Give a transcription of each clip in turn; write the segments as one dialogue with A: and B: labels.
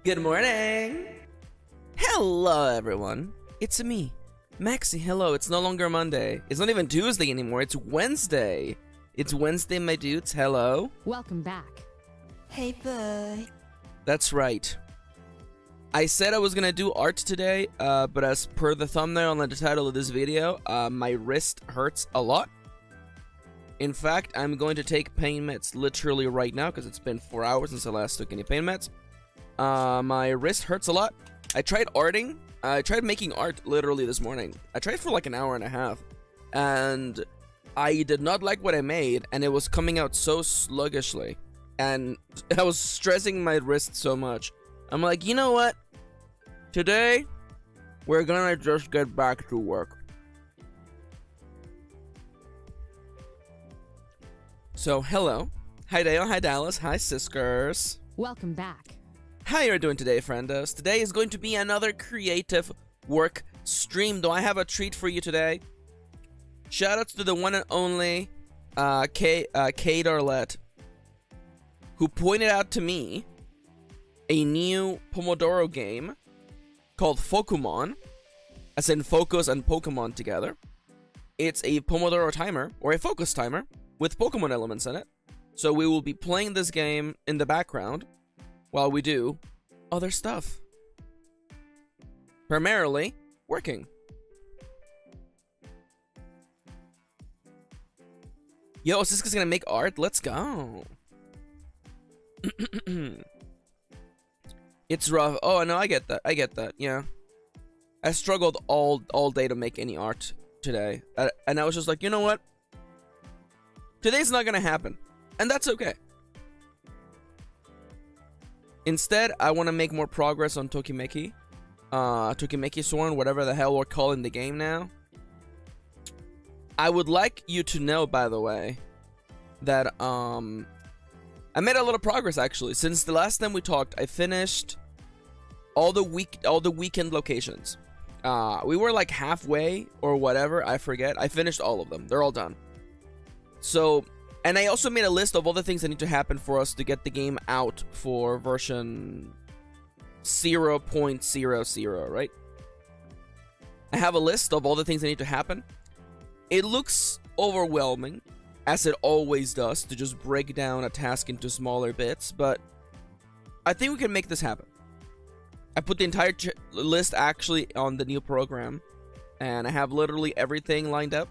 A: Good morning! Hello, everyone. It's me, Maxi. Hello, it's no longer Monday. It's not even Tuesday anymore. It's Wednesday. It's Wednesday, my dudes. Hello.
B: Welcome back.
C: Hey, boy.
A: That's right. I said I was gonna do art today, but as per the thumbnail and the title of this video, my wrist hurts a lot. In fact, I'm going to take pain meds literally right now because it's been 4 hours since I last took any pain meds. My wrist hurts a lot. I tried arting. I tried making art literally this morning. I tried for like an hour and a half, and I did not like what I made, and it was coming out so sluggishly, and I was stressing my wrist so much. I'm like, you know what? Today, we're gonna just get back to work. So, hello. Hi, Dale. Hi, Dallas. Hi, Siskers.
B: Welcome back.
A: How you doing today, friendos? Today is going to be another creative work stream. Do I have a treat for you today? Shoutouts to the one and only Kate Arlette, who pointed out to me a new Pomodoro game called Fokumon, as in focus and Pokemon together. It's a Pomodoro timer, or a focus timer, with Pokemon elements in it. So we will be playing this game in the background while we do other stuff. Primarily, working. Yo, Siska's gonna make art? Let's go. It's rough. Oh, no, I get that. I get that, yeah. I struggled all day to make any art today. And I was just like, you know what? Today's not gonna happen. And that's okay. Instead, I want to make more progress on Tokimeki. Tokimeki Sworn, whatever the hell we're calling the game now. I would like you to know, by the way, that I made a lot of progress actually. Since the last time we talked, I finished all the weekend locations. We were like halfway or whatever, I forget. I finished all of them. They're all done. So, and I also made a list of all the things that need to happen for us to get the game out for version 0.00, right? I have a list of all the things that need to happen. It looks overwhelming, as it always does, to just break down a task into smaller bits, but I think we can make this happen. I put the entire list actually on the new program, and I have literally everything lined up.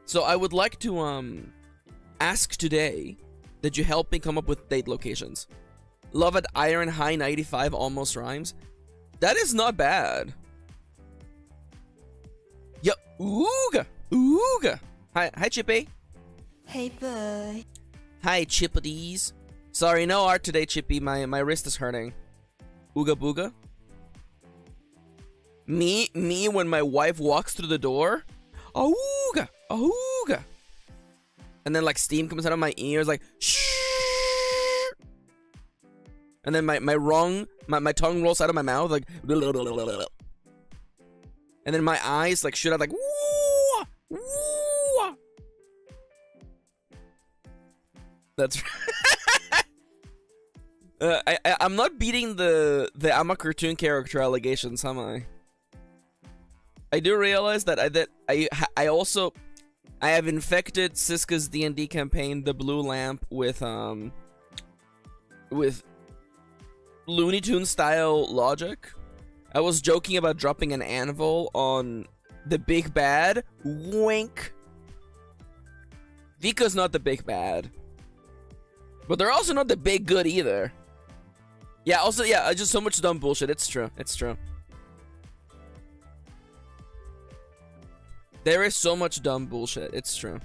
A: So I would like to ask today that you help me come up with date locations. Love at Iron High 95 almost rhymes. That is not bad. Yo, ooga, ooga. Hi, Chippy.
C: Hey, boy.
A: Hi, Chippities. Sorry, no art today, Chippy. My wrist is hurting. Ooga booga. Me when my wife walks through the door. Ooga, ooga. And then like steam comes out of my ears, like shh. And then my tongue rolls out of my mouth, like. And then my eyes like shoot out, like. Woo, woo. That's right. I'm not beating the I'm a cartoon character allegations, am I? I do realize that I also have infected Siska's D&D campaign, the Blue Lamp, with Looney Tunes style logic. I was joking about dropping an anvil on the big bad. Wink. Vika's not the big bad, but they're also not the big good either. Yeah. Also, yeah. Just so much dumb bullshit. It's true. It's true. There is so much dumb bullshit. It's true.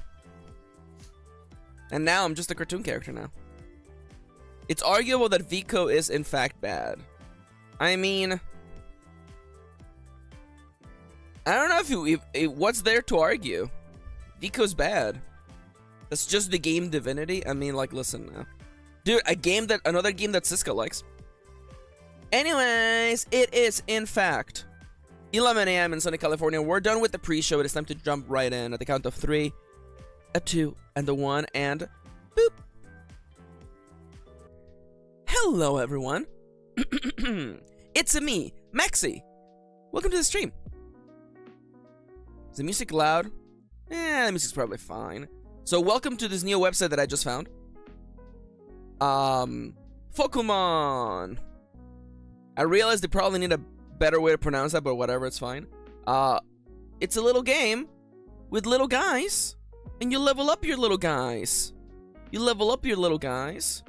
A: And now I'm just a cartoon character now. It's arguable that Vico is in fact bad. I mean, I don't know if what's there to argue. Vico's bad. That's just the game divinity. I mean, like, listen now. Dude, another game that Siska likes. Anyways, it is in fact 11 a.m. in sunny California. We're done with the pre-show. It is time to jump right in at the count of 3, a 2, and a 1, and boop. Hello, everyone. It's me, Maxi. Welcome to the stream. Is the music loud? The music's probably fine. So welcome to this new website that I just found. Pokemon. I realized they probably need a better way to pronounce that, but whatever, it's fine. It's a little game with little guys, and you level up your little guys. You level up your little guys.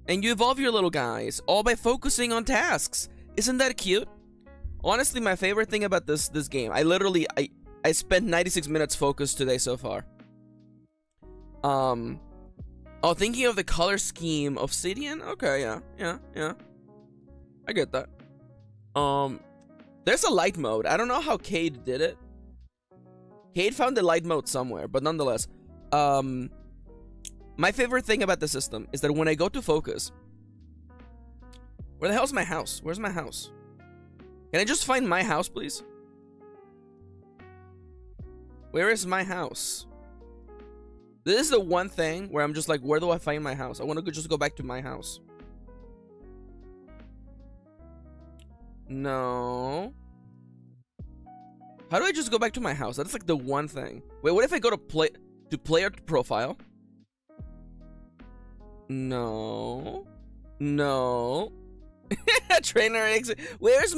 A: And you evolve your little guys, all by focusing on tasks. Isn't that cute? Honestly, my favorite thing about this game, I spent 96 minutes focused today so far. Oh, thinking of the color scheme, Obsidian? Okay, yeah. I get that. There's a light mode. I don't know how Cade did it. Cade found the light mode somewhere, but nonetheless. My favorite thing about the system is that when I go to focus... Where the hell's my house? Where's my house? Can I just find my house, please? Where is my house? This is the one thing where I'm just like, where do I find my house? I want to just go back to my house. No. How do I just go back to my house? That's like the one thing. Wait, what if I go to player profile? No. No. Trainer exit. Where is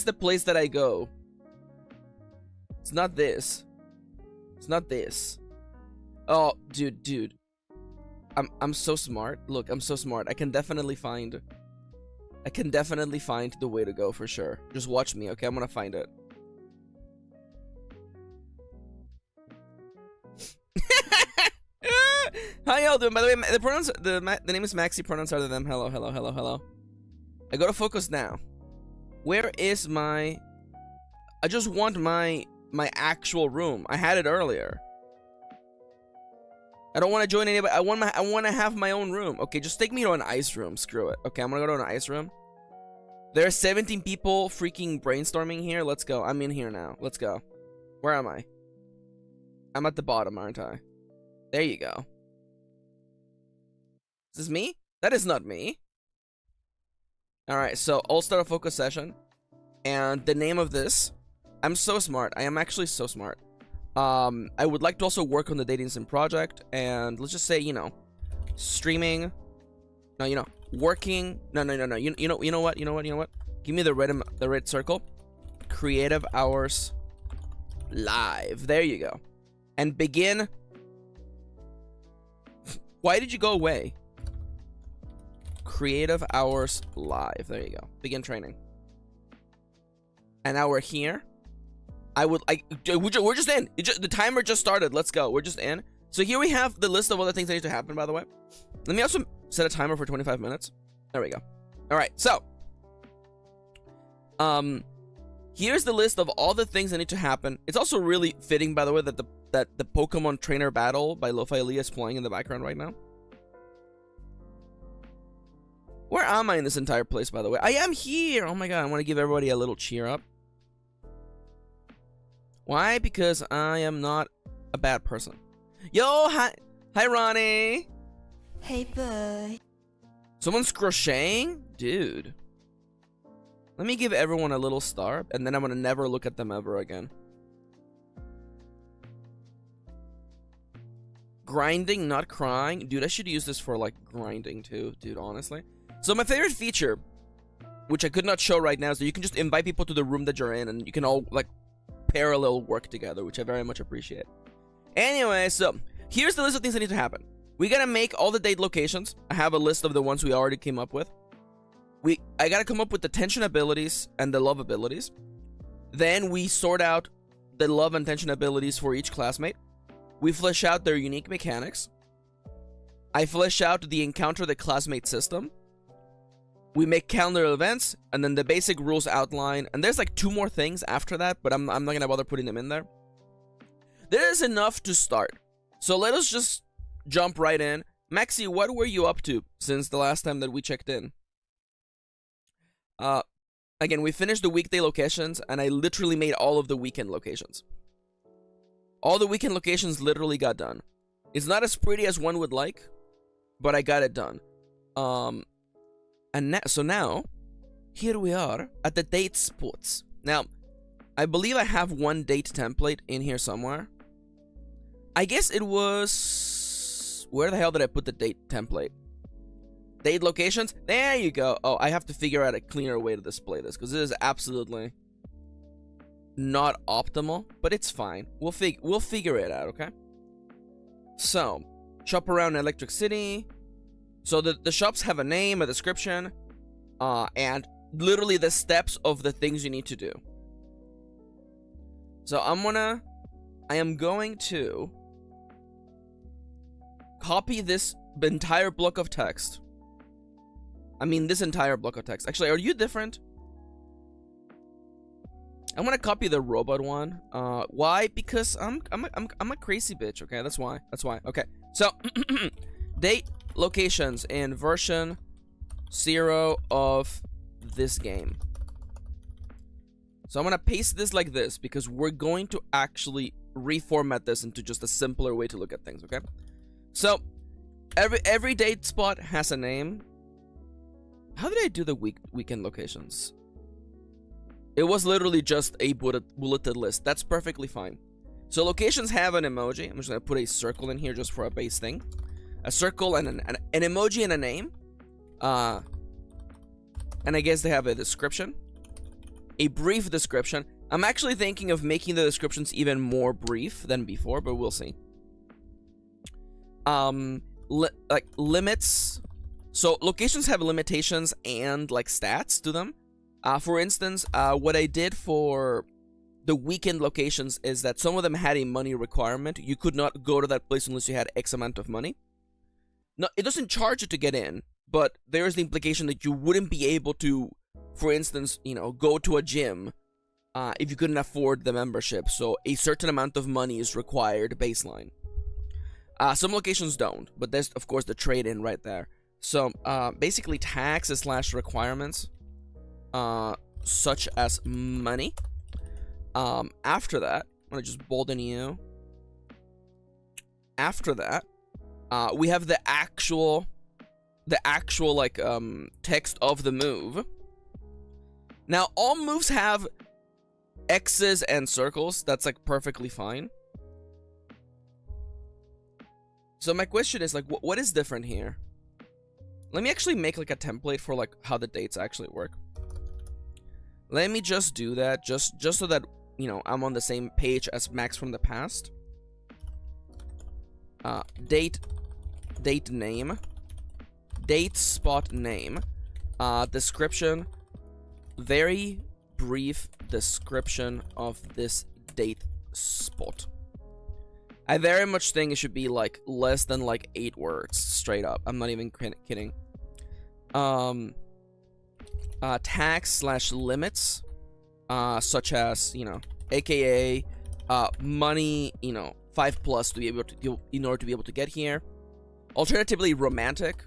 A: the place that I go? It's not this. It's not this. Oh, dude. I'm so smart. Look, I'm so smart. I can definitely find the way to go for sure. Just watch me, okay? I'm gonna find it. How y'all doing? By the way, the pronouns, the name is Maxi. Pronouns are them. Hello. I go to focus now. Where is my? I just want my actual room. I had it earlier. I don't want to join anybody. I want to have my own room. Okay, just take me to an ice room. Screw it. Okay, I'm gonna go to an ice room. There are 17 people freaking brainstorming here. Let's go. I'm in here now. Let's go. Where am I? I'm at the bottom, aren't I? There you go. Is this me? That is not me. Alright, so I'll start a focus session. And the name of this... I'm so smart. I am actually so smart. I would like to also work on the dating sim project. And let's just say, you know, streaming. No, you know, working. No. You know what? Give me the red circle. Creative Hours Live. There you go. And begin. Why did you go away? Creative Hours Live. There you go. Begin training. And now we're here. We're just in. The timer just started. Let's go. We're just in. So here we have the list of all the things that need to happen, by the way. Let me also set a timer for 25 minutes. There we go. All right. So, here's the list of all the things that need to happen. It's also really fitting, by the way, that the Pokemon Trainer Battle by Lo-Fi Lee is playing in the background right now. Where am I in this entire place, by the way? I am here. Oh my god. I want to give everybody a little cheer up. Why? Because I am not a bad person. Yo, hi Ronnie.
C: Hey, boy.
A: Someone's crocheting? Dude. Let me give everyone a little star, and then I'm gonna never look at them ever again. Grinding, not crying. Dude, I should use this for, like, grinding, too. Dude, honestly. So my favorite feature, which I could not show right now, is that you can just invite people to the room that you're in, and you can all, like, parallel work together, which I very much appreciate. Anyway, so here's the list of things that need to happen. We gotta make all the date locations. I have a list of the ones we already came up with. I gotta come up with the tension abilities and the love abilities. Then we sort out the love and tension abilities for each classmate. We flesh out their unique mechanics. I flesh out the encounter the classmate system. We make calendar events, and then the basic rules outline. And there's like 2 more things after that, but I'm not gonna bother putting them in there. There is enough to start. So let us just jump right in. Maxi, what were you up to since the last time that we checked in? Again, we finished the weekday locations, and I literally made all of the weekend locations. All the weekend locations literally got done. It's not as pretty as one would like, but I got it done. So now, here we are at the date spots. Now, I believe I have one date template in here somewhere. I guess it was... Where the hell did I put the date template? Date locations? There you go. Oh, I have to figure out a cleaner way to display this, because this is absolutely not optimal, but it's fine. We'll figure it out, okay? So, shop around Electric City. So the shops have a name, a description, and literally the steps of the things you need to do. So I am going to copy this entire block of text. I mean, this entire block of text. Actually, are you different? I'm gonna copy the robot one. Why? Because I'm a crazy bitch. Okay, that's why. Okay, so date locations in version 0 of this game. So I'm gonna paste this like this because we're going to actually reformat this into just a simpler way to look at things. Okay, so every date spot has a name. How did I do the weekend locations? It was literally just a bulleted list. That's perfectly fine. So locations have an emoji. I'm just gonna put a circle in here just for a base thing. A circle and an emoji and a name. And I guess they have a description. A brief description. I'm actually thinking of making the descriptions even more brief than before, but we'll see. Like limits. So locations have limitations and like stats to them. For instance, what I did for the weekend locations is that some of them had a money requirement. You could not go to that place unless you had X amount of money. No, it doesn't charge you to get in, but there is the implication that you wouldn't be able to, for instance, you know, go to a gym if you couldn't afford the membership. So a certain amount of money is required baseline. Some locations don't, but there's of course the trade-in right there. So basically taxes / requirements, such as money. After that, I'm gonna just bolden you. After that, we have the actual like text of the move. Now all moves have X's and circles. That's like perfectly fine. So my question is like, what is different here? Let me actually make like a template for like how the dates actually work. Let me just do that, just so that, you know, I'm on the same page as Max from the past. Date name, date spot name, description, very brief description of this date spot. I very much think it should be like less than like 8 words straight up. I'm not even kidding. Tax / limits, such as, you know, aka money, you know, 5+ to be able to, in order to be able to get here. Alternatively, romantic.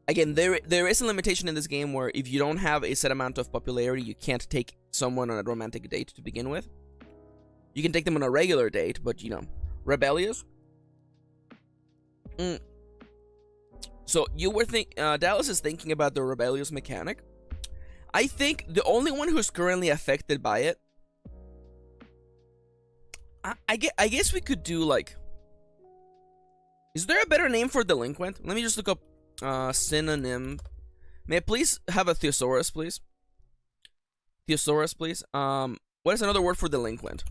A: Again, there is a limitation in this game where if you don't have a set amount of popularity, you can't take someone on a romantic date to begin with. You can take them on a regular date, but, you know, rebellious. So you were Dallas is thinking about the rebellious mechanic. I think the only one who's currently affected by it, I guess we could do like, is there a better name for delinquent? Let me just look up synonym. May I please have a thesaurus, please? Thesaurus, please. What is another word for delinquent?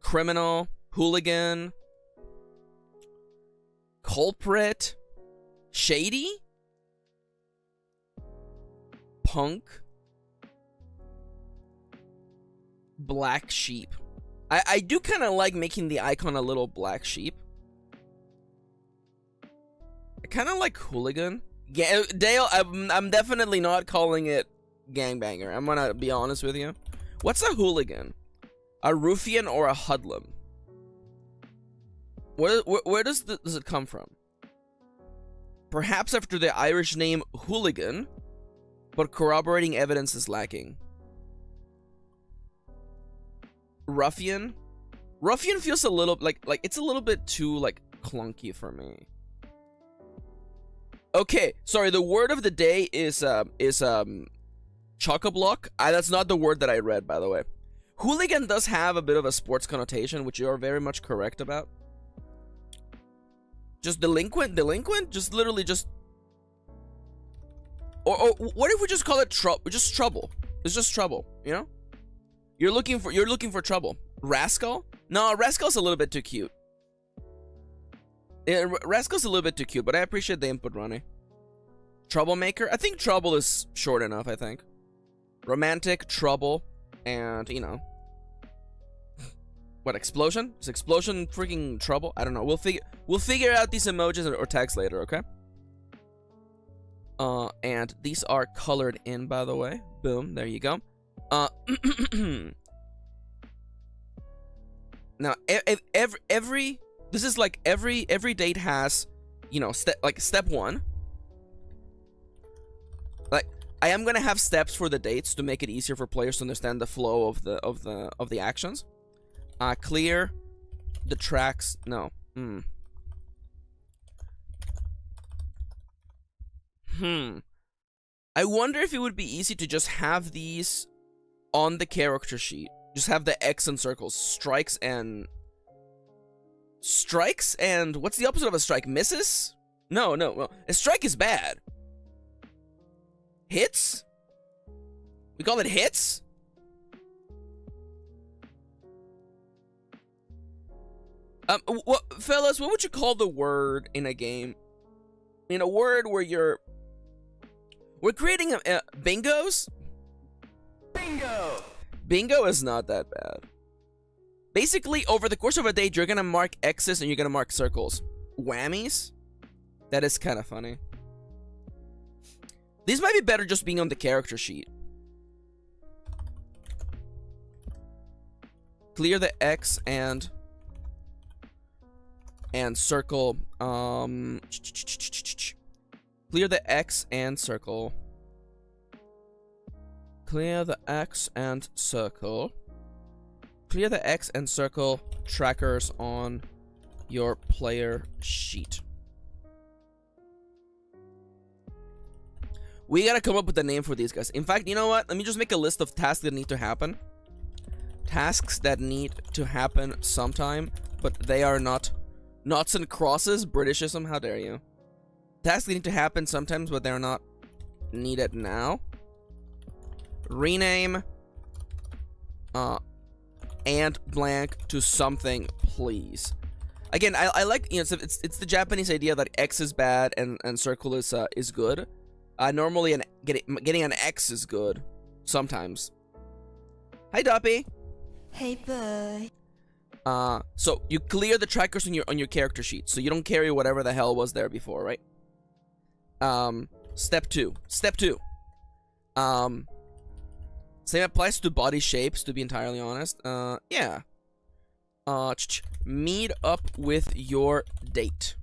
A: Criminal, hooligan, culprit, shady, punk, black sheep. I do kind of like making the icon a little black sheep. I kind of like hooligan. Dale, I'm definitely not calling it gangbanger. I'm gonna be honest with you. What's a hooligan? A ruffian or a hoodlum? Where does it come from? Perhaps after the Irish name hooligan, but corroborating evidence is lacking. Ruffian. Ruffian feels a little like it's a little bit too like clunky for me. Okay, sorry. The word of the day is chock-a-block. That's not the word that I read, by the way. Hooligan does have a bit of a sports connotation, which you are very much correct about. Just delinquent, just literally just. Or what if we just call it just trouble? It's just trouble, you know? You're looking for trouble. Rascal? No, Rascal's a little bit too cute. Yeah, Rascal's a little bit too cute, but I appreciate the input, Ronnie. Troublemaker? I think trouble is short enough, I think. Romantic, trouble, and, you know. What, explosion? Is explosion freaking trouble? I don't know. We'll figure out these emojis or tags later, okay? And these are colored in, by the way. Boom, there you go. Now, this is like every date has, you know, step one. Like, I am gonna have steps for the dates to make it easier for players to understand the flow of the actions. Clear the tracks. No. I wonder if it would be easy to just have these on the character sheet. Just have the X and circles. Strikes and what's the opposite of a strike? Misses? No. A strike is bad. Hits? We call it hits? Fellas, what would you call the word in a game? In a word where we're creating bingos? Bingo! Bingo is not that bad. Basically, over the course of a day, you're gonna mark X's and you're gonna mark circles. Whammies? That is kind of funny. These might be better just being on the character sheet. Clear the X and circle. Clear the X and circle. Clear the X and circle. Clear the X and circle trackers on your player sheet. We gotta come up with a name for these guys. In fact, you know what? Let me just make a list of tasks that need to happen. Tasks that need to happen sometime, but they are not noughts and crosses. Britishism, how dare you? Tasks that need to happen sometimes, but they're not needed now. Rename and blank to something, please. Again, I like, you know, it's the Japanese idea that X is bad and circle is good. Normally getting an X is good sometimes. Hi, Doppy.
C: Hey, boy.
A: So you clear the trackers on your character sheet, so you don't carry whatever the hell was there before, right? Step two. Same applies to body shapes, to be entirely honest. Yeah. Meet up with your date.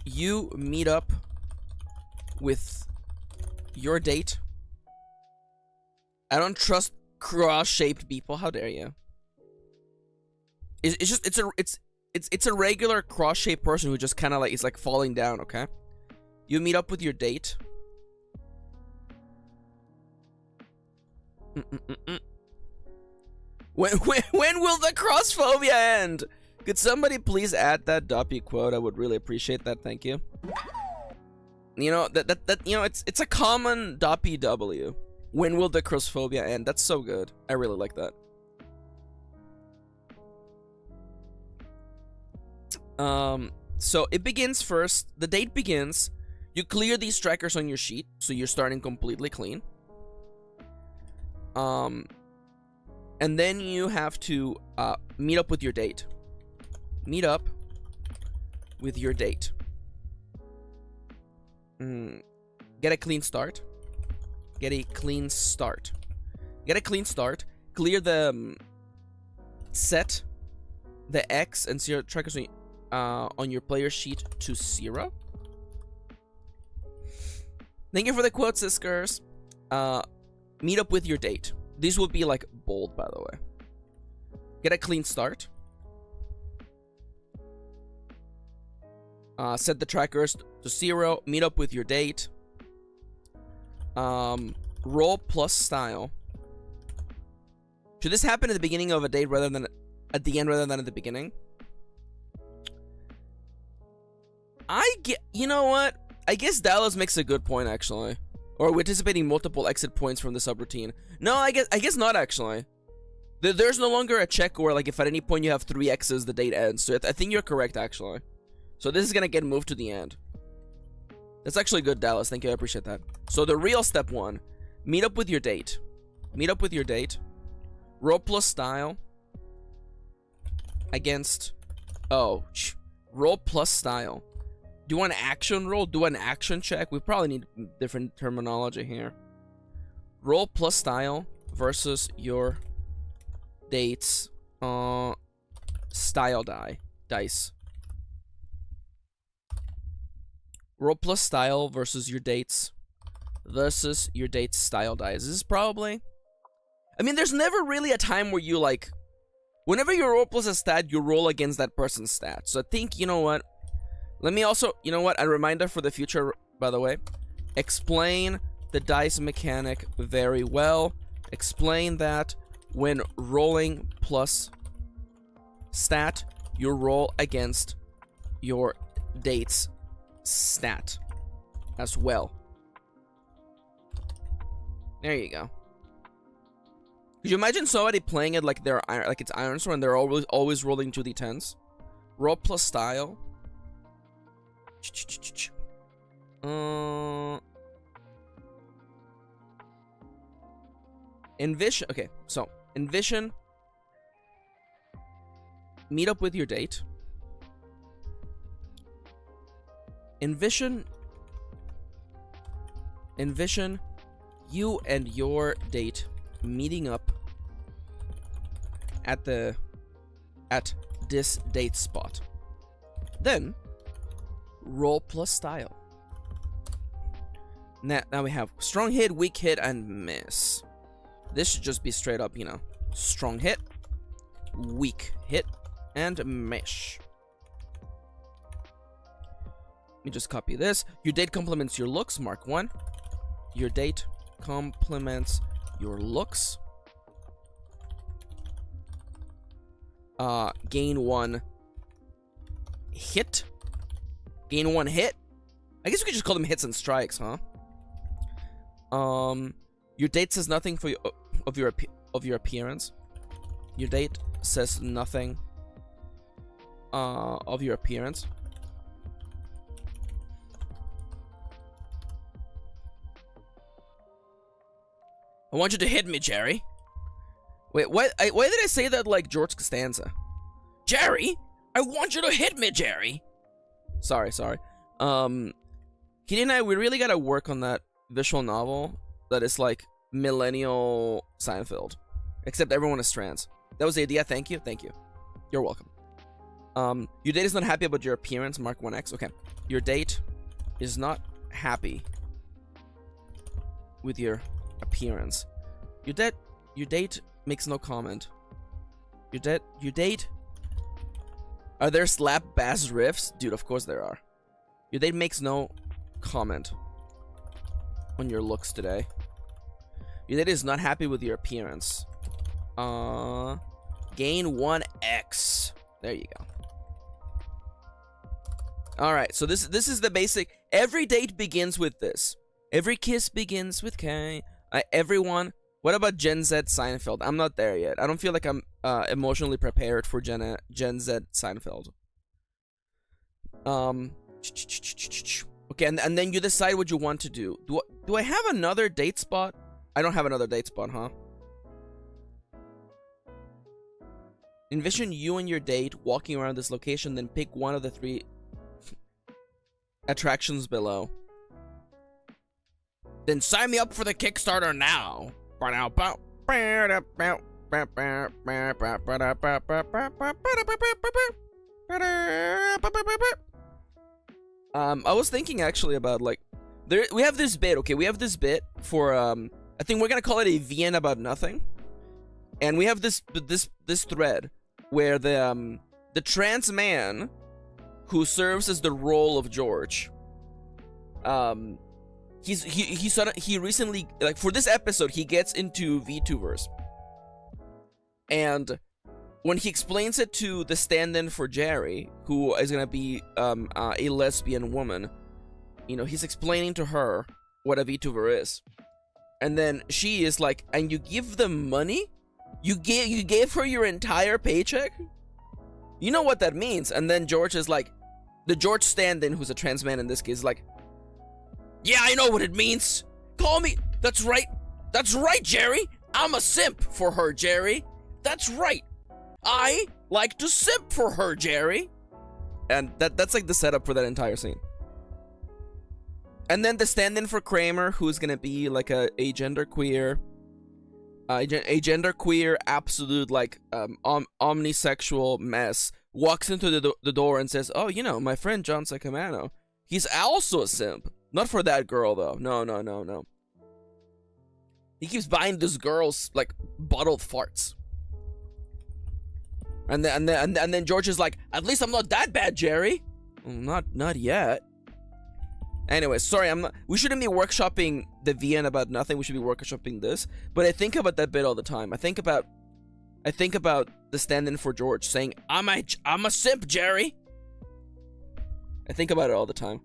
A: You meet up with your date. I don't trust cross-shaped people. How dare you? It's a regular cross-shaped person who just kind of like is like falling down. Okay. You meet up with your date. When will the crossphobia end? Could somebody please add that Doppy quote? I would really appreciate that. Thank you. You know that you know it's a common Doppy W. When will the crossphobia end? That's so good. I really like that. So it begins first. The date begins. You clear these trackers on your sheet, so you're starting completely clean. And then you have to meet up with your date. Meet up with your date. Get a clean start. Get a clean start. Get a clean start. Clear the set the X and 0 trackers on your player sheet to 0. Thank you for the quotes, Siskers. Meet up with your date. These will be like bold, by the way. Get a clean start. Set the trackers to 0. Meet up with your date. Roll plus style. Should this happen at the beginning of a date rather than at the end rather than at the beginning? You know what? I guess Dallas makes a good point, actually. Or we're anticipating multiple exit points from the subroutine. No, I guess not, actually. There's no longer a check where, like, if at any point you have 3 X's, the date ends. So I think you're correct, actually. So this is gonna get moved to the end. That's actually good, Dallas. Thank you, I appreciate that. So the real step 1. Meet up with your date. Meet up with your date. Roll plus style. Against... Oh, roll plus style. Do an action roll, do an action check. We probably need different terminology here. Roll plus style versus your date's style dice. Roll plus style versus your date's style dice. This is probably... I mean, there's never really a time where you, like... Whenever you roll plus a stat, you roll against that person's stat. So I think, you know what? Let me also, you know what, a reminder for the future, by the way. Explain the dice mechanic very well. Explain that when rolling plus stat, you roll against your date's stat as well. There you go. Could you imagine somebody playing it like they're like it's Iron Sword and they're always rolling 2d10s? Roll plus style. Envision. Okay, so envision. Meet up with your date. Envision you and your date meeting up at this date spot. Then roll plus style. Now we have strong hit, weak hit, and miss. This should just be straight up, you know, strong hit, weak hit, and miss. Let me just copy this. Your date complements your looks, mark 1. Your date complements your looks. Gain 1 hit. Gain 1 hit. I guess we could just call them hits and strikes, huh? Your date says nothing for of your appearance. Your date says nothing of your appearance. I want you to hit me, Jerry. Wait, why did I say that like George Costanza? Jerry, I want you to hit me, Jerry. Sorry. Kirin and I, we really gotta work on that visual novel that is like millennial Seinfeld. Except everyone is trans. That was the idea. Thank you. You're welcome. Your date is not happy about your appearance. Mark 1x. Okay. Your date is not happy with your appearance. Your date makes no comment. Your date. Are there slap bass riffs? Dude, of course there are. Your date makes no comment on your looks today. Your date is not happy with your appearance. Gain 1x. There you go. Alright, so this is the basic. Every date begins with this. Every kiss begins with K. Everyone. What about Gen Z Seinfeld? I'm not there yet. I don't feel like I'm emotionally prepared for Gen Z Seinfeld. Okay, and then you decide what you want to do. Do I have another date spot? I don't have another date spot, huh? Envision you and your date walking around this location, then pick one of the 3 attractions below. Then sign me up for the Kickstarter now. I was thinking actually about like we have this bit, okay? We have this bit for I think we're gonna call it a VN about nothing, and we have this thread where the trans man who serves as the role of George, he recently, like, for this episode, he gets into VTubers, and when he explains it to the stand-in for Jerry, who is gonna be a lesbian woman, you know, he's explaining to her what a VTuber is, and then she is like, "And you give them money? You gave her your entire paycheck? You know what that means?" And then George is like, the George stand-in, who's a trans man in this case, is like, "Yeah, I know what it means. Call me. That's right, Jerry. I'm a simp for her, Jerry. That's right. I like to simp for her, Jerry." And that's like the setup for that entire scene. And then the stand-in for Kramer, who's gonna be like a genderqueer, absolute, like, omnisexual mess, walks into the door and says, "Oh, you know, my friend John Sacamano, he's also a simp. Not for that girl, though. No. He keeps buying this girl's, like, bottled farts." And then George is like, "At least I'm not that bad, Jerry." Well, not yet. Anyway, sorry, we shouldn't be workshopping the VN about nothing. We should be workshopping this. But I think about that bit all the time. I think about the stand-in for George saying, I'm a simp, Jerry." I think about it all the time.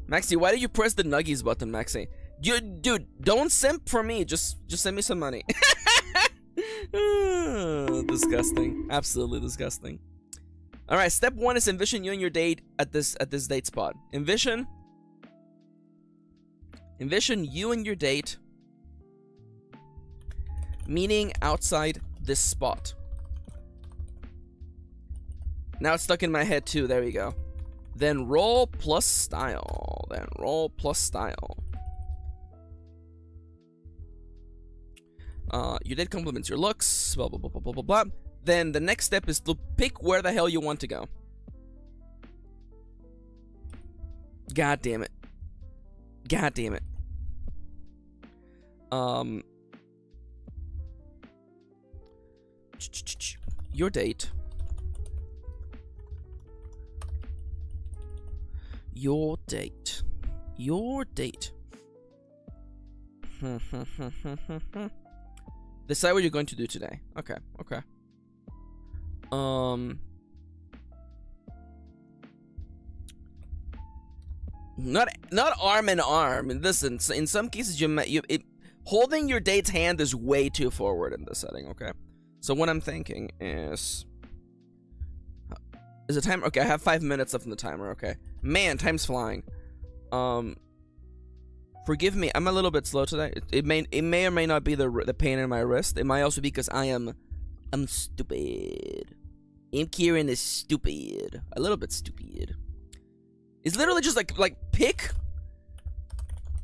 A: Maxi, why did you press the nuggies button, Maxi? Dude, don't simp for me. Just send me some money. Disgusting. Absolutely disgusting. All right, step 1 is envision you and your date at this date spot. Envision you and your date meeting outside this spot. Now it's stuck in my head too. There we go. Then roll plus style. Your date compliments your looks. Blah blah blah blah blah blah blah. Then the next step is to pick where the hell you want to go. God damn it. Your date. Decide what you're going to do today. Okay. Not arm in arm. Listen, in some cases, holding your date's hand is way too forward in this setting. Okay, so what I'm thinking is the timer? Okay, I have 5 minutes left in the timer. Okay, man, time's flying. Forgive me, I'm a little bit slow today. It may or may not be the pain in my wrist. It might also be because I'm stupid. Kirin is stupid. A little bit stupid. It's literally just like pick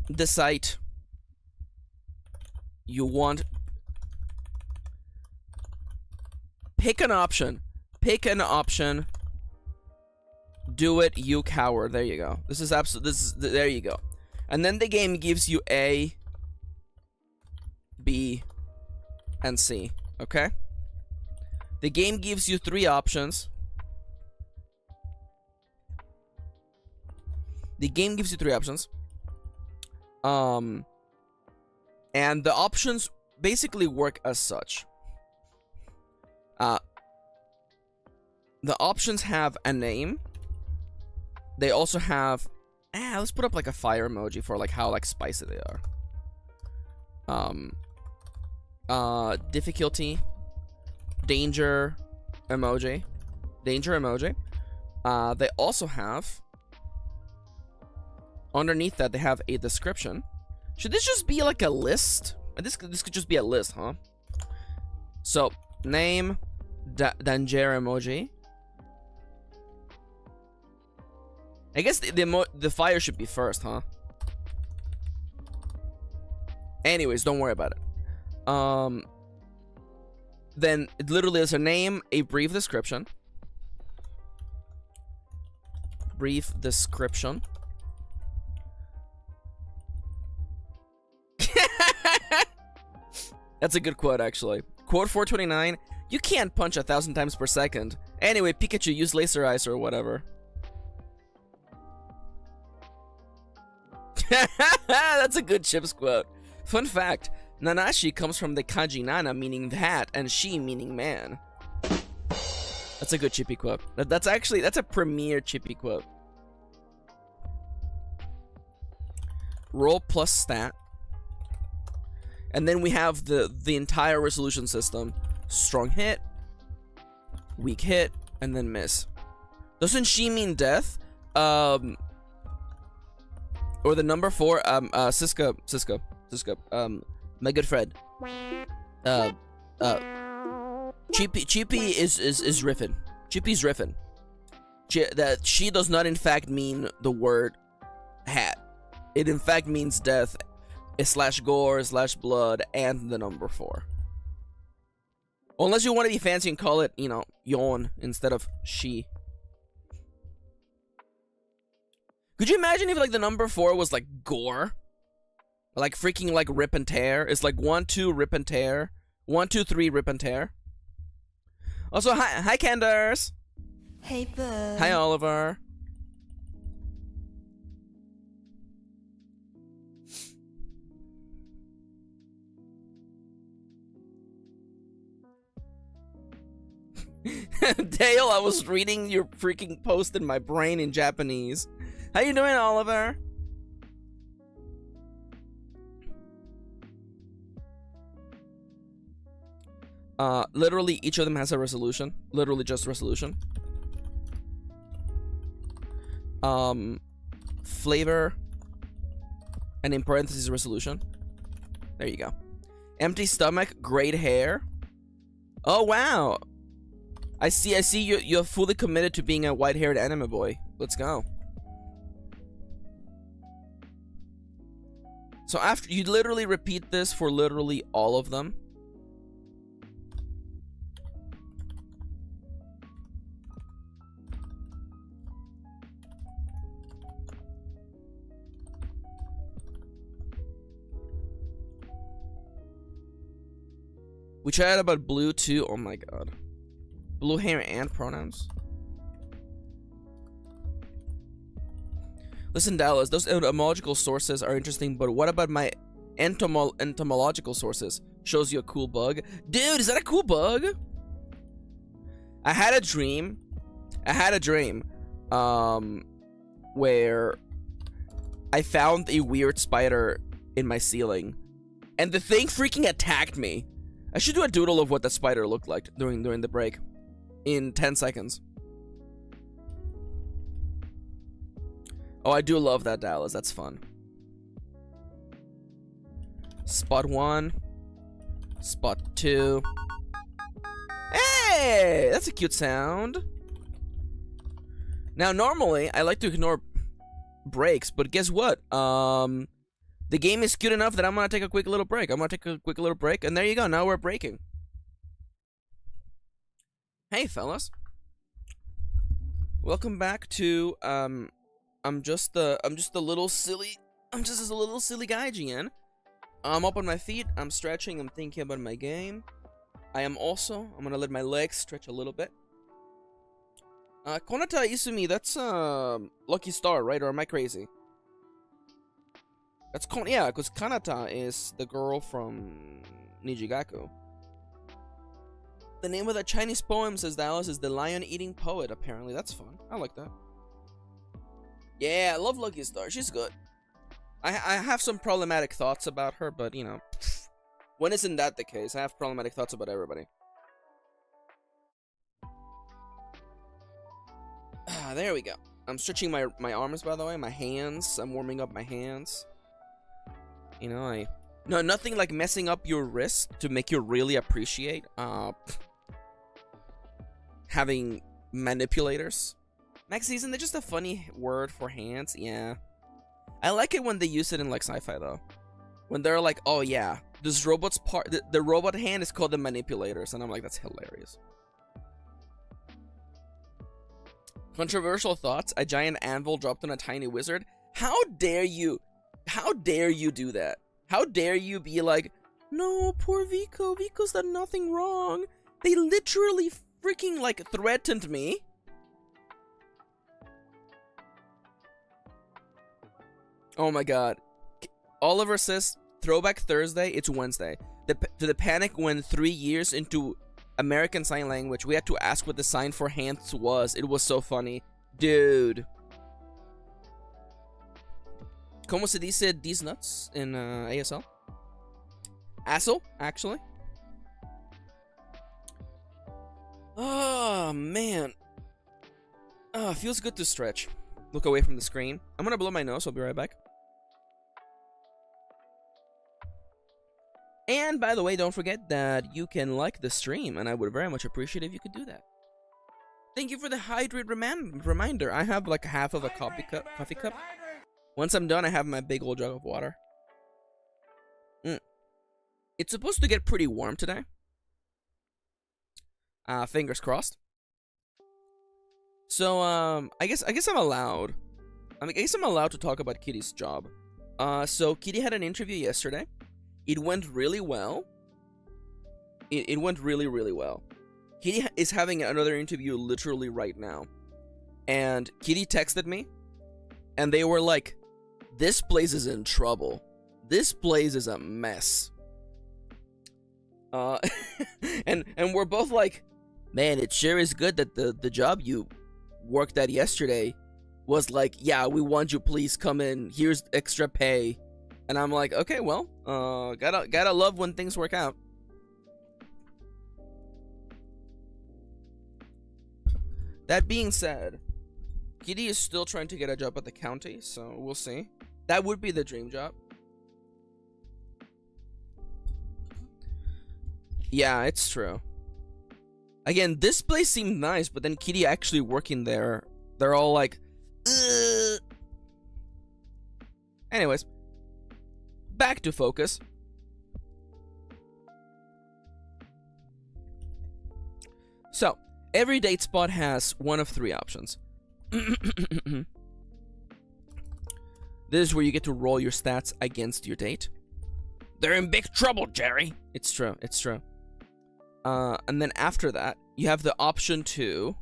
A: the site you want. Pick an option. Do it, you coward. There you go. There you go. And then the game gives you A, B, and C. Okay? The game gives you 3 options. And the options basically work as such. The options have a name. They also have... let's put up like a fire emoji for like how like spicy they are. Difficulty. Danger emoji. They also have... underneath that, they have a description. Should this just be like a list? This could just be a list, huh? So, name, danger emoji. I guess the fire should be first, huh? Anyways, don't worry about it. Then it literally is a name, a brief description. brief description. That's a good quote, actually. Quote 429, you can't punch 1,000 times per second. Anyway, Pikachu, use laser eyes or whatever. That's a good Chips quote. Fun fact, Nanashi comes from the kanji nana, meaning that, and shi, meaning man. That's a good Chippy quote. That's a premier Chippy quote. Roll plus stat. And then we have the entire resolution system. Strong hit, weak hit, and then miss. Doesn't she mean death? Or the number 4, Siska, my good friend. Chippy is riffing. Chippy's riffing. That she does not in fact mean the word hat. It in fact means death, / gore, / blood, and the number 4. Unless you want to be fancy and call it, you know, yawn instead of she. Could you imagine if like the number 4 was like gore? Like freaking like rip and tear? It's like 1, 2, rip and tear. 1, 2, 3, rip and tear. Also, hi Canders.
C: Hey, bud.
A: Hi Oliver. Dale, I was reading your freaking post in my brain in Japanese. How you doing, Oliver? Literally each of them has a resolution. Literally just resolution. Flavor, and in parentheses resolution. There you go. Empty stomach, great hair. Oh wow. I see you're fully committed to being a white-haired anime boy. Let's go. So after you literally repeat this for literally all of them. We chatted about blue too. Oh my god. Blue hair and pronouns. Listen, Dallas, those etymological sources are interesting, but what about my entomological sources? Shows you a cool bug. Dude, is that a cool bug? I had a dream. Where I found a weird spider in my ceiling, and the thing freaking attacked me. I should do a doodle of what that spider looked like during the break. In 10 seconds. Oh, I do love that, Dallas. That's fun. Spot 1. Spot 2. Hey! That's a cute sound. Now, normally, I like to ignore breaks, but guess what? The game is cute enough that I'm gonna take a quick little break. And there you go. Now we're breaking. Hey fellas, welcome back to I'm just a little silly guy, GN. I'm up on my feet, I'm stretching, I'm thinking about my game. I'm gonna let my legs stretch a little bit. Konata Isumi, that's Lucky Star, right? Or am I crazy? That's yeah, because Kanata is the girl from Nijigaku. The name of the Chinese poem, says Dallas, is The Lion-Eating Poet, apparently. That's fun. I like that. Yeah, I love Lucky Star. She's good. I have some problematic thoughts about her, but, you know, when isn't that the case? I have problematic thoughts about everybody. There we go. I'm stretching my arms, by the way, my hands. I'm warming up my hands. You know, no, nothing like messing up your wrist to make you really appreciate having manipulators. Maxi, isn't that just a funny word for hands? Yeah. I like it when they use it in like sci-fi though. When they're like, oh yeah, this robot's part, the robot hand is called the manipulators, and I'm like, that's hilarious. Controversial thoughts. A giant anvil dropped on a tiny wizard. How dare you? How dare you do that? How dare you be like, no, poor Vico. Vico's done nothing wrong. They literally freaking, like, threatened me. Oh my god. Oliver says, Throwback Thursday, it's Wednesday. To the panic when 3 years into American Sign Language, we had to ask what the sign for hands was. It was so funny. Dude. ¿Cómo se dice these nuts in ASL? Asshole, actually. Oh, man. Oh, feels good to stretch. Look away from the screen. I'm gonna blow my nose. I'll be right back. And by the way, don't forget that you can like the stream, and I would very much appreciate if you could do that. Thank you for the hydrate reminder. I have like half of a coffee cup. Once I'm done, I have my big old jug of water. It's supposed to get pretty warm today. Fingers crossed. So I guess I'm allowed. I guess I'm allowed to talk about Kitty's job. So Kitty had an interview yesterday. It went really well. It went really, really well. Kitty is having another interview literally right now. And Kitty texted me. And they were like, this place is in trouble. This place is a mess. And we're both like, man, it sure is good that the job you worked at yesterday was like, yeah, we want you, please come in. Here's extra pay. And I'm like, okay, well, gotta love when things work out. That being said, Kitty is still trying to get a job at the county, so we'll see. That would be the dream job. Yeah, it's true. Again, this place seemed nice, but then Kitty actually working there, they're all like, ugh. Anyways, back to focus. So, every date spot has one of three options. This is where you get to roll your stats against your date. They're in big trouble, Jerry. It's true, it's true. And then after that, you have the option to...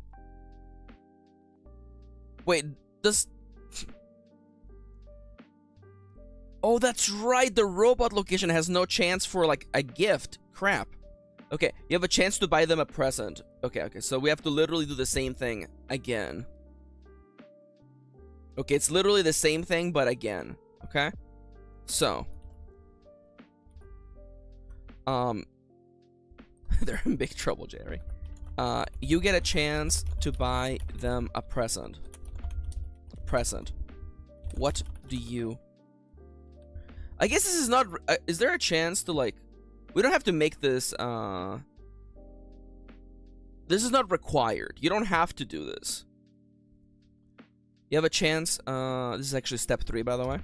A: Wait, does... Oh, that's right, the robot location has no chance for, like, a gift. Crap. Okay, you have a chance to buy them a present. Okay, so we have to literally do the same thing again. Okay, it's literally the same thing, but again. Okay? So. They're in big trouble, Jerry. You get a chance to buy them a present. What do you... I guess this is not... is there a chance to, like... We don't have to make this, This is not required. You don't have to do this. You have a chance... This is actually step 3, by the way.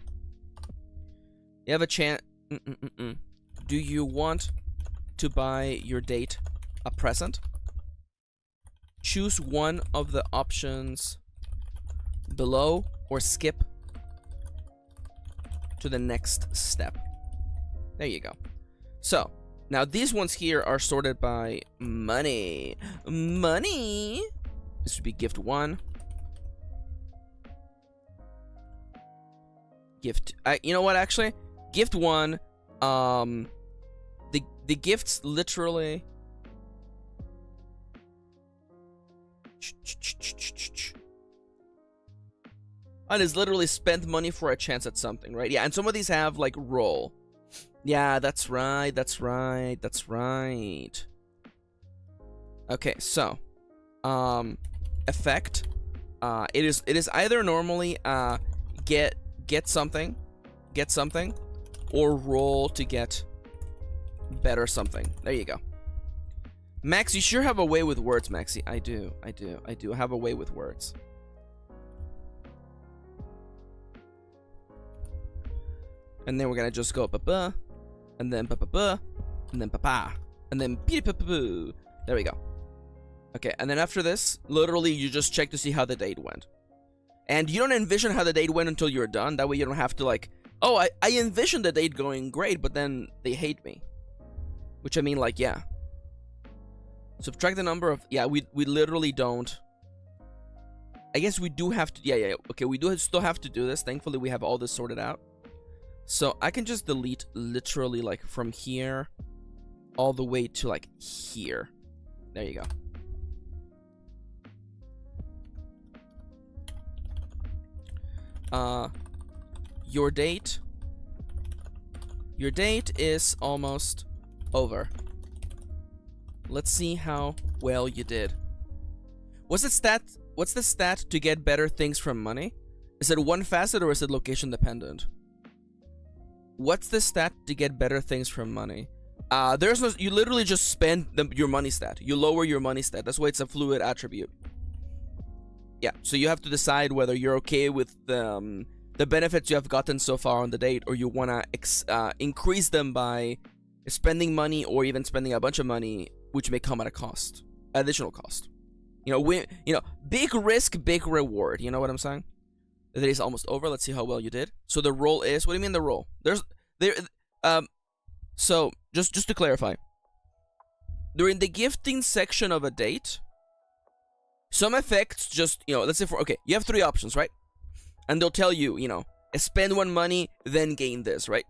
A: You have a chance... Do you want to buy your date a present? Choose one of the options below or skip to the next step. There you go. So, now these ones here are sorted by money. Money! This would be gift 1. Gift... you know what, actually? Gift 1, the gifts literally... And is literally spend money for a chance at something, right? Yeah, and some of these have, like, roll. Yeah, that's right. Okay, so, effect. It is either normally get something, or roll to get better something. There you go. Max, you sure have a way with words, Maxi. I do have a way with words. And then we're gonna just go ba-ba, and then ba-ba-ba, and then pa-pa, and then pee-pa-pa-poo. There we go. Okay, and then after this, literally you just check to see how the date went. And you don't envision how the date went until you're done. That way you don't have to like, oh, I envisioned the date going great, but then they hate me. Which I mean, like, yeah. Subtract the number of, yeah, we literally don't. I guess we do have to, yeah, okay, we do still have to do this. Thankfully, we have all this sorted out. So I can just delete literally like from here all the way to like here. There you go. Your date is almost over. Let's see how well you did. What's the stat to get better things from money? Is it one facet or is it location dependent? What's the stat to get better things from money? There's no, you literally just spend your money stat. You lower your money stat. That's why it's a fluid attribute. Yeah, so you have to decide whether you're okay with the benefits you have gotten so far on the date, or you want to increase them by spending money or even spending a bunch of money, which may come at a cost, additional cost. Big risk, big reward. You know what I'm saying? The day is almost over. Let's see how well you did. So the roll is, what do you mean the roll? So just to clarify, during the gifting section of a date, some effects just, let's say you have 3 options, right? And they'll tell you, spend 1 money, then gain this, right?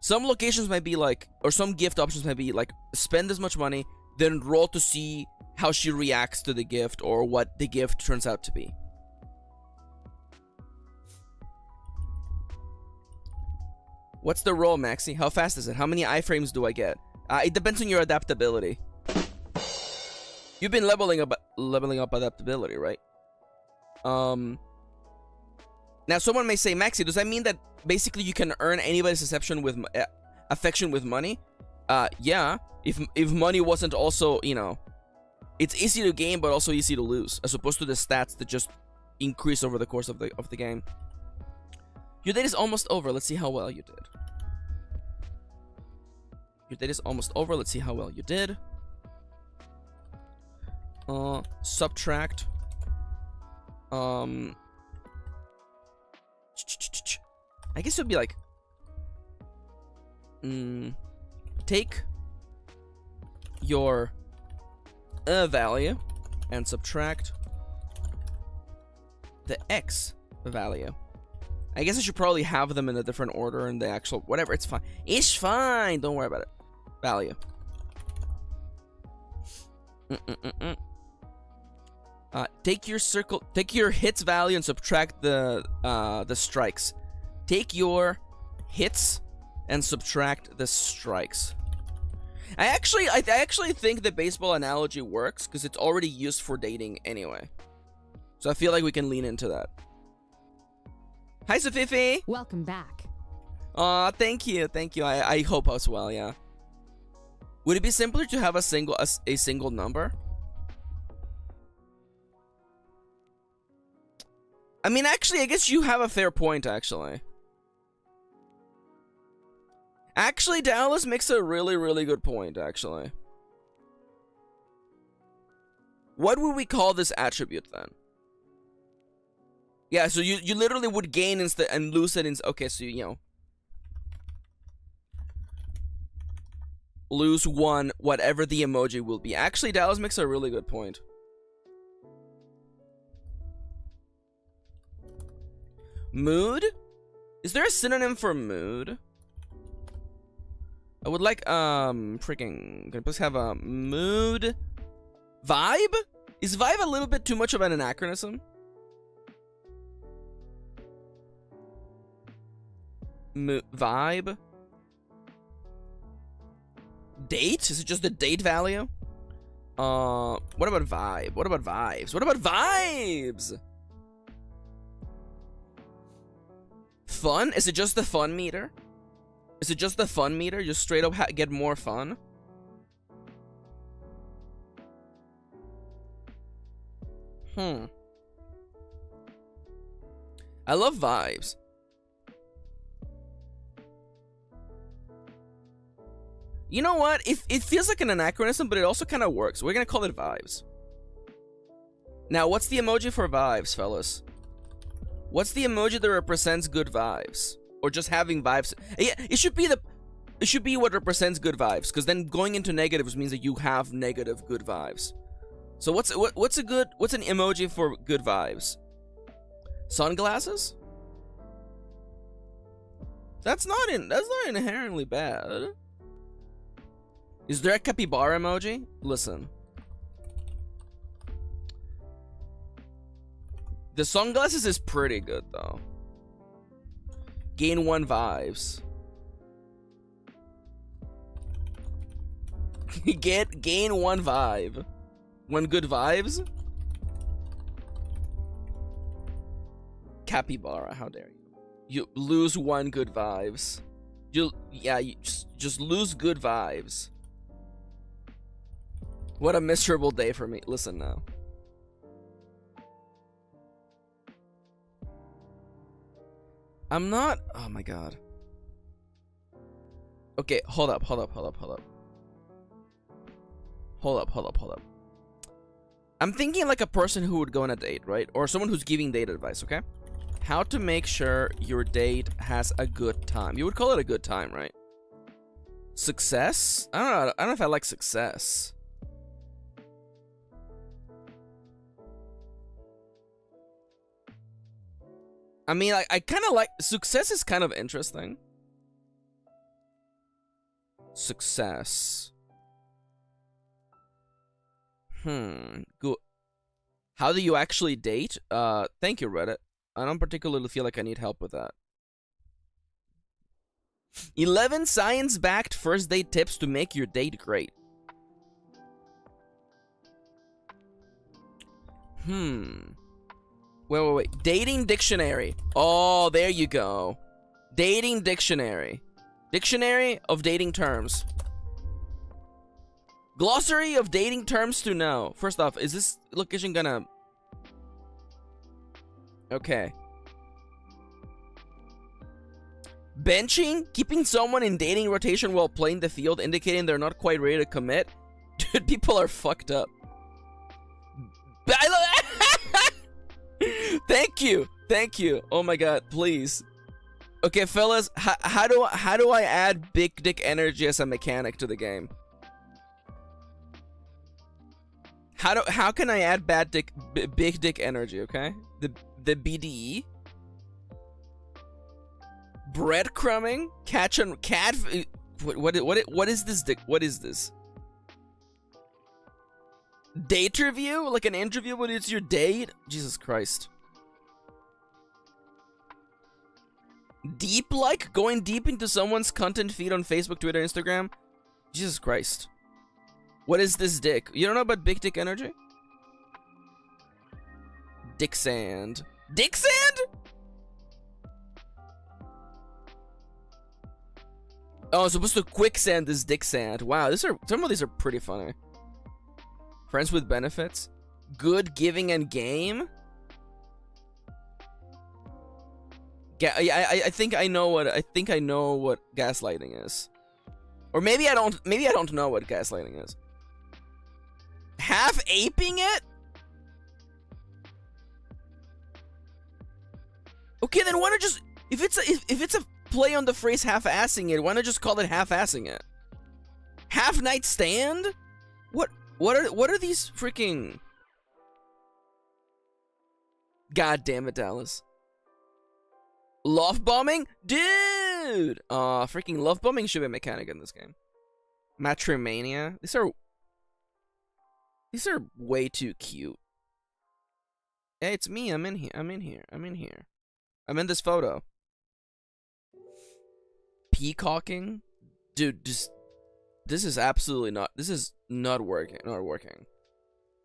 A: Some locations might be like, or some gift options might be like, spend this much money, then roll to see how she reacts to the gift or what the gift turns out to be. What's the roll, Maxi? How fast is it? How many iframes do I get? It depends on your adaptability. You've been leveling up adaptability, right? Now someone may say, Maxi, does that mean that basically you can earn anybody's affection with money? Yeah. If money wasn't also, it's easy to gain but also easy to lose, as opposed to the stats that just increase over the course of the game. Your date is almost over. Let's see how well you did. Your date is almost over. Let's see how well you did. Subtract. I guess it would be like, take your value and subtract the x value. I guess I should probably have them in a different order in the actual, whatever, it's fine. It's fine, don't worry about it. Value. Take your hits value and subtract the strikes. Take your hits and subtract the strikes. I actually think the baseball analogy works because it's already used for dating anyway. So I feel like we can lean into that. Hi, Sofifi.
B: Welcome back.
A: Aw, thank you. I hope as well, yeah. Would it be simpler to have a single number? I mean, actually, I guess you have a fair point, actually. Actually, Dallas makes a really, really good point, actually. What would we call this attribute, then? Yeah, so you literally would gain instead and lose it in... Okay, so, lose 1, whatever the emoji will be. Actually, Dallas makes a really good point. Mood? Is there a synonym for mood? I would like, freaking... Can I please have a mood? Vibe? Is vibe a little bit too much of an anachronism? Vibe? Date? Is it just the date value? What about vibe? What about vibes? What about vibes? Fun? Is it just the fun meter? Is it just the fun meter? Just straight up get more fun? I love vibes. You know what? It feels like an anachronism, but it also kind of works. We're gonna call it vibes. Now, what's the emoji for vibes, fellas? What's the emoji that represents good vibes? Or just having vibes? Yeah, it should be what represents good vibes, because then going into negatives means that you have negative good vibes. So what's an emoji for good vibes? Sunglasses? That's not inherently bad. Is there a capybara emoji? Listen. The sunglasses is pretty good though. Gain 1 vibes. Gain 1 vibe. 1 good vibes? Capybara, how dare you? You lose 1 good vibes. You just lose good vibes. What a miserable day for me. Listen now. I'm not. Oh my god. Okay, hold up. I'm thinking like a person who would go on a date, right? Or someone who's giving date advice, okay? How to make sure your date has a good time. You would call it a good time, right? Success? I don't know if I like success. I mean, I kind of like... Success is kind of interesting. Success. Good. How do you actually date? Thank you, Reddit. I don't particularly feel like I need help with that. 11 science-backed first date tips to make your date great. Wait. Dating dictionary. Oh, there you go. Dating dictionary. Dictionary of dating terms. Glossary of dating terms to know. First off, is this location gonna... Okay. Benching? Keeping someone in dating rotation while playing the field, indicating they're not quite ready to commit. Dude, people are fucked up. Thank you. Oh my god, please. Okay, fellas, how do I add big dick energy as a mechanic to the game? How can I add big dick energy? Okay, the BDE. Breadcrumbing, what is this dick? What is this? Date review, like an interview, but it's your date. Jesus Christ. Deep like, going deep into someone's content feed on Facebook, Twitter, Instagram. Jesus Christ. What is this dick? You don't know about big dick energy? Dick sand. Dick sand? Oh, I'm supposed to quicksand this dick sand. Wow, some of these are pretty funny. Friends with benefits. Good giving and game. Yeah, I think I know what gaslighting is. Or maybe I don't know what gaslighting is. Half aping it? Okay, then why not just if it's a play on the phrase half-assing it, why not just call it half-assing it? Half night stand? What are these freaking... God damn it, Dallas. Love bombing? Dude! Freaking love bombing should be a mechanic in this game. Matrimania? These are way too cute. Hey, it's me. I'm in here. I'm in this photo. Peacocking? Dude, this is absolutely not... This is not working.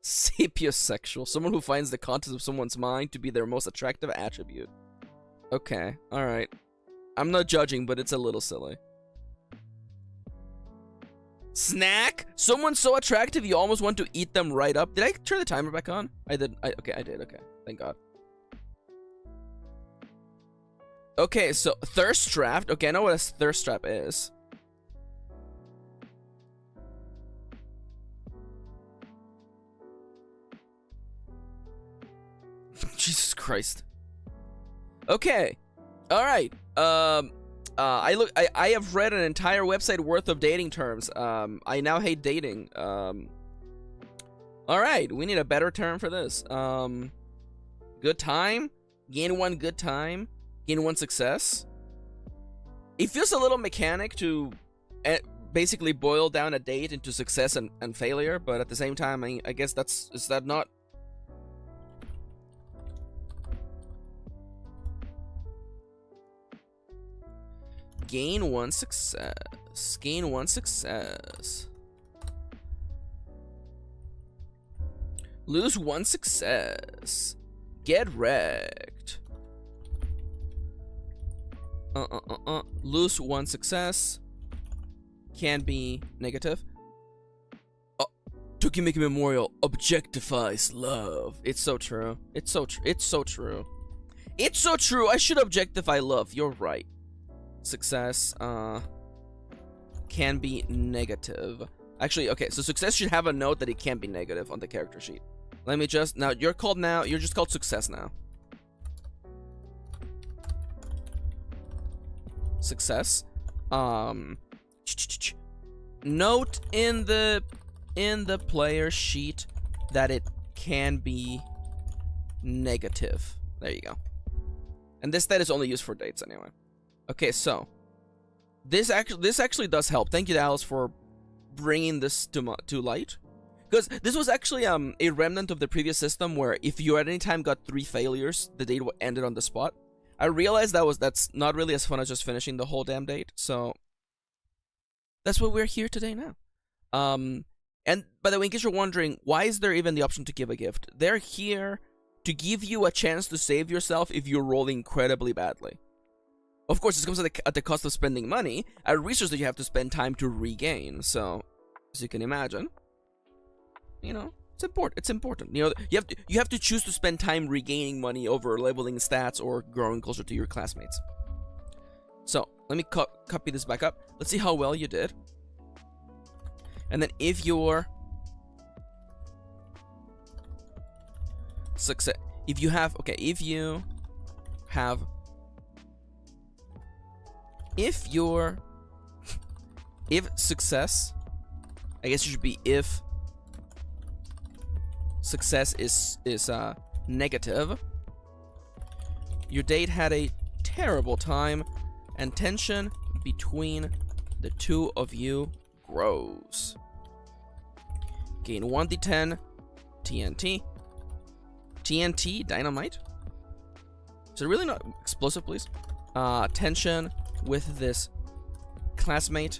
A: Sapiosexual. Someone who finds the contents of someone's mind to be their most attractive attribute. Okay, alright. I'm not judging, but it's a little silly. Snack? Someone so attractive you almost want to eat them right up. Did I turn the timer back on? I did. Okay, I did. Okay, thank God. Okay, so thirst trap. Okay, I know what a thirst trap is. Christ. Okay. All right. I have read an entire website worth of dating terms. I now hate dating. All right, we need a better term for this. Good time? Gain 1 good time? Gain 1 success? It feels a little mechanic to basically boil down a date into success and failure, but at the same time, I guess is that not? Gain 1 success. Gain 1 success. Lose 1 success. Get wrecked. Lose 1 success. Can be negative. Tokimeki Memorial objectifies love. It's so true. It's so true. It's so true. It's so true. I should objectify love. You're right. Success can be negative. Actually, okay, so success should have a note that it can be negative on the character sheet. Let me just you're just called success now. Success. Note in the player sheet that it can be negative. There you go. And this stat is only used for dates anyway. Okay, so this actually does help. Thank you, Dallas, for bringing this to light, because this was actually a remnant of the previous system where if you at any time got 3 failures, the date ended on the spot. I realized that's not really as fun as just finishing the whole damn date, so that's why we're here today now. And by the way, in case you're wondering, why is there even the option to give a gift? They're here to give you a chance to save yourself if you roll incredibly badly. Of course, this comes at the cost of spending money, a resource that you have to spend time to regain. So, as you can imagine, you know, it's important. It's important. You know, you have to choose to spend time regaining money over leveling stats or growing closer to your classmates. So, let me copy this back up. Let's see how well you did. And then if your success, if you have success, I guess it should be if success is negative, your date had a terrible time and tension between the two of you grows. Gain 1d10 TNT dynamite. Is it really not explosive, please? Tension with this classmate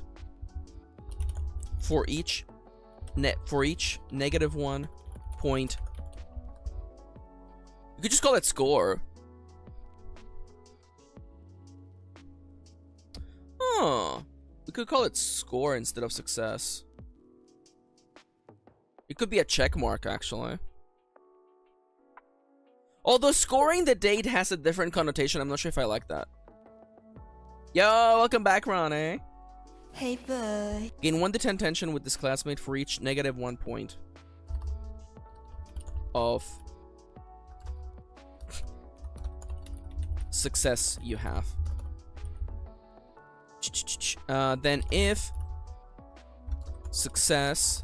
A: for each -1 point. You could just call it score. Oh, we could call it score instead of success. It could be a check mark, actually. Although scoring the date has a different connotation, I'm not sure if I like that. Yo, welcome back, Ronnie.
C: Hey, bud.
A: Gain 1d10 tension with this classmate for each -1 point of success you have. Then if success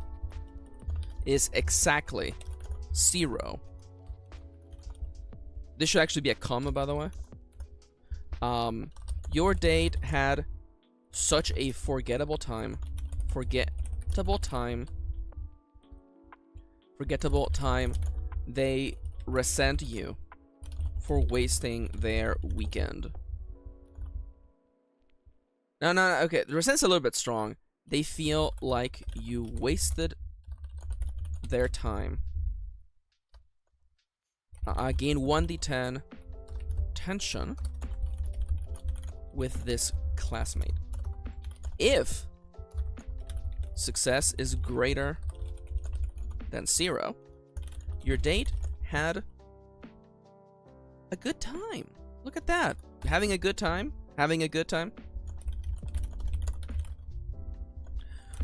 A: is exactly 0, this should actually be a comma, by the way. Your date had such a forgettable time, they resent you for wasting their weekend. No, okay, the resent's a little bit strong. They feel like you wasted their time. Gain 1d10 tension with this classmate. If success is greater than 0, your date had a good time. Look at that. Having a good time.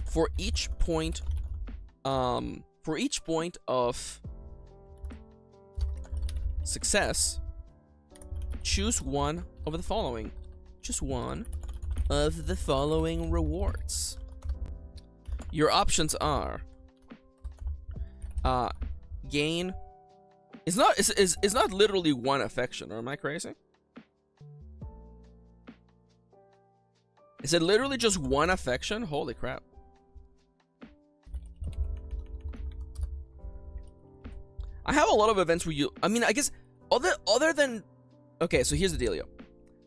A: For each point of success choose one of the following. Just one of the following rewards. Your options are gain. It's not literally one affection, or am I crazy? Is it literally just one affection? Holy crap. I have a lot of events where you, I mean, I guess other than, okay, so here's the dealio.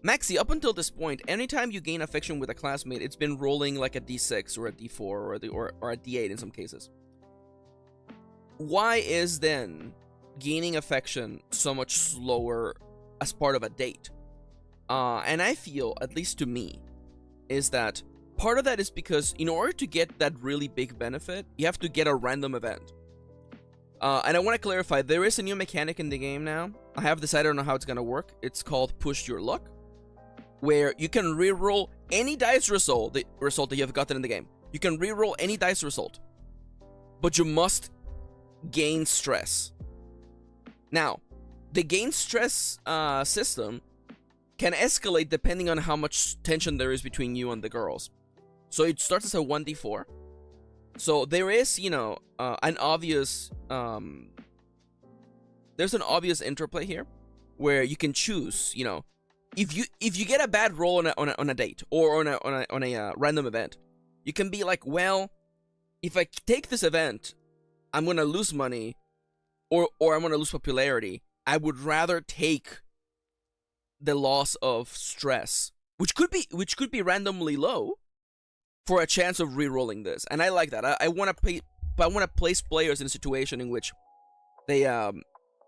A: Maxi, up until this point, anytime you gain affection with a classmate, it's been rolling like a d6 or a d4 or a d8 in some cases. Why is then gaining affection so much slower as part of a date? And I feel, at least to me, is that part of that is because in order to get that really big benefit, you have to get a random event. And I want to clarify, there is a new mechanic in the game now. I have decided on how it's going to work. It's called Push Your Luck, where you can reroll any dice result that you have gotten in the game. You can reroll any dice result, but you must gain stress. Now, the gain stress system can escalate depending on how much tension there is between you and the girls. So it starts as a 1d4. So there is, you know, an obvious there's an obvious interplay here where you can choose, you know, if you get a bad roll on a date or on a random event, you can be like, well, if I take this event, I'm gonna lose money or I'm gonna lose popularity. I would rather take the loss of stress, which could be randomly low, for a chance of re-rolling this. And I like that. I want to place players in a situation in which they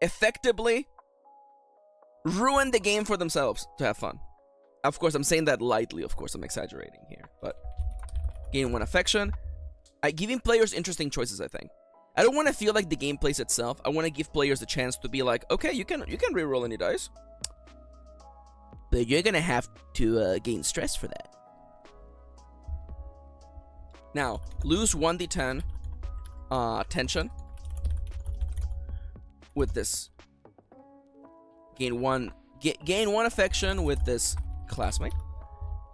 A: effectively ruin the game for themselves to have fun. Of course, I'm saying that lightly. Of course, I'm exaggerating here, but gain one affection. Giving players interesting choices, I think. I don't want to feel like the game plays itself. I want to give players a chance to be like, okay, you can re-roll any dice, but you're gonna have to gain stress for that. Now, lose 1d10 tension with this. Gain one affection with this classmate.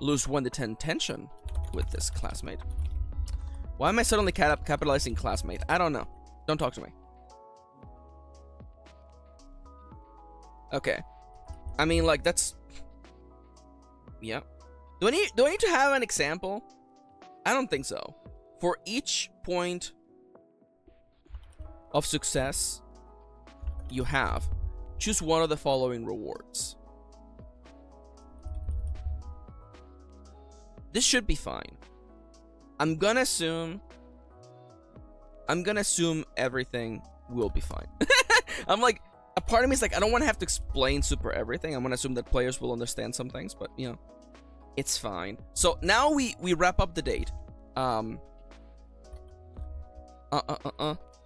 A: Lose 1d10 tension with this classmate. Why am I suddenly capitalizing classmate? I don't know. Don't talk to me. Okay. I mean, like, that's... Yeah. Do I need to have an example? I don't think so. For each point of success you have, choose one of the following rewards. This should be fine. I'm gonna assume everything will be fine. I'm like, a part of me is like, I don't want to have to explain super everything. I'm gonna assume that players will understand some things, but you know, it's fine. So now we wrap up the date.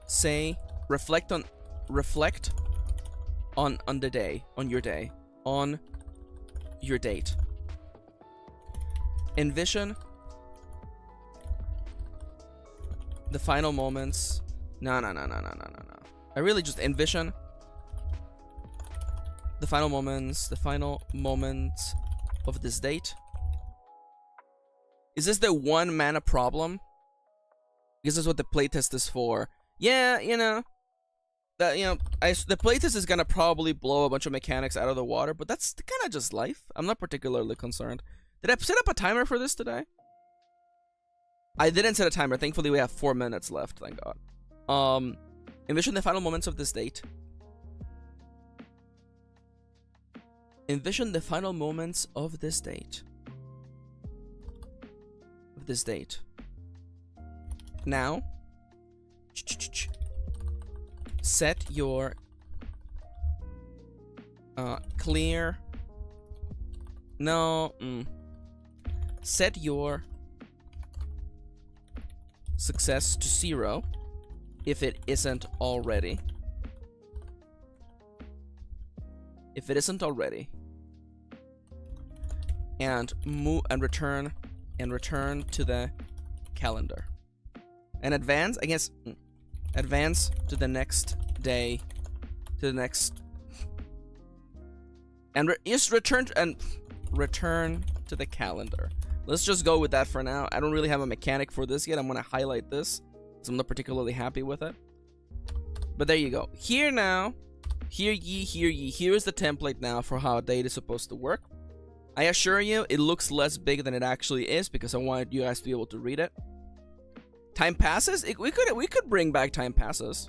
A: Say, reflect on the day, on your date. Envision the final moments. No. I really just envision the final moments of this date. Is this the one mana problem? Because this is what the playtest is for. Yeah, you know, that, you know, the playtest is gonna probably blow a bunch of mechanics out of the water, but that's kind of just life. I'm not particularly concerned. Did I set up a timer for this today? I didn't set a timer. Thankfully, we have 4 minutes left. Thank God. Envision the final moments of this date. Envision the final moments of this date. Now, set your clear. No. Set your success to 0 if it isn't already. And move and return to the calendar. And advance, I guess, advance to the next day, to the next And just return to the calendar. Let's just go with that for now. I don't really have a mechanic for this yet. I'm gonna highlight this because I'm not particularly happy with it. But there you go. Here now, hear ye, hear ye. Here is the template now for how a date is supposed to work. I assure you, it looks less big than it actually is because I wanted you guys to be able to read it. Time passes? We could bring back time passes.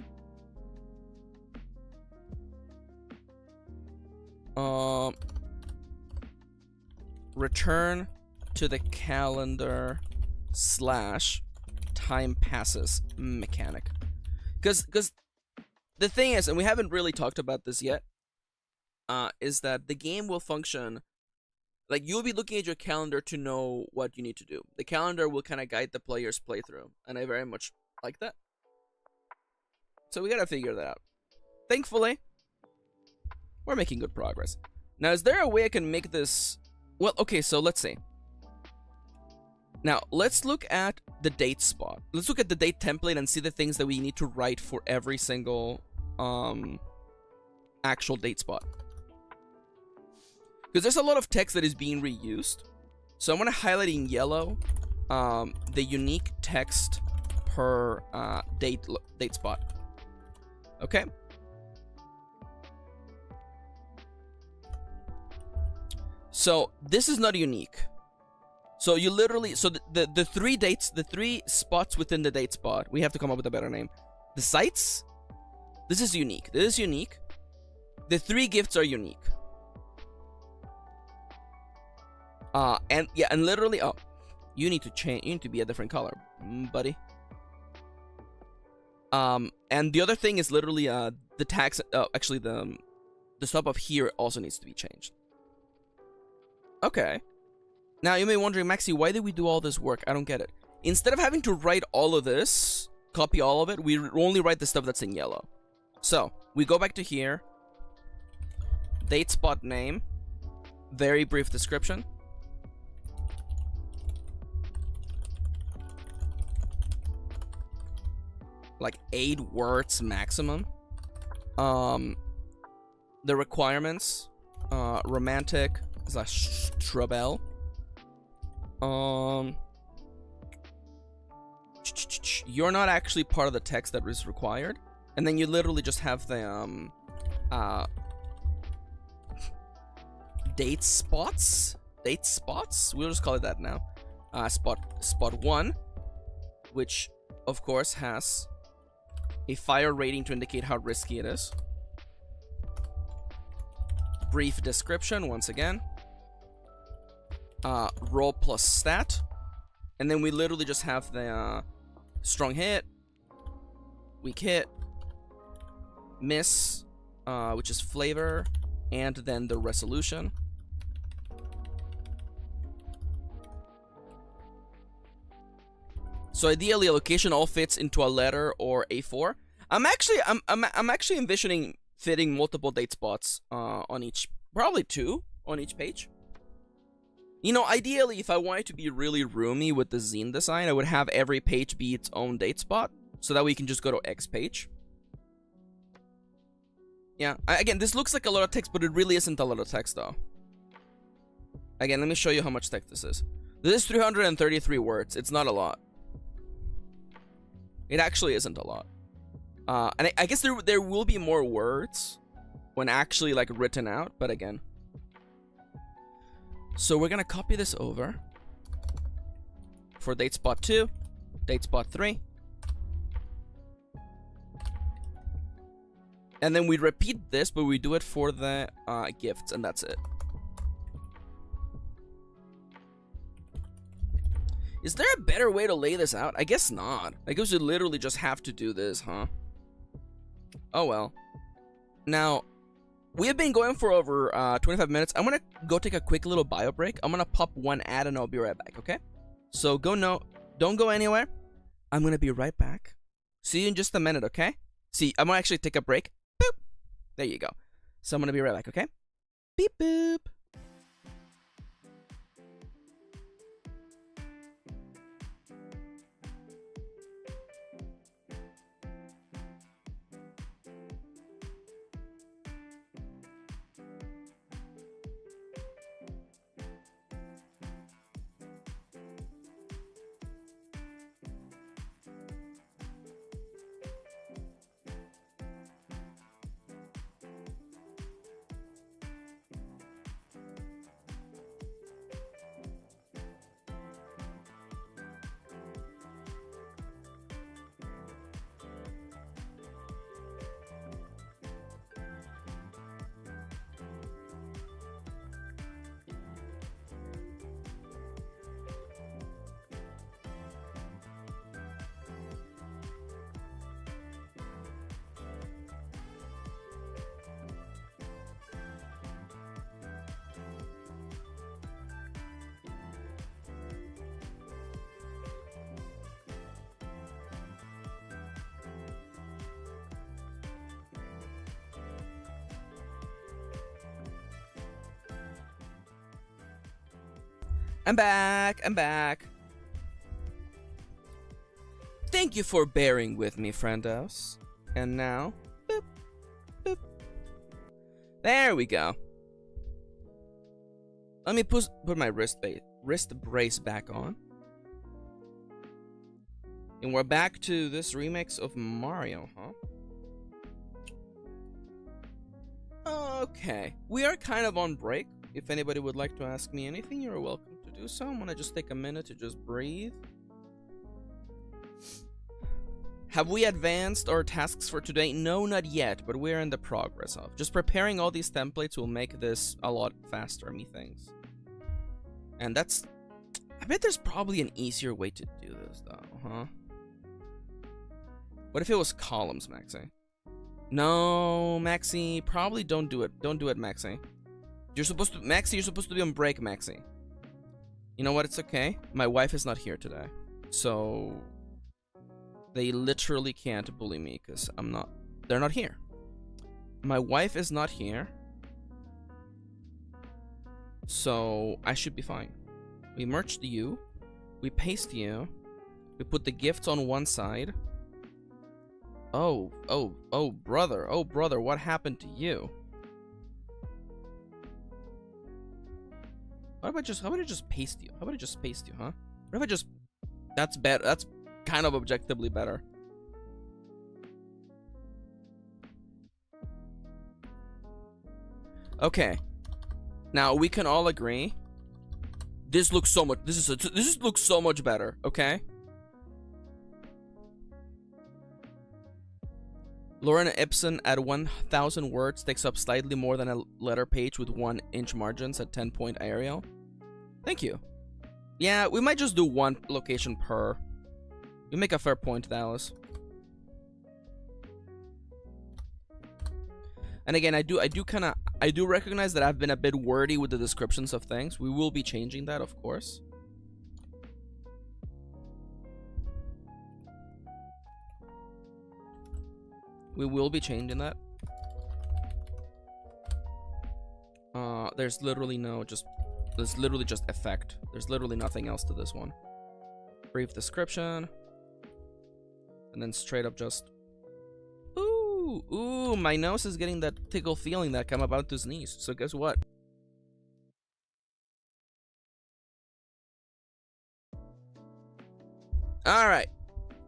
A: Return to the calendar / time passes mechanic. Because the thing is, and we haven't really talked about this yet, is that the game will function like you'll be looking at your calendar to know what you need to do. The calendar will kind of guide the player's playthrough, and I very much like that. So we gotta figure that out. Thankfully, we're making good progress. Now, is there a way I can make this... Well, okay, so let's see. Now, let's look at the date spot. Let's look at the date template and see the things that we need to write for every single actual date spot. Because there's a lot of text that is being reused. So I'm going to highlight in yellow the unique text per date spot. Okay? So this is not unique. So you literally, so the three dates, the three spots within the date spot, we have to come up with a better name. The sites, this is unique. This is unique. The three gifts are unique. And yeah, and literally, oh, you need to change, you need to be a different color, buddy. And the other thing is literally, the tags, actually the stuff up here also needs to be changed. Okay. Now, you may be wondering, Maxi, why did we do all this work? I don't get it. Instead of having to write all of this, copy all of it, we only write the stuff that's in yellow. So, we go back to here. Date spot name. Very brief description. Like 8 words maximum. The requirements. Romantic / trouble. You're not actually part of the text that is required. And then you literally just have the date spots. Date spots? We'll just call it that now. Spot 1, which of course has a fire rating to indicate how risky it is. Brief description once again. Roll plus stat. And then we literally just have the strong hit, weak hit, miss, which is flavor, and then the resolution. So ideally, a location all fits into a letter or A4. I'm actually envisioning fitting multiple date spots on each, probably 2 on each page. You know, ideally, if I wanted to be really roomy with the zine design, I would have every page be its own date spot, so that we can just go to X page. Yeah, again, this looks like a lot of text, but it really isn't a lot of text, though. Again, let me show you how much text this is. This is 333 words. It's not a lot. It actually isn't a lot. And I guess there will be more words when actually, like, written out, but again. So we're gonna copy this over for date spot 2, date spot 3. And then we repeat this, but we do it for the gifts, and that's it. Is there a better way to lay this out? I guess not. I guess you literally just have to do this, huh? Oh well. Now, we have been going for over 25 minutes. I'm gonna go take a quick little bio break. I'm gonna pop one ad and I'll be right back, okay? So don't go anywhere. I'm gonna be right back. See you in just a minute, okay? See, I'm gonna actually take a break. Boop. There you go. So I'm gonna be right back, okay? Beep boop. I'm back. I'm back. Thank you for bearing with me, friendos. And now, boop, boop. There we go. Let me put my wrist brace back on. And we're back to this remix of Mario, huh? Okay, we are kind of on break. If anybody would like to ask me anything, you're welcome to do so. I'm gonna just take a minute to just breathe. Have we advanced our tasks for today? No, not yet, but we're in the progress of. Just preparing all these templates will make this a lot faster, methinks. And that's... I bet there's probably an easier way to do this, though, huh? What if it was columns, Maxi? No, Maxi, probably don't do it. Don't do it, Maxi. You're supposed to... Maxi, you're supposed to be on break, Maxi. You know what? It's okay. My wife is not here today. So... They literally can't bully me because I'm not... They're not here. My wife is not here. So I should be fine. We merged you. We paste you. We put the gifts on one side. Oh, brother, what happened to you? How about I just paste you? How about I just paste you, huh? What if I just... That's better. That's kind of objectively better. Okay. Now we can all agree. This looks so much. This looks so much better. Okay. Lorena Ipsen at 1,000 words takes up slightly more than a letter page with 1-inch margins at 10-point Arial. Thank you. Yeah, we might just do one location per. You make a fair point, Dallas. And again, I do recognize that I've been a bit wordy with the descriptions of things. We will be changing that, of course. We will be changing that. There's literally just effect. There's literally nothing else to this one. Brief description. And then straight up just... Ooh, my nose is getting that tickle feeling that I'm about to sneeze. So guess what? Alright.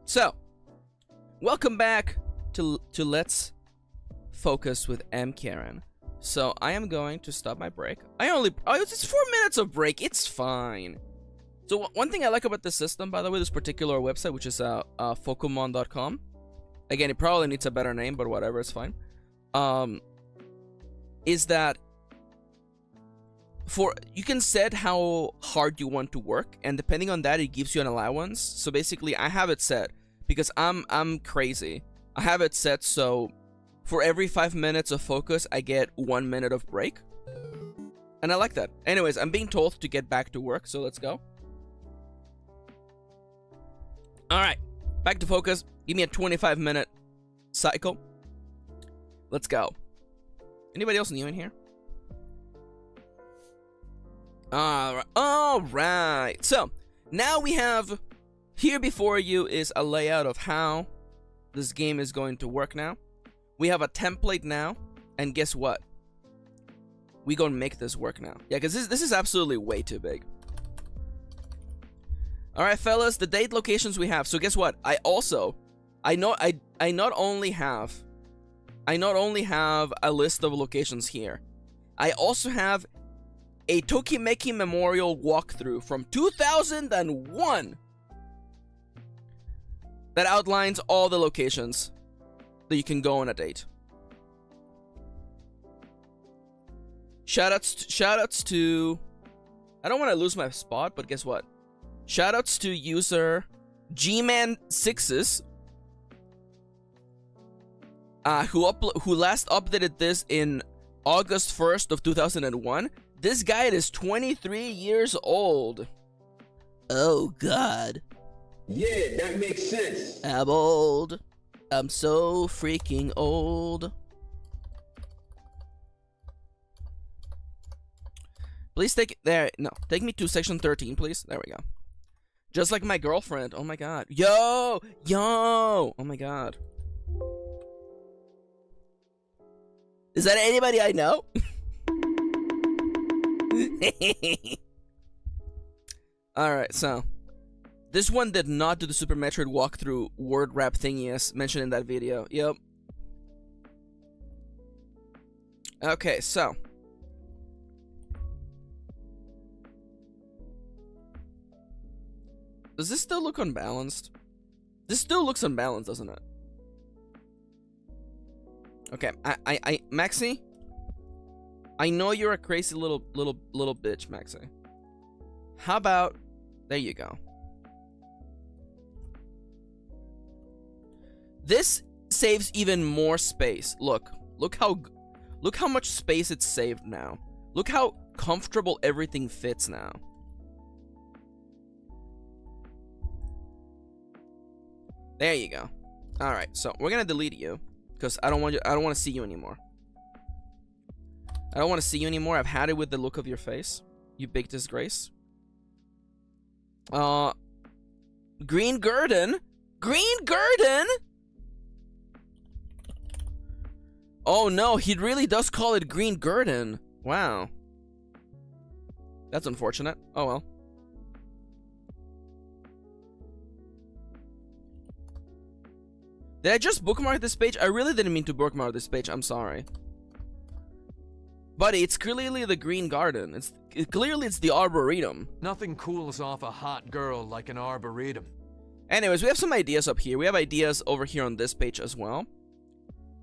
A: So, welcome back to Let's Focus with Kirin. So, I am going to stop my break. It's 4 minutes of break. It's fine. So one thing I like about this system, by the way, this particular website, which is Focomon.com. Again, it probably needs a better name, but whatever, it's fine. Is that you can set how hard you want to work, and depending on that, it gives you an allowance. So basically, I have it set because I'm crazy. I have it set so for every 5 minutes of focus, I get 1 minute of break, and I like that. Anyways, I'm being told to get back to work, so let's go. Alright, back to focus. Give me a 25-minute cycle. Let's go. Anybody else new in here? Alright. So, now we have... Here before you is a layout of how this game is going to work now. We have a template now. And guess what? We gonna make this work now. Yeah, because this is absolutely way too big. Alright, fellas, the date locations we have. So guess what? I not only have a list of locations here. I also have a Tokimeki Memorial walkthrough from 2001 that outlines all the locations that you can go on a date. Shoutouts to I don't want to lose my spot, but guess what? Shoutouts to user Gman6s who last updated this in August 1st of 2001. This guide is 23 years old. Oh god.
B: Yeah, that makes sense.
A: I'm old. I'm so freaking old. Please take there. No, take me to section 13, please. There we go. Just like my girlfriend. Oh my god. Yo! Yo! Oh my god. Is that anybody I know? Alright, so. This one did not do the Super Metroid walkthrough word wrap thingy as mentioned in that video. Yep. Okay, so. Does this still look unbalanced? This still looks unbalanced, doesn't it? Okay, Maxi? I know you're a crazy little bitch, Maxi. How about, there you go. This saves even more space. Look how much space it's saved now. Look how comfortable everything fits now. There you go. All right, so we're gonna delete you because I don't want to see you anymore. I don't want to see you anymore. I've had it with the look of your face. You big disgrace. Green Gurdon. Green Gurdon. Oh no, he really does call it Green Gurdon. Wow. That's unfortunate. Oh well. Did I just bookmark this page? I really didn't mean to bookmark this page. I'm sorry. Buddy, it's clearly the Green Garden. Clearly it's the Arboretum.
D: Nothing cools off a hot girl like an Arboretum.
A: Anyways, we have some ideas up here. We have ideas over here on this page as well.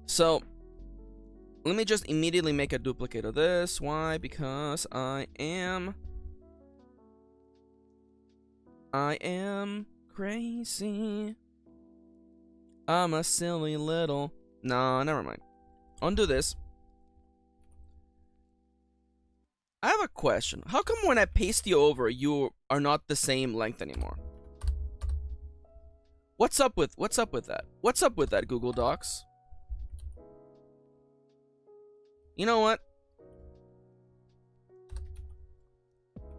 A: So, let me just immediately make a duplicate of this. Why? Because I am crazy. I'm a silly little... No, never mind. Undo this. I have a question. How come when I paste you over, you are not the same length anymore? What's up with that? What's up with that, Google Docs? You know what?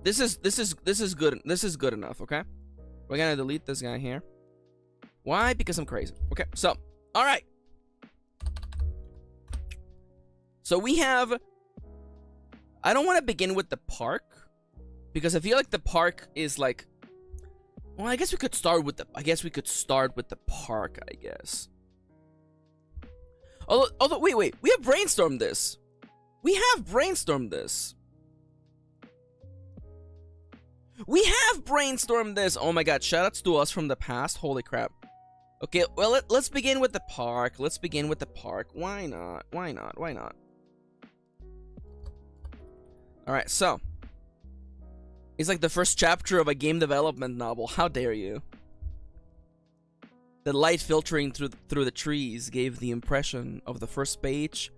A: This is good. This is good enough, okay? We're gonna delete this guy here. Why? Because I'm crazy. Okay, so, all right. So we have... I don't want to begin with the park, because I feel like the park is like... Well, I guess we could start with the... park, I guess. Although, wait, we have brainstormed this. We have brainstormed this. Oh my god, shoutouts to us from the past. Holy crap. Okay, well, let's begin with the park. Why not? Alright, so. It's like the first chapter of a game development novel. How dare you? The light filtering through the trees gave the impression of the first page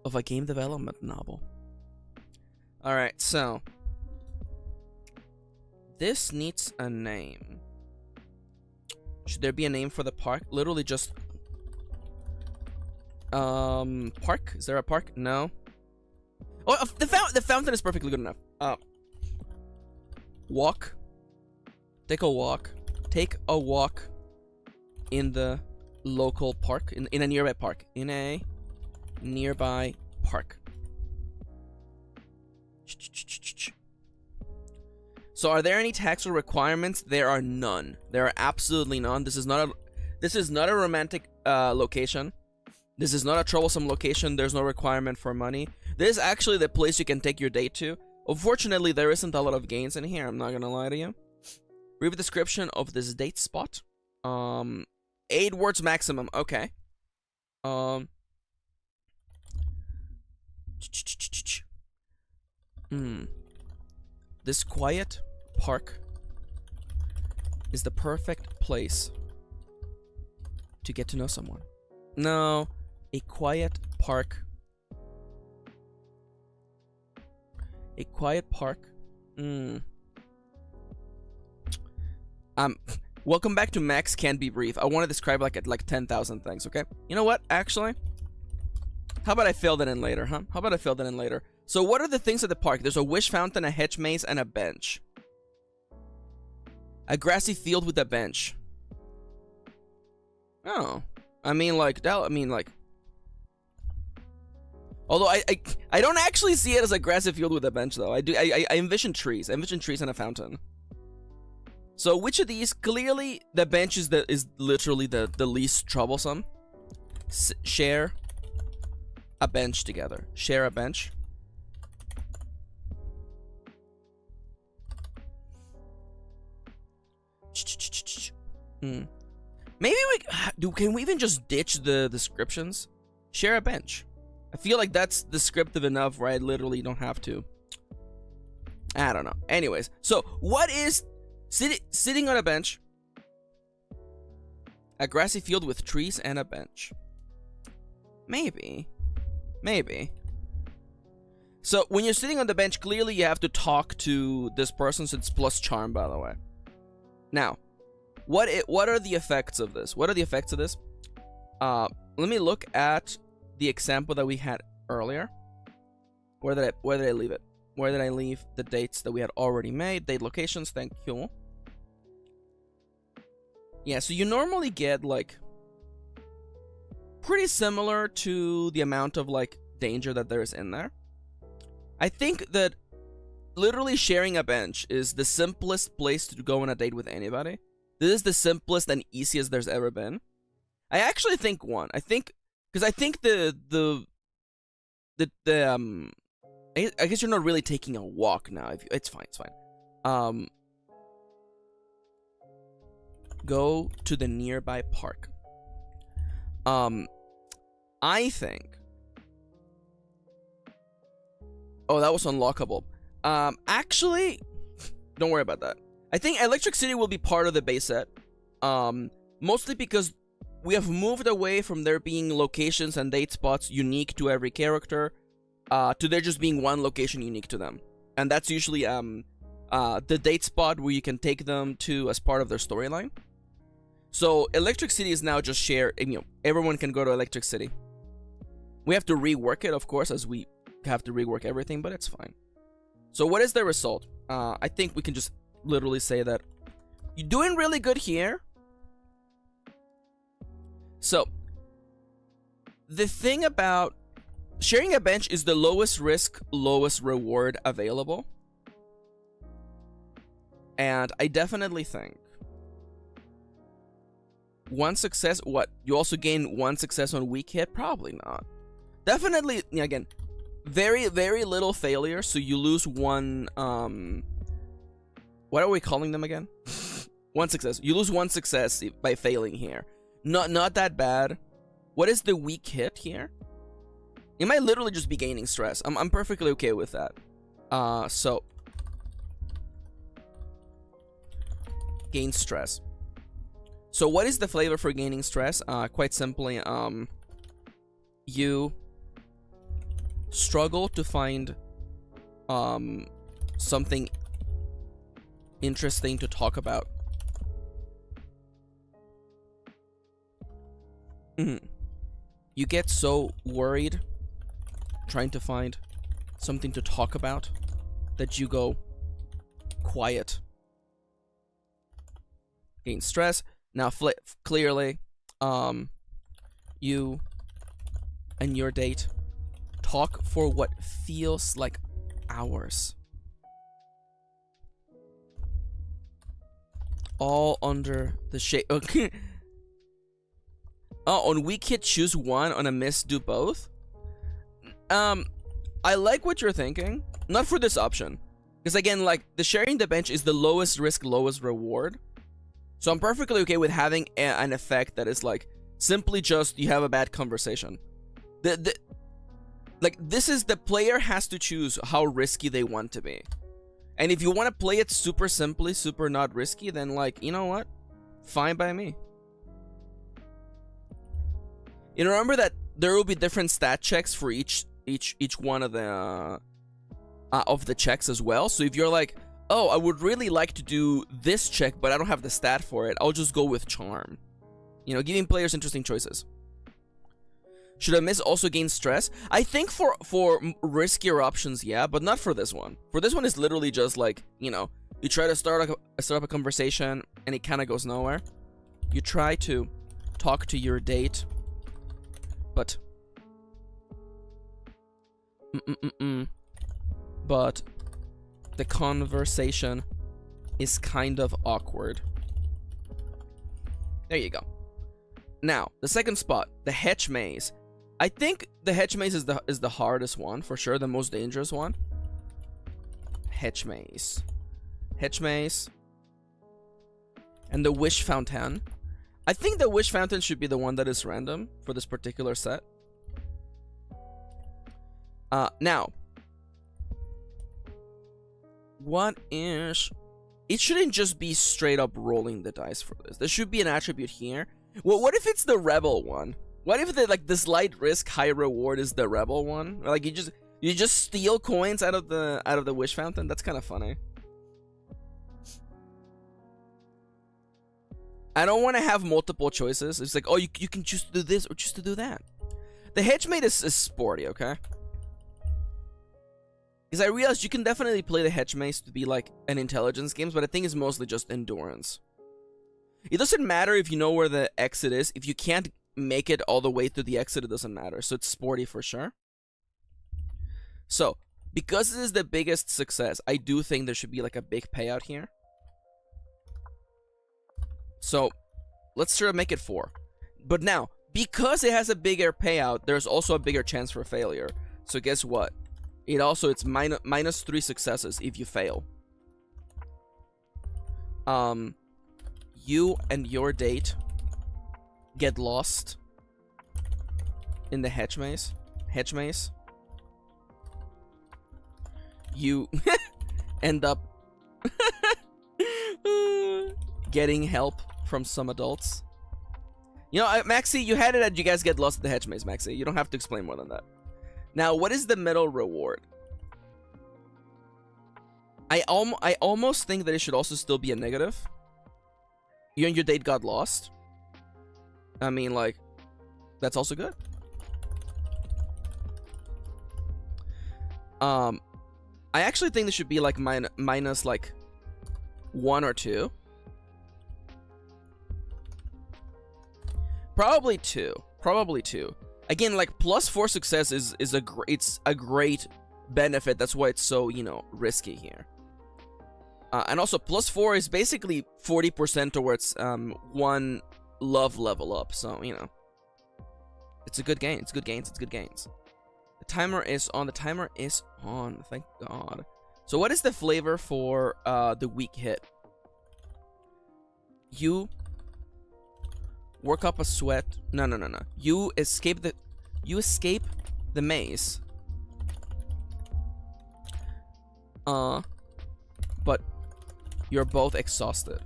A: of a game development novel. Alright, so. This needs a name. Should there be a name for the park? Literally just... park? Is there a park? No. Oh, the fountain is perfectly good enough. Walk. Take a walk. Take a walk in the local park. In a nearby park. In a nearby park. So are there any tax or requirements? There are none. There are absolutely none. This is not a romantic location. This is not a troublesome location. There's no requirement for money. This is actually the place you can take your date to. Unfortunately, there isn't a lot of gains in here. I'm not gonna lie to you. Read the description of this date spot. 8 words maximum. Okay. This quiet park is the perfect place to get to know someone. No, a quiet park. A quiet park. Welcome back to Max Can't Be Brief. I want to describe like 10,000 things, okay? You know what? Actually, how about I fill that in later, huh? So what are the things at the park? There's a wish fountain, a hedge maze, and a bench. A grassy field with a bench. Oh. I mean, like, although I don't actually see it as a grassy field with a bench, though. I envision trees. I envision trees and a fountain. So which of these? Clearly, the bench is literally the least troublesome. Share a bench together. Share a bench. Maybe can we even just ditch the descriptions? Share a bench. I feel like that's descriptive enough, right? Literally, you don't have to. I don't know. Anyways, so what is sitting on a bench? A grassy field with trees and a bench. Maybe. So when you're sitting on the bench, clearly you have to talk to this person. So it's plus charm, by the way. Now, what are the effects of this? Let me look at the example that we had earlier. Where did I leave it? Where did I leave the dates that we had already made? Date locations, thank you. Yeah, so you normally get like pretty similar to the amount of like danger that there is in there. I think that literally sharing a bench is the simplest place to go on a date with anybody. This is the simplest and easiest there's ever been. I actually think because I think I guess you're not really taking a walk now. It's fine. Go to the nearby park. I think. Oh, that was unlockable. Actually, don't worry about that. I think Electric City will be part of the base set. Mostly because we have moved away from there being locations and date spots unique to every character, to there just being one location unique to them. And that's usually the date spot where you can take them to as part of their storyline. So Electric City is now just shared. Everyone can go to Electric City. We have to rework it, of course, as we have to rework everything, but it's fine. So what is the result? I think we can just literally say that you're doing really good here. So the thing about sharing a bench is the lowest risk, lowest reward available. And I definitely think one success, what? You also gain one success on weak hit? Probably not. Definitely, again, very, very little failure, so you lose one, what are we calling them again? One success. You lose one success by failing here. Not that bad. What is the weak hit here? You might literally just be gaining stress. I'm perfectly okay with that. So gain stress. So what is the flavor for gaining stress? Quite simply, you struggle to find something interesting to talk about. You get so worried trying to find something to talk about that you go quiet. Gain stress. Now, clearly, you and your date talk for what feels like hours. All under the shade. Okay. Oh, on weak hit, choose one. On a miss, do both. I like what you're thinking. Not for this option. Because again, like, the sharing the bench is the lowest risk, lowest reward. So I'm perfectly okay with having an effect that is like simply just you have a bad conversation. Like, this is the player has to choose how risky they want to be. And if you want to play it super simply, super not risky, then like, you know what? Fine by me. Remember that there will be different stat checks for each one of the checks as well. So if you're like, oh, I would really like to do this check, but I don't have the stat for it, I'll just go with charm. Giving players interesting choices. Should a miss also gain stress? I think for riskier options, yeah, but not for this one. For this one, it's literally just like, you know, you try to start up a conversation and it kind of goes nowhere. You try to talk to your date, but but the conversation is kind of awkward. There you go. Now, the second spot, the hedge maze. I think the hedge maze is the hardest one for sure, the most dangerous one. Hedge maze. Hedge maze. And the wish fountain. I think the wish fountain should be the one that is random for this particular set. Now, what is... It shouldn't just be straight up rolling the dice for this. There should be an attribute here. Well, what if it's the rebel one? What if the slight risk, high reward is the rebel one? Like you just steal coins out of the wish fountain? That's kind of funny. I don't want to have multiple choices. It's like, oh, you can choose to do this or choose to do that. The hedge mate is sporty, okay? Because I realized you can definitely play the hedge maze to be like an intelligence game, but I think it's mostly just endurance. It doesn't matter if you know where the exit is. If you can't make it all the way to the exit, it doesn't matter. So it's sporty for sure. So, because this is the biggest success, I do think there should be like a big payout here. So, let's try to make it 4. But now, because it has a bigger payout, there's also a bigger chance for failure. So guess what? It's minus 3 successes if you fail. You and your date get lost in the hedge maze. You end up getting help from some adults. You know, Maxi, you had it that you guys get lost in the hedge maze, Maxi. You don't have to explain more than that. Now, what is the middle reward? I almost think that it should also still be a negative. You and your date got lost. I mean, like, that's also good. I actually think this should be like minus like 1 or 2. Probably 2. Probably 2. Again, like plus 4 success is a great benefit. That's why it's so, you know, risky here. And also plus 4 is basically 40% towards 1 love level up. So, you know, it's a good gain. It's good gains. It's good gains. The timer is on. The timer is on. Thank God. So what is the flavor for the weak hit? You work up a sweat. No. You escape the maze. But you're both exhausted.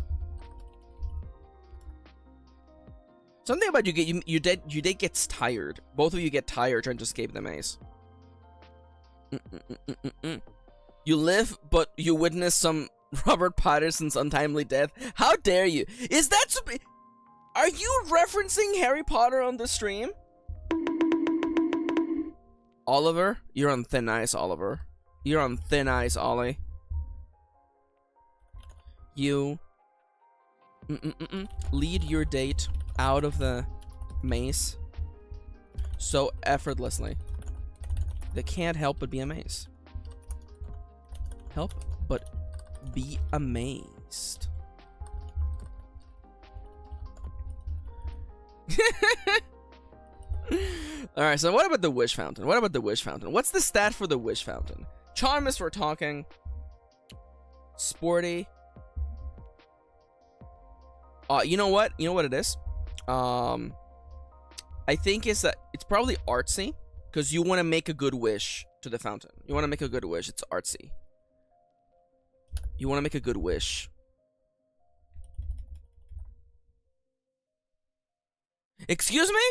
A: Something about you date gets tired. Both of you get tired trying to escape the maze. You live, but you witness some Robert Pattinson's untimely death. How dare you? Is that... Are you referencing Harry Potter on the stream? Oliver? You're on thin ice, Oliver. You're on thin ice, Ollie. You... lead your date out of the maze so effortlessly. They can't help but be amazed. Help but be amazed. Alright, so what about the wish fountain? What's the stat for the wish fountain? Charm is for talking. Sporty. You know what? You know what it is? I think it's probably artsy. Because you want to make a good wish to the fountain. You want to make a good wish. It's artsy. You want to make a good wish. Excuse me?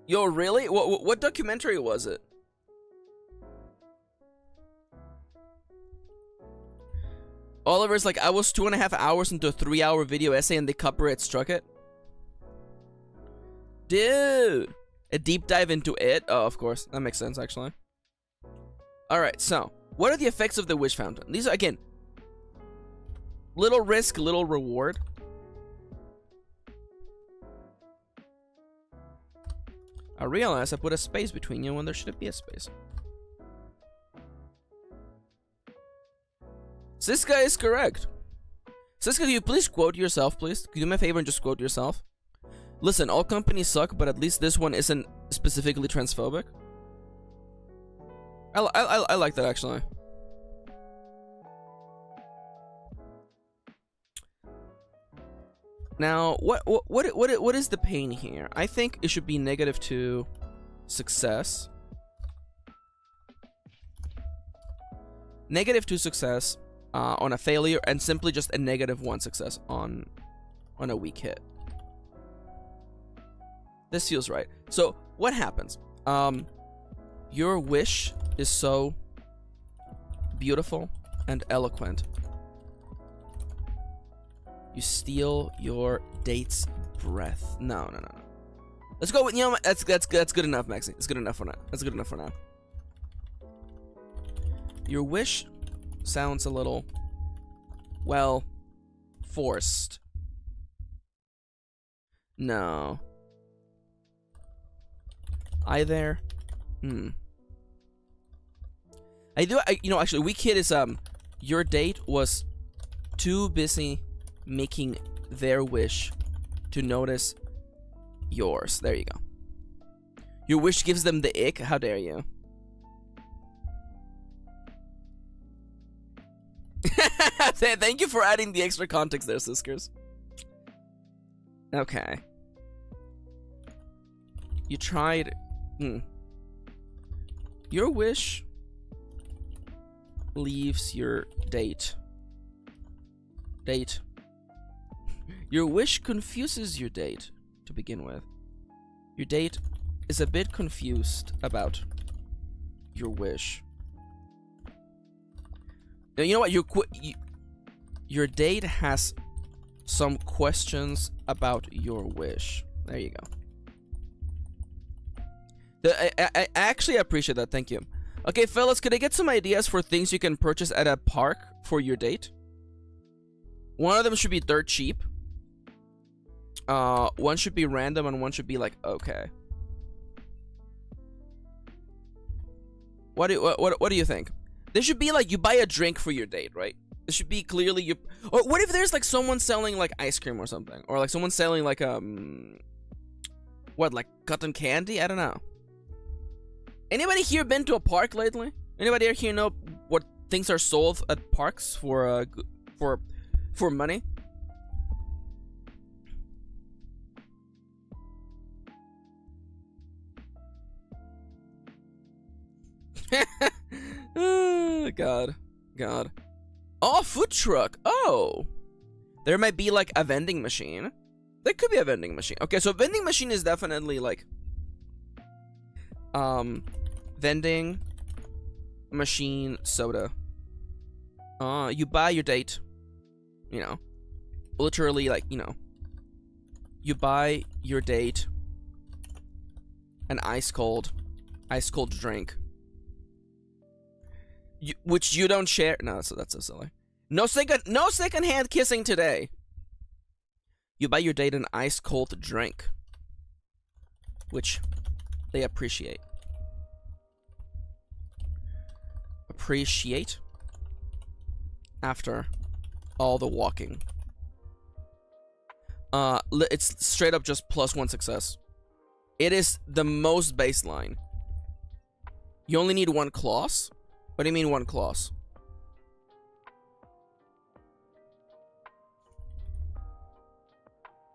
A: Yo, really? What documentary was it? Oliver's like, I was 2.5 hours into a 3-hour video essay and the copyright struck it. Dude! A deep dive into it? Oh, of course. That makes sense, actually. Alright, so. What are the effects of the wish fountain? These are, again, little risk, little reward. I realize I put a space between you when there shouldn't be a space. Siska is correct. Siska, can you please quote yourself, please? Can you do me a favor and just quote yourself? Listen, all companies suck, but at least this one isn't specifically transphobic. I like that, actually. Now, what is the pain here? I think it should be -2 success. -2 success on a failure, and simply just a -1 success on a weak hit. This feels right. So, what happens? Your wish is so beautiful and eloquent. You steal your date's breath. No. Let's go with, you know what? That's good enough, Maxi. It's good enough for now. That's good enough for now. Your wish sounds a little, well, forced. No. Either. You know, actually, weak hit is, your date was too busy making their wish to notice yours. There you go. Your wish gives them the ick. How dare you? Thank you for adding the extra context there, Siskers. Okay. You tried. Your wish leaves your date. Your wish confuses your date to begin with. Your date is a bit confused about your wish. Now, you know what? Your date has some questions about your wish. There you go. I actually appreciate that. Thank you. Okay, fellas, could I get some ideas for things you can purchase at a park for your date? One of them should be dirt cheap. One should be random, and one should be like, okay. What do you think? There should be like, you buy a drink for your date, right? It should be clearly you. Or what if there's like someone selling like ice cream or something, or like someone selling like what, like cotton candy? I don't know. Anybody here been to a park lately? Anybody here know what things are sold at parks for money? God. Oh, food truck. Oh, there might be like a vending machine. There could be a vending machine. Okay, so vending machine is definitely like vending machine soda. You buy your date, you know, literally, like, you know, you buy your date an ice cold drink, which you don't share. No, so that's so silly. No second-hand kissing today. You buy your date an ice cold drink, which they appreciate. After all the walking. It's straight up just +1 success. It is the most baseline. You only need 1 clause? What do you mean 1 clause?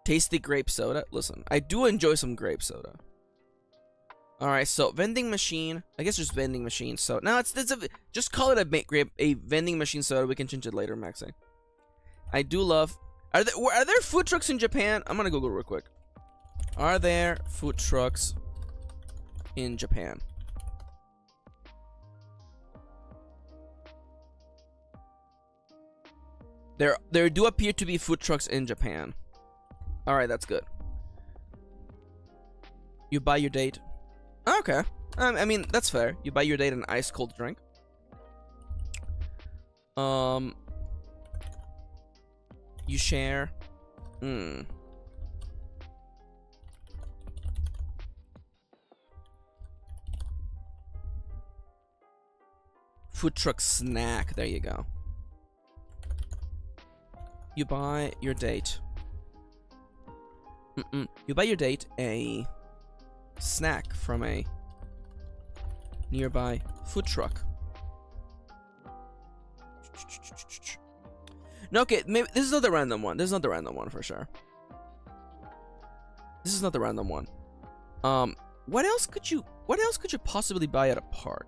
A: Tasty grape soda? Listen, I do enjoy some grape soda. Alright, so vending machine. I guess just vending machine. So now just call it a vending machine soda. We can change it later, Maxi. I do love. Are there food trucks in Japan? I'm gonna Google real quick. Are there food trucks in Japan? There do appear to be food trucks in Japan. Alright, that's good. You buy your date. Okay. I mean, that's fair. You buy your date an ice cold drink. You share. Food truck snack. There you go. You buy your date. You buy your date a snack from a nearby food truck. No, okay, maybe this is not the random one. This is not the random one for sure. This is not the random one. What else could you possibly buy at a park?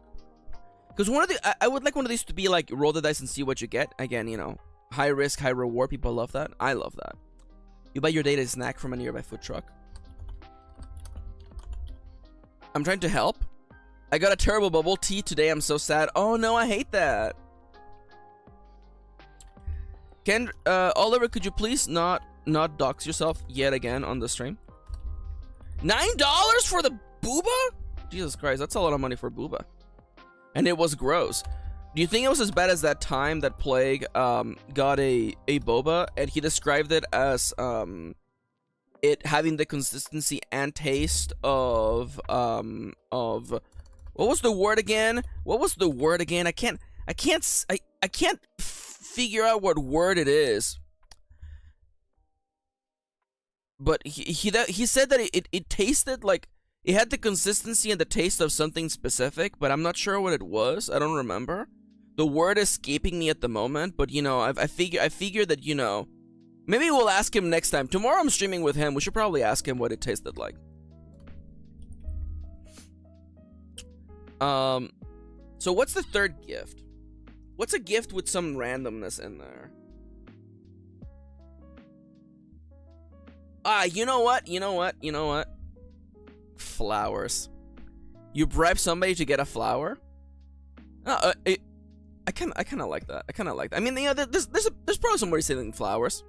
A: Because one of the I would like one of these to be like roll the dice and see what you get. Again, you know, high risk, high reward. People love that. I love that. You buy your date a snack from a nearby food truck. I'm trying to help. I got a terrible bubble tea today. I'm so sad. Oh no, I hate that. Oliver, could you please not dox yourself yet again on the stream? $9 for the booba? Jesus Christ, that's a lot of money for booba. And it was gross. Do you think it was as bad as that time that Plague got a boba and he described it as it having the consistency and taste of what was the word again? What was the word again? I can't figure out what word it is. But he said that it tasted like it had the consistency and the taste of something specific, but I'm not sure what it was. I don't remember. The word is escaping me at the moment, but you know, I figure that, you know, maybe we'll ask him next time. Tomorrow I'm streaming with him. We should probably ask him what it tasted like. So what's the third gift? What's a gift with some randomness in there? You know what? Flowers. You bribe somebody to get a flower? I kind of like that. I mean, you know, there's probably somebody selling flowers.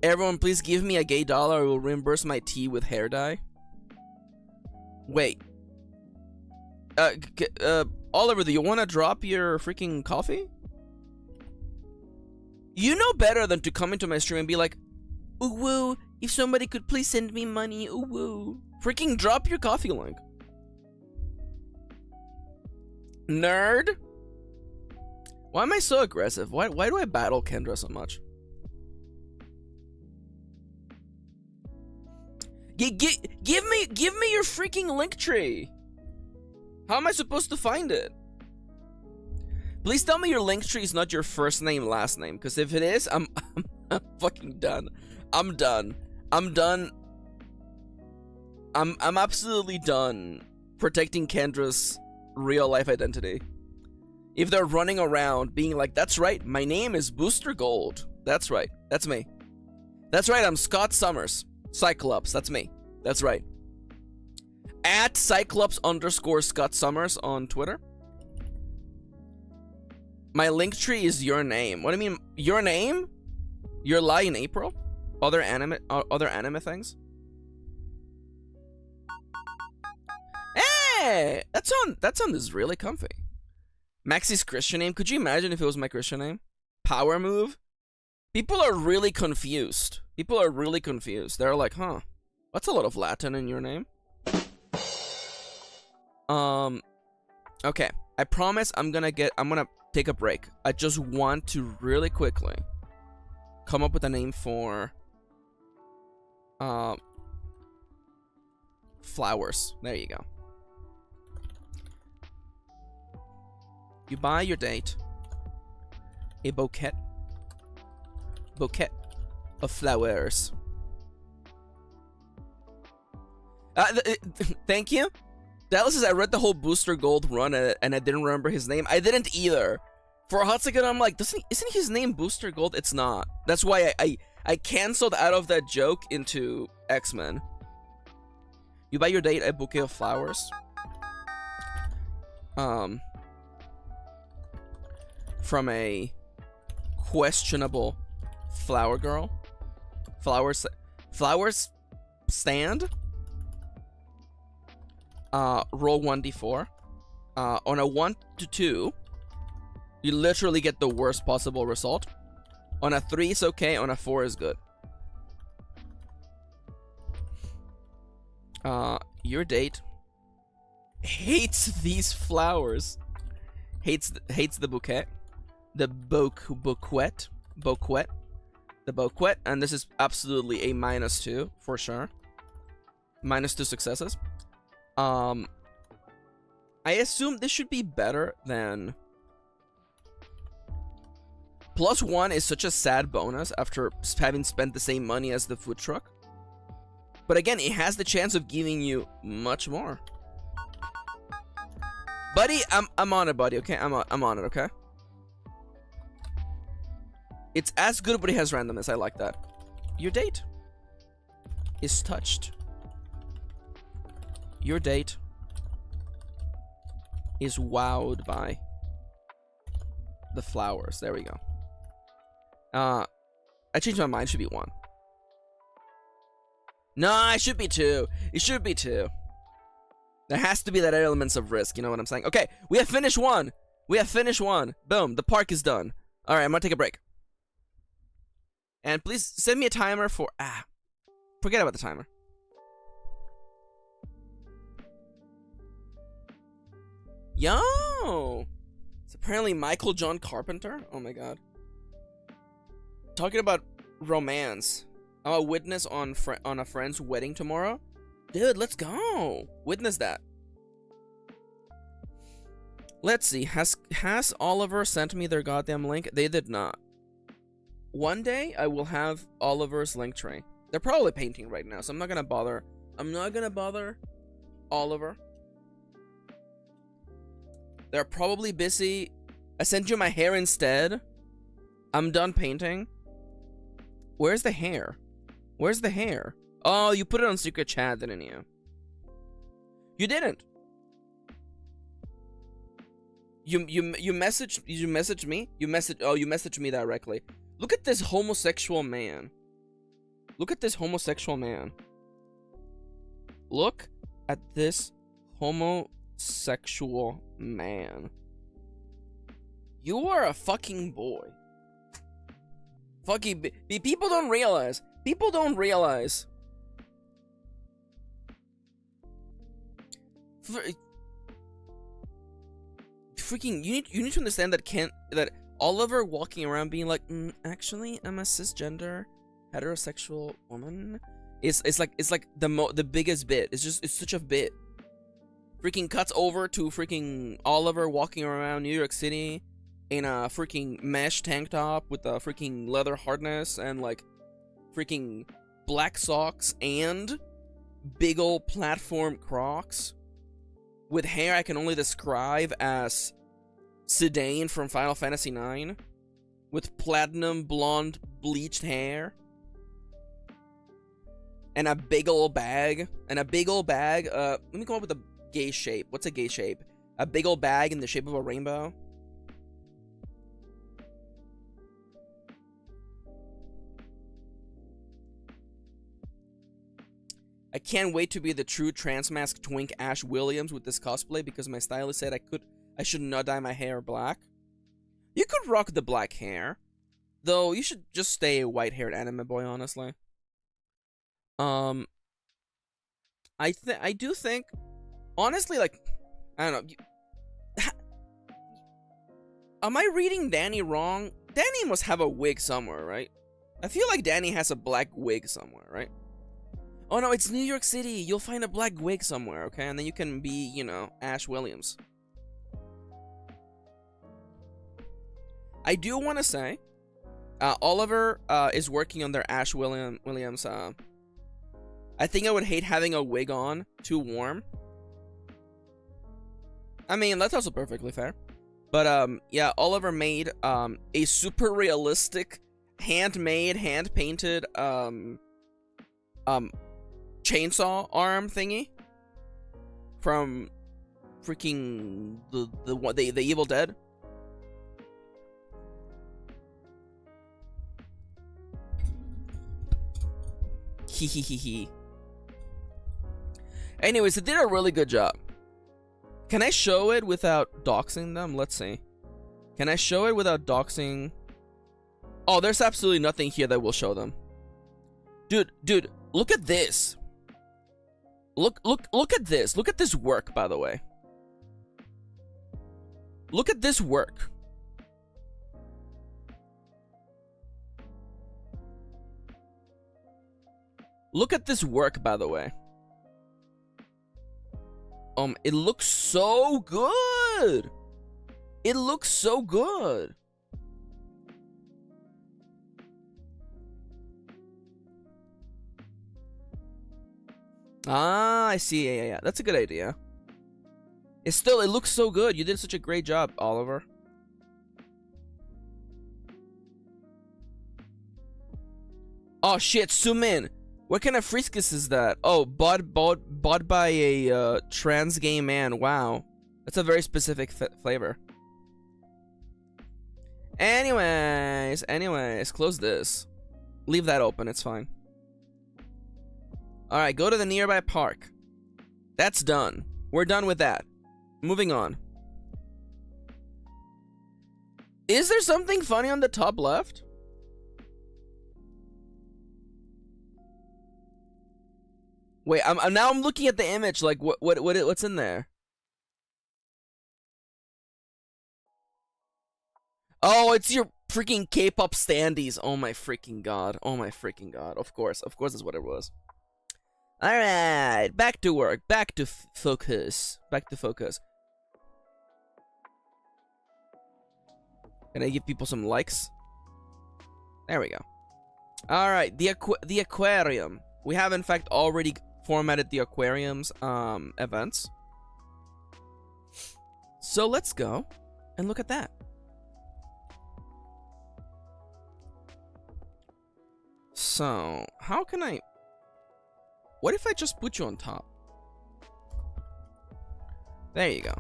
A: Everyone, please give me a gay dollar. I will reimburse my tea with hair dye. Wait. Oliver, do you want to drop your freaking coffee? You know better than to come into my stream and be like, ooh woo, if somebody could please send me money, ooh woo. Freaking drop your coffee link. Nerd? Why am I so aggressive? Why do I battle Kendra so much? Give me your freaking link tree. How am I supposed to find it? Please tell me your link tree is not your first name, last name, because if it is, I'm fucking done. I'm done. I'm absolutely done protecting Kendra's real life identity. If they're running around being like, that's right, my name is Booster Gold. That's right. That's me. That's right, I'm Scott Summers. Cyclops, that's me. That's right. At Cyclops_Scott Summers on Twitter. My link tree is your name. What do you mean? Your name? Your lie in April? Other anime things? Hey! That sound is really comfy. Maxi's Christian name. Could you imagine if it was my Christian name? Power move? People are really confused. They're like, huh, that's a lot of Latin in your name. Okay. I promise I'm gonna take a break. I just want to really quickly come up with a name for flowers. There you go. You buy your date a bouquet of flowers. Thank you. Dallas says, I read the whole Booster Gold run and I didn't remember his name. I didn't either. For a hot second, I'm like, isn't his name Booster Gold? It's not. That's why I canceled out of that joke into X-Men. You buy your date a bouquet of flowers. From a questionable flower girl. Flowers stand. Roll 1d4. On a 1 to 2, you literally get the worst possible result. On a 3 is okay, on a 4 is good. Your date hates these flowers. Hates the bouquet. The bouquet. The bouquet, and this is absolutely a -2 for sure. -2 successes. I assume this should be better than... +1 is such a sad bonus after having spent the same money as the food truck. But again, it has the chance of giving you much more. Buddy, I'm on it, buddy, okay? I'm on it, okay? It's as good, but it has randomness. I like that. Your date is touched. Your date is wowed by the flowers. There we go. I changed my mind. It should be 1. No, it should be 2. It should be 2. There has to be that elements of risk. You know what I'm saying? Okay, we have finished 1. We have finished 1. Boom. The park is done. All right, I'm gonna take a break. And please send me a timer for... forget about the timer. Yo! It's apparently Michael John Carpenter. Oh my god. Talking about romance. I'm a witness on a friend's wedding tomorrow. Dude, let's go. Witness that. Let's see. Has Oliver sent me their goddamn link? They did not. One day, I will have Oliver's link tree. They're probably painting right now, so I'm not gonna bother. I'm not gonna bother Oliver. They're probably busy. I sent you my hair instead. I'm done painting. Where's the hair? Where's the hair? Oh, you put it on secret chat, didn't you? You didn't. You messaged me? You messaged me directly. Look at this homosexual man. Look at this homosexual man. Look at this homosexual man. You are a fucking boy. Fucking people don't realize. People don't realize. Freaking, you need to understand that Oliver walking around being like, actually, I'm a cisgender heterosexual woman. It's like the biggest bit. It's such a bit. Freaking cuts over to freaking Oliver walking around New York City in a freaking mesh tank top with a freaking leather harness and like freaking black socks and big ol' platform Crocs with hair I can only describe as Sedaine from Final Fantasy IX with platinum blonde bleached hair and a big ol' bag let me come up with a gay shape. What's a gay shape? A big ol' bag in the shape of a rainbow. I can't wait to be the true transmask twink Ash Williams with this cosplay because my stylist said I should not dye my hair black. You could rock the black hair, though you should just stay a white-haired anime boy, honestly. I do think, honestly, like, I don't know. Am I reading Danny wrong? Danny must have a wig somewhere, right? I feel like Danny has a black wig somewhere, right? Oh no, it's New York City. You'll find a black wig somewhere, okay? And then you can be, you know, Ash Williams. I do want to say, Oliver is working on their Ash Williams. I think I would hate having a wig on too warm. I mean, that's also perfectly fair. But yeah, Oliver made a super realistic, handmade, hand-painted chainsaw arm thingy from freaking the Evil Dead. Hee hee hee hee. Anyways, it did a really good job. Can I show it without doxing them? Let's see. Can I show it without doxing? Oh, there's absolutely nothing here that will show them. Dude, look at this. Look at this. Look at this work, by the way. Look at this work. Look at this work, by the way. It looks so good. It looks so good. Ah, I see. Yeah. That's a good idea. It looks so good. You did such a great job, Oliver. Oh shit, zoom in. What kind of friskus is that? Oh, bought by a trans gay man. Wow, that's a very specific flavor. Anyways, close this. Leave that open. It's fine. All right, go to the nearby park. That's done. We're done with that. Moving on. Is there something funny on the top left? Wait, I'm looking at the image. Like, what's in there? Oh, it's your freaking K-pop standees. Oh my freaking god. Oh my freaking god. Of course that's what it was. All right, back to work. Back to focus. Back to focus. Can I give people some likes? There we go. All right, the aquarium. We have in fact already formatted the aquarium's events. So let's go and look at that. So, how can I... What if I just put you on top? There you go.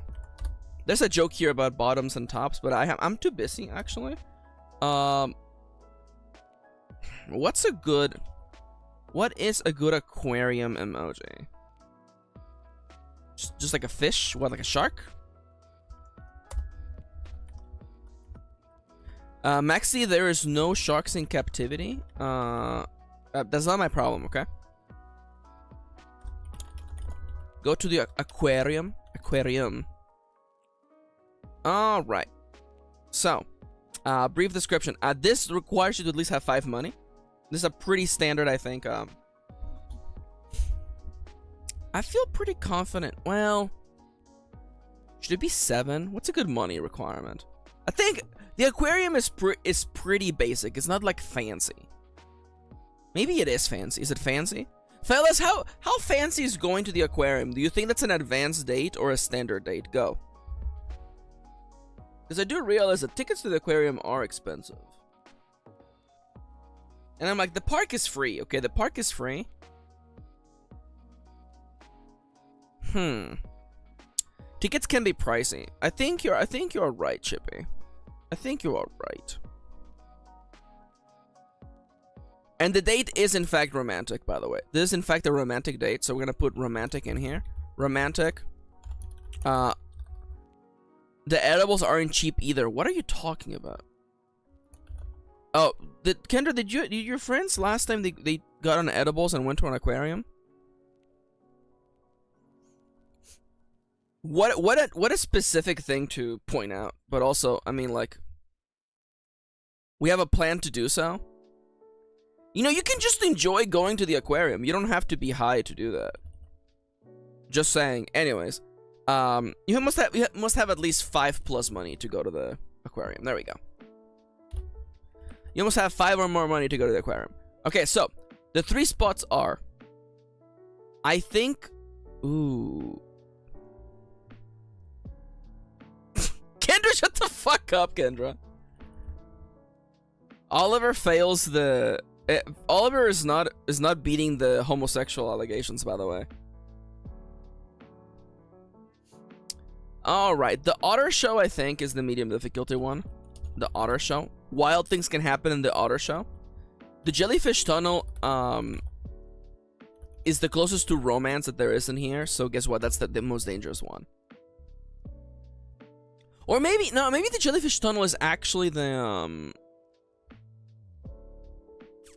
A: There's a joke here about bottoms and tops, but I'm too busy actually. What is a good aquarium emoji? Just like a fish? What, like a shark? Maxi, there is no sharks in captivity. That's not my problem, okay? Go to the aquarium. Alright. So, brief description. This requires you to at least have 5 money. This is a pretty standard, I think. I feel pretty confident. Well, should it be 7? What's a good money requirement? I think the aquarium is pretty basic. It's not like fancy. Maybe it is fancy. Is it fancy? Fellas, how fancy is going to the aquarium? Do you think that's an advanced date or a standard date? Go. Because I do realize that tickets to the aquarium are expensive. And I'm like, the park is free. Okay, the park is free. Tickets can be pricey. I think you're right, Chippy. I think you are right. And the date is in fact romantic, by the way. This is in fact a romantic date, so we're gonna put romantic in here. Romantic. The edibles aren't cheap either. What are you talking about? Oh, Kendra, did your friends last time they got on edibles and went to an aquarium? What a specific thing to point out. But also, I mean, like, we have a plan to do so. You know, you can just enjoy going to the aquarium. You don't have to be high to do that. Just saying. Anyways, you must have at least 5+ money to go to the aquarium. There we go. You must have 5 or more money to go to the aquarium. Okay, so the 3 spots are, I think, ooh. Kendra, shut the fuck up, Kendra. Oliver fails the. Oliver is not beating the homosexual allegations, by the way. All right, the Otter Show I think is the medium difficulty one. The Otter Show. Wild things can happen in the Otter Show. The Jellyfish Tunnel. is the closest to romance that there is in here. So guess what? That's the most dangerous one. Or maybe no, maybe the jellyfish tunnel is actually the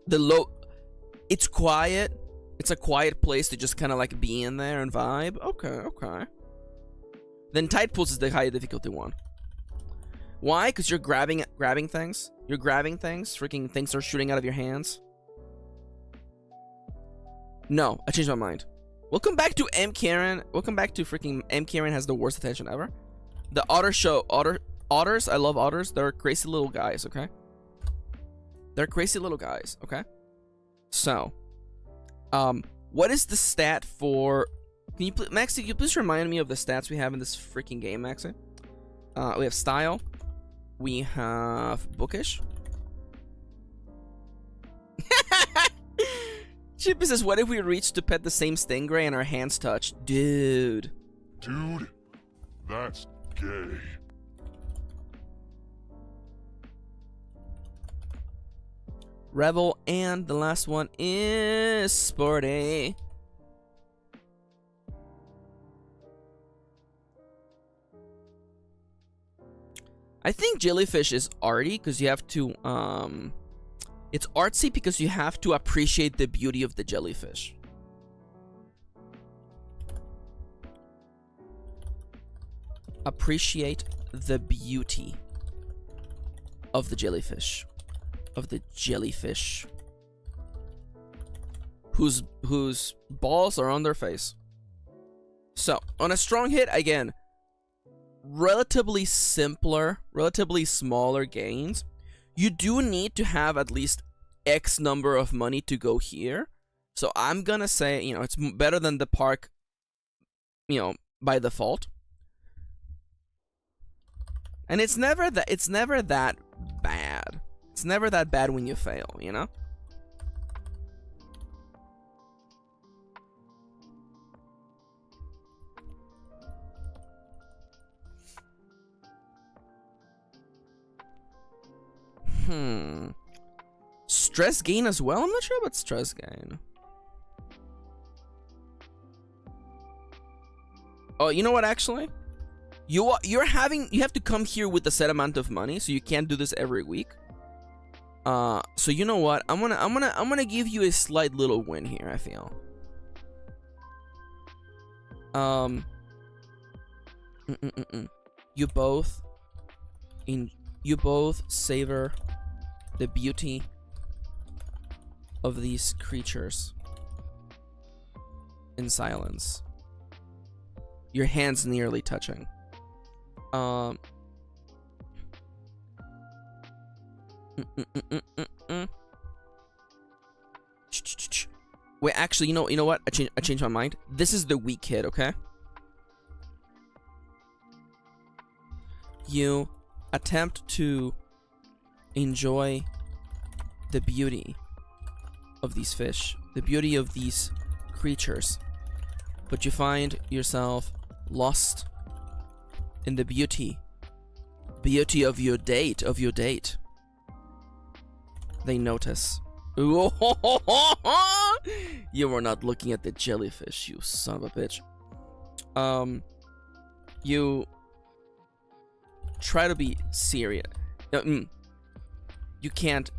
A: low. It's quiet. It's a quiet place to just kind of like be in there and vibe. Okay, okay. Then tide pools is the high difficulty one. Why? Because you're grabbing things. You're grabbing things. Freaking things are shooting out of your hands. No, I changed my mind. Welcome back to M. Kirin. Welcome back to freaking M. Kirin has the worst attention ever. The otter show. Otters. I love otters. They're crazy little guys, okay? They're crazy little guys, okay? So, what is the stat for... Can you, Maxi, can you please remind me of the stats we have in this freaking game, Maxi? We have style. We have bookish. Chippy says, what if we reach to pet the same stingray and our hands touch? Dude.
E: Dude, that's gay.
A: Rebel, and the last one is sporty. I think jellyfish is arty because you have to it's artsy because you have to appreciate the beauty of the jellyfish. Appreciate the beauty of the jellyfish. Whose balls are on their face. So, on a strong hit, again, relatively simpler, relatively smaller gains. You do need to have at least X number of money to go here. So I'm gonna say, you know, it's better than the park, you know, by default. And it's never that bad. It's never that bad when you fail, you know? Stress gain as well? I'm not sure about stress gain. Oh, you know what, actually? You have to come here with a set amount of money, so you can't do this every week. So you know what? I'm gonna give you a slight little win here, I feel. You both savor the beauty of these creatures in silence. Your hands nearly touching. Wait, actually, you know what? I changed my mind. This is the weak hit, okay? You attempt to enjoy the beauty of these fish, the beauty of these creatures, but you find yourself lost in the beauty of your date, They notice. You were not looking at the jellyfish, you son of a bitch. You try to be serious. You can't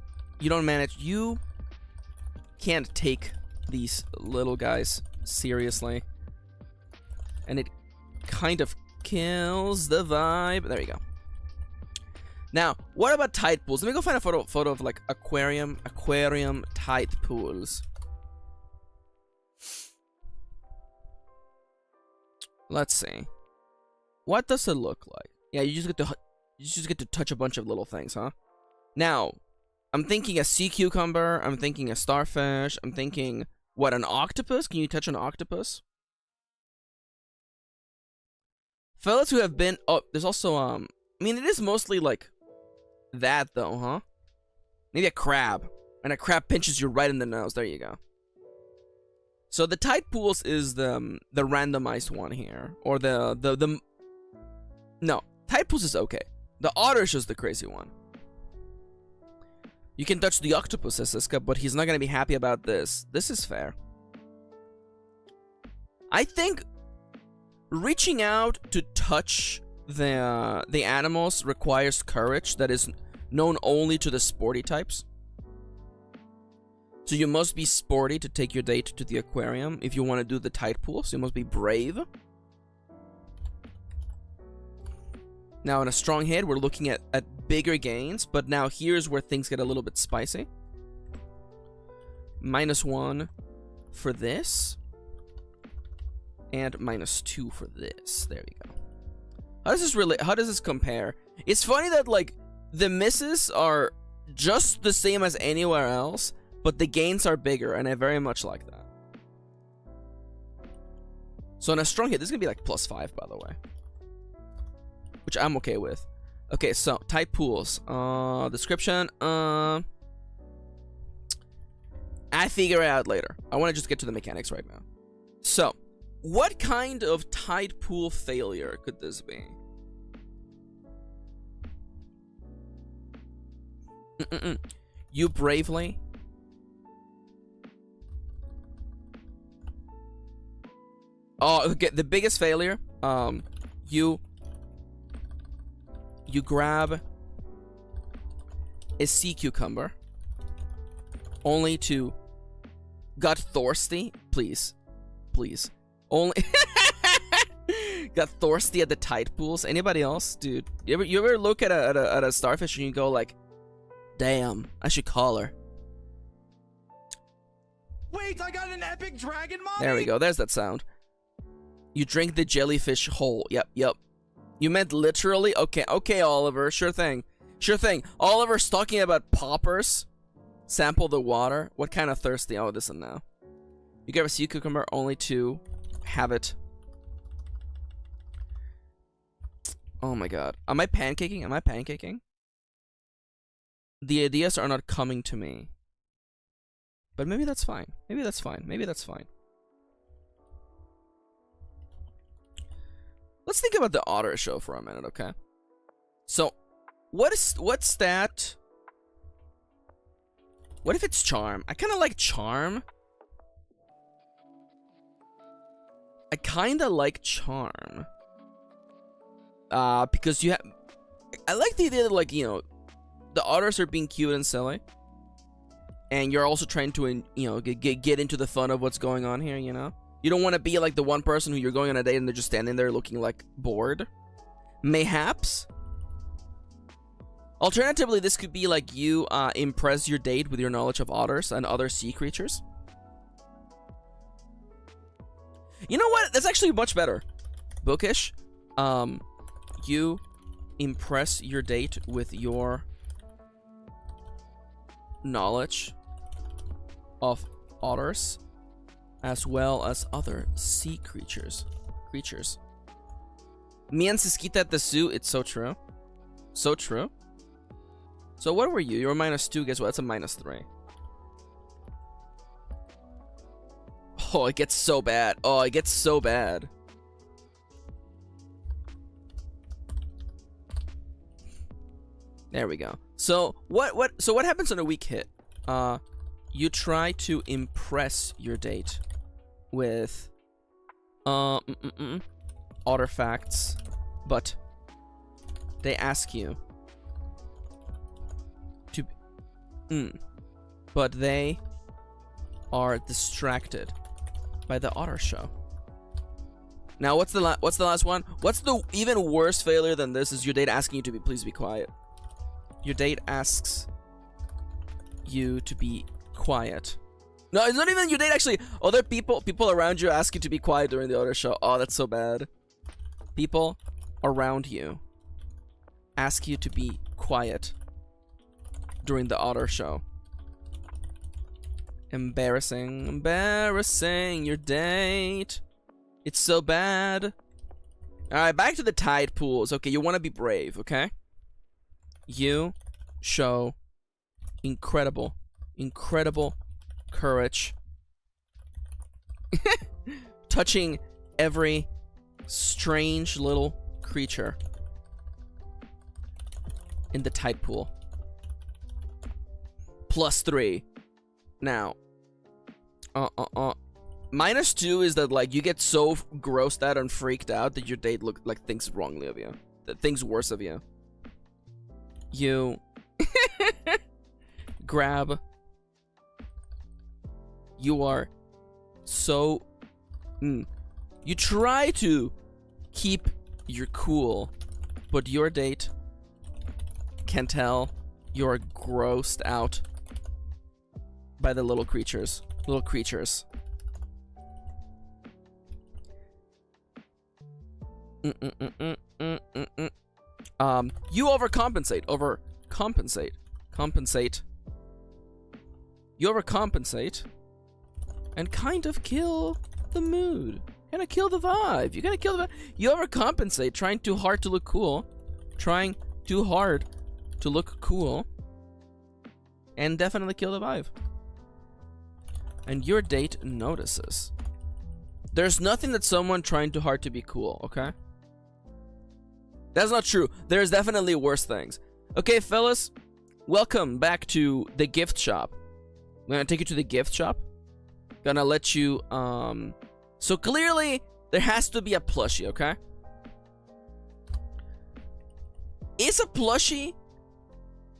A: take these little guys seriously. And it kind of kills the vibe. There you go. Now, what about tide pools? Let me go find a photo of like aquarium tide pools. Let's see. What does it look like? Yeah, you just get to touch a bunch of little things, huh? Now, I'm thinking a sea cucumber, I'm thinking a starfish, I'm thinking, what, an octopus? Can you touch an octopus? Fellas who have been, oh, there's also, I mean, it is mostly like that though, huh? Maybe a crab, and a crab pinches you right in the nose, there you go. So the tide pools is the randomized one here, or no, tide pools is okay. The otter is just the crazy one. You can touch the octopus, Siska, but he's not gonna be happy about this. This is fair. I think reaching out to touch the animals requires courage that is known only to the sporty types. So you must be sporty to take your date to the aquarium if you want to do the tide pool. So you must be brave. Now in a strong head, we're looking at bigger gains, but now here's where things get a little bit spicy. -1 for this. And -2 for this. There we go. How does this compare? It's funny that, like, the misses are just the same as anywhere else, but the gains are bigger, and I very much like that. So in a strong hit, this is gonna be like +5, by the way. Which I'm okay with. Okay, so type pools. Description. I figure it out later. I want to just get to the mechanics right now. So, what kind of tide pool failure could this be? You bravely okay, the biggest failure, you grab a sea cucumber only to got thirsty, please only got thirsty at the tide pools. Anybody else, dude? You ever look at a starfish and you go like, damn, I should call her.
D: Wait, I got an epic dragon mommy.
A: There we go. There's that sound. You drink the jellyfish whole. Yep. You meant literally? Okay, Oliver. Sure thing. Oliver's talking about poppers. Sample the water. What kind of thirsty? Oh, this one now. You grab a sea cucumber only to have it. Oh my god. Am I pancaking? The ideas are not coming to me. But maybe that's fine. Maybe that's fine. Let's think about the otter show for a minute, okay? So, what's that? What if it's charm? I kind of like charm. Because you have... I like the idea that, like, you know, the otters are being cute and silly. And you're also trying to, you know, get into the fun of what's going on here, you know? You don't want to be like the one person who you're going on a date and they're just standing there looking like bored. Mayhaps. Alternatively, this could be like you impress your date with your knowledge of otters and other sea creatures. You know what? That's actually much better. Bookish. You impress your date with your knowledge of otters as well as other sea creatures. Me and Siskita at the zoo. It's so true. So true. So what were you? You were -2. Guess what? That's a -3. Oh, it gets so bad. There we go. So what happens on a weak hit? You try to impress your date with artifacts, but they ask you to but they are distracted by the otter show. Now what's the last one? What's the even worse failure than this is your date asking you to please be quiet. Your date asks you to be quiet. No, it's not even your date actually. Other people around you ask you to be quiet during the otter show. Oh, that's so bad. People around you ask you to be quiet during the otter show. Embarrassing your date. It's so bad. Alright, back to the tide pools. Okay, you want to be brave, okay? You show incredible courage. Touching every strange little creature in the tide pool. +3. Now, -2 is that like you get so grossed out and freaked out that your date thinks wrongly of you, that thinks worse of you. You grab. You are so. You try to keep your cool, but your date can tell you're grossed out by the little creatures. Little creatures. You overcompensate. Compensate. You overcompensate and kind of kill the mood. Kind of kill the vibe. You're gonna kill the vibe. You overcompensate, trying too hard to look cool. Trying too hard to look cool. And definitely kill the vibe. And your date notices. There's nothing that someone trying too hard to be cool, okay? That's not true. There's definitely worse things. Okay, fellas, welcome back to the gift shop. I'm gonna take you to the gift shop. Gonna let you, so clearly, there has to be a plushie, okay? Is a plushie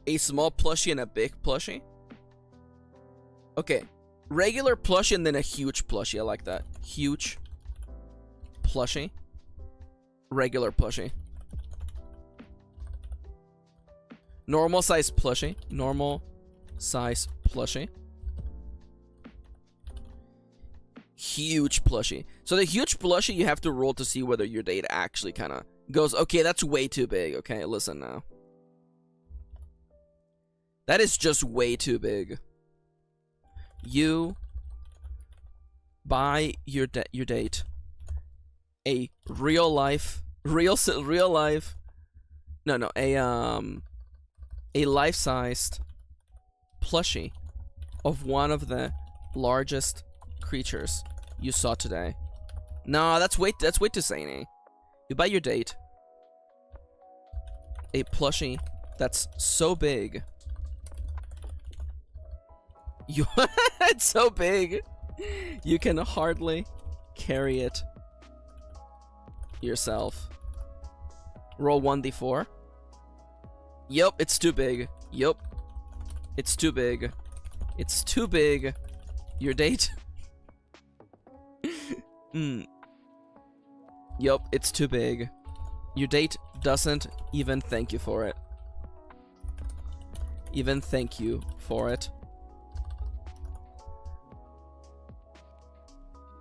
A: a small plushie and a big plushie? Okay, regular plushie and then a huge plushie. I like that. Huge plushie. Regular plushie. Normal size plushie. Normal size plushie. Huge plushie. So the huge plushie, you have to roll to see whether your date actually kind of goes, okay, that's way too big. Okay, listen now. That is just way too big. You buy your date a a life-sized plushie of one of the largest creatures you saw today. No, that's way too zany. You buy your date a plushie that's so big. It's so big you can hardly carry it yourself. Roll 1d4. Yup, it's too big. Yup. It's too big. It's too big. Your date. Yup, it's too big. Your date doesn't even thank you for it.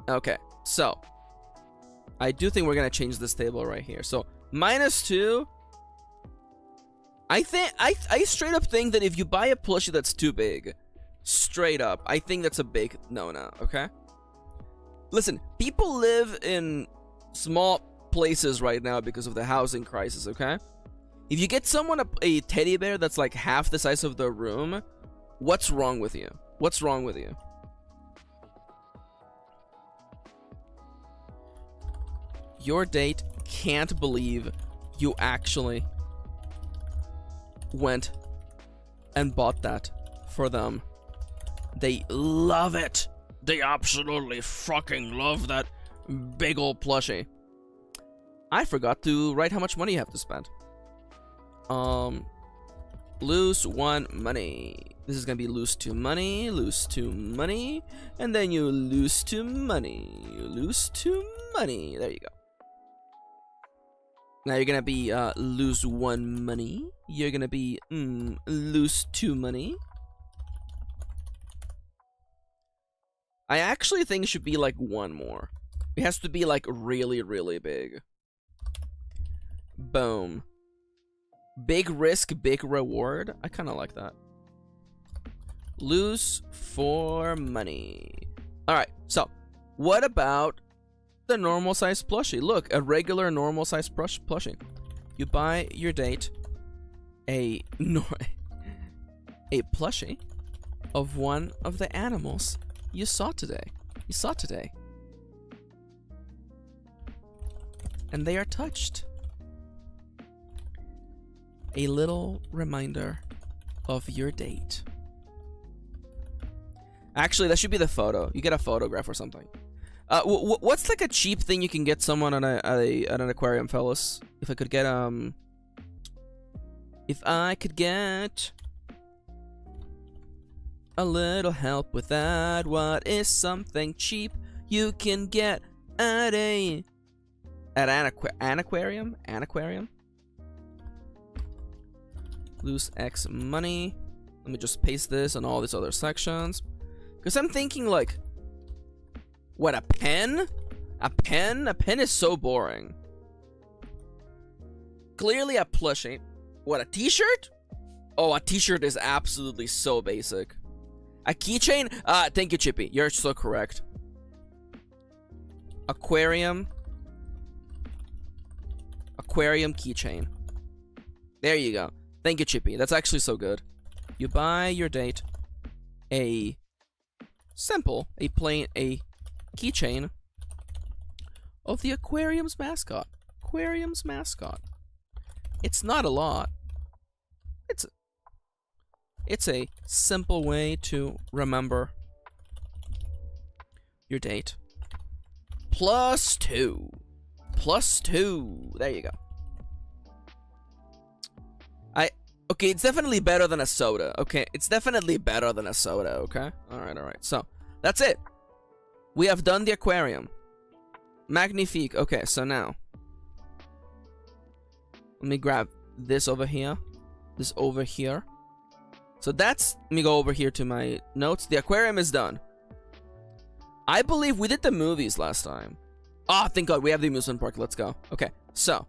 A: Okay, so I do think we're gonna change this table right here. So -2. I straight up think that if you buy a plushie that's too big, straight up, I think that's a big no-no, okay? Listen, people live in small places right now because of the housing crisis, okay? If you get someone a teddy bear that's like half the size of the room, what's wrong with you? What's wrong with you? Your date can't believe you actually went and bought that for them. They love it. They absolutely fucking love that big old plushie. I forgot to write how much money you have to spend. Lose 1 money. This is gonna be lose 2 money, and then you lose 2 money. You lose 2 money. There you go. Now you're gonna be lose 1 money. You're gonna be lose 2 money. I actually think it should be like 1 more. It has to be like really, really big. Boom. Big risk, big reward. I kind of like that. Lose 4 money. Alright, so what about the normal size plushie? Look, a regular normal size plushie. You buy your date a plushie of one of the animals you saw today. And they are touched. A little reminder of your date. Actually, that should be the photo. You get a photograph or something. What's like a cheap thing you can get someone on at an aquarium, fellas? If I could get a little help with that, what is something cheap you can get at an aquarium? An aquarium? Lose X money. Let me just paste this on all these other sections. Because I'm thinking like, what, a pen? A pen? A pen is so boring. Clearly a plushie. What, a t-shirt? Oh, a t-shirt is absolutely so basic. A keychain? Thank you, Chippy. You're so correct. Aquarium. Aquarium keychain. There you go. Thank you, Chippy. That's actually so good. You buy your date a keychain of the aquarium's mascot. Aquarium's mascot. It's not a lot. It's a simple way to remember your date. +2. +2. There you go. Okay, it's definitely better than a soda. Okay, it's definitely better than a soda. Okay, all right. So that's it. We have done the aquarium. Magnifique. Okay, so now let me grab this over here. This over here. So that's, let me go over here to my notes. The aquarium is done. I believe we did the movies last time. Ah, thank God, we have the amusement park. Let's go. Okay, so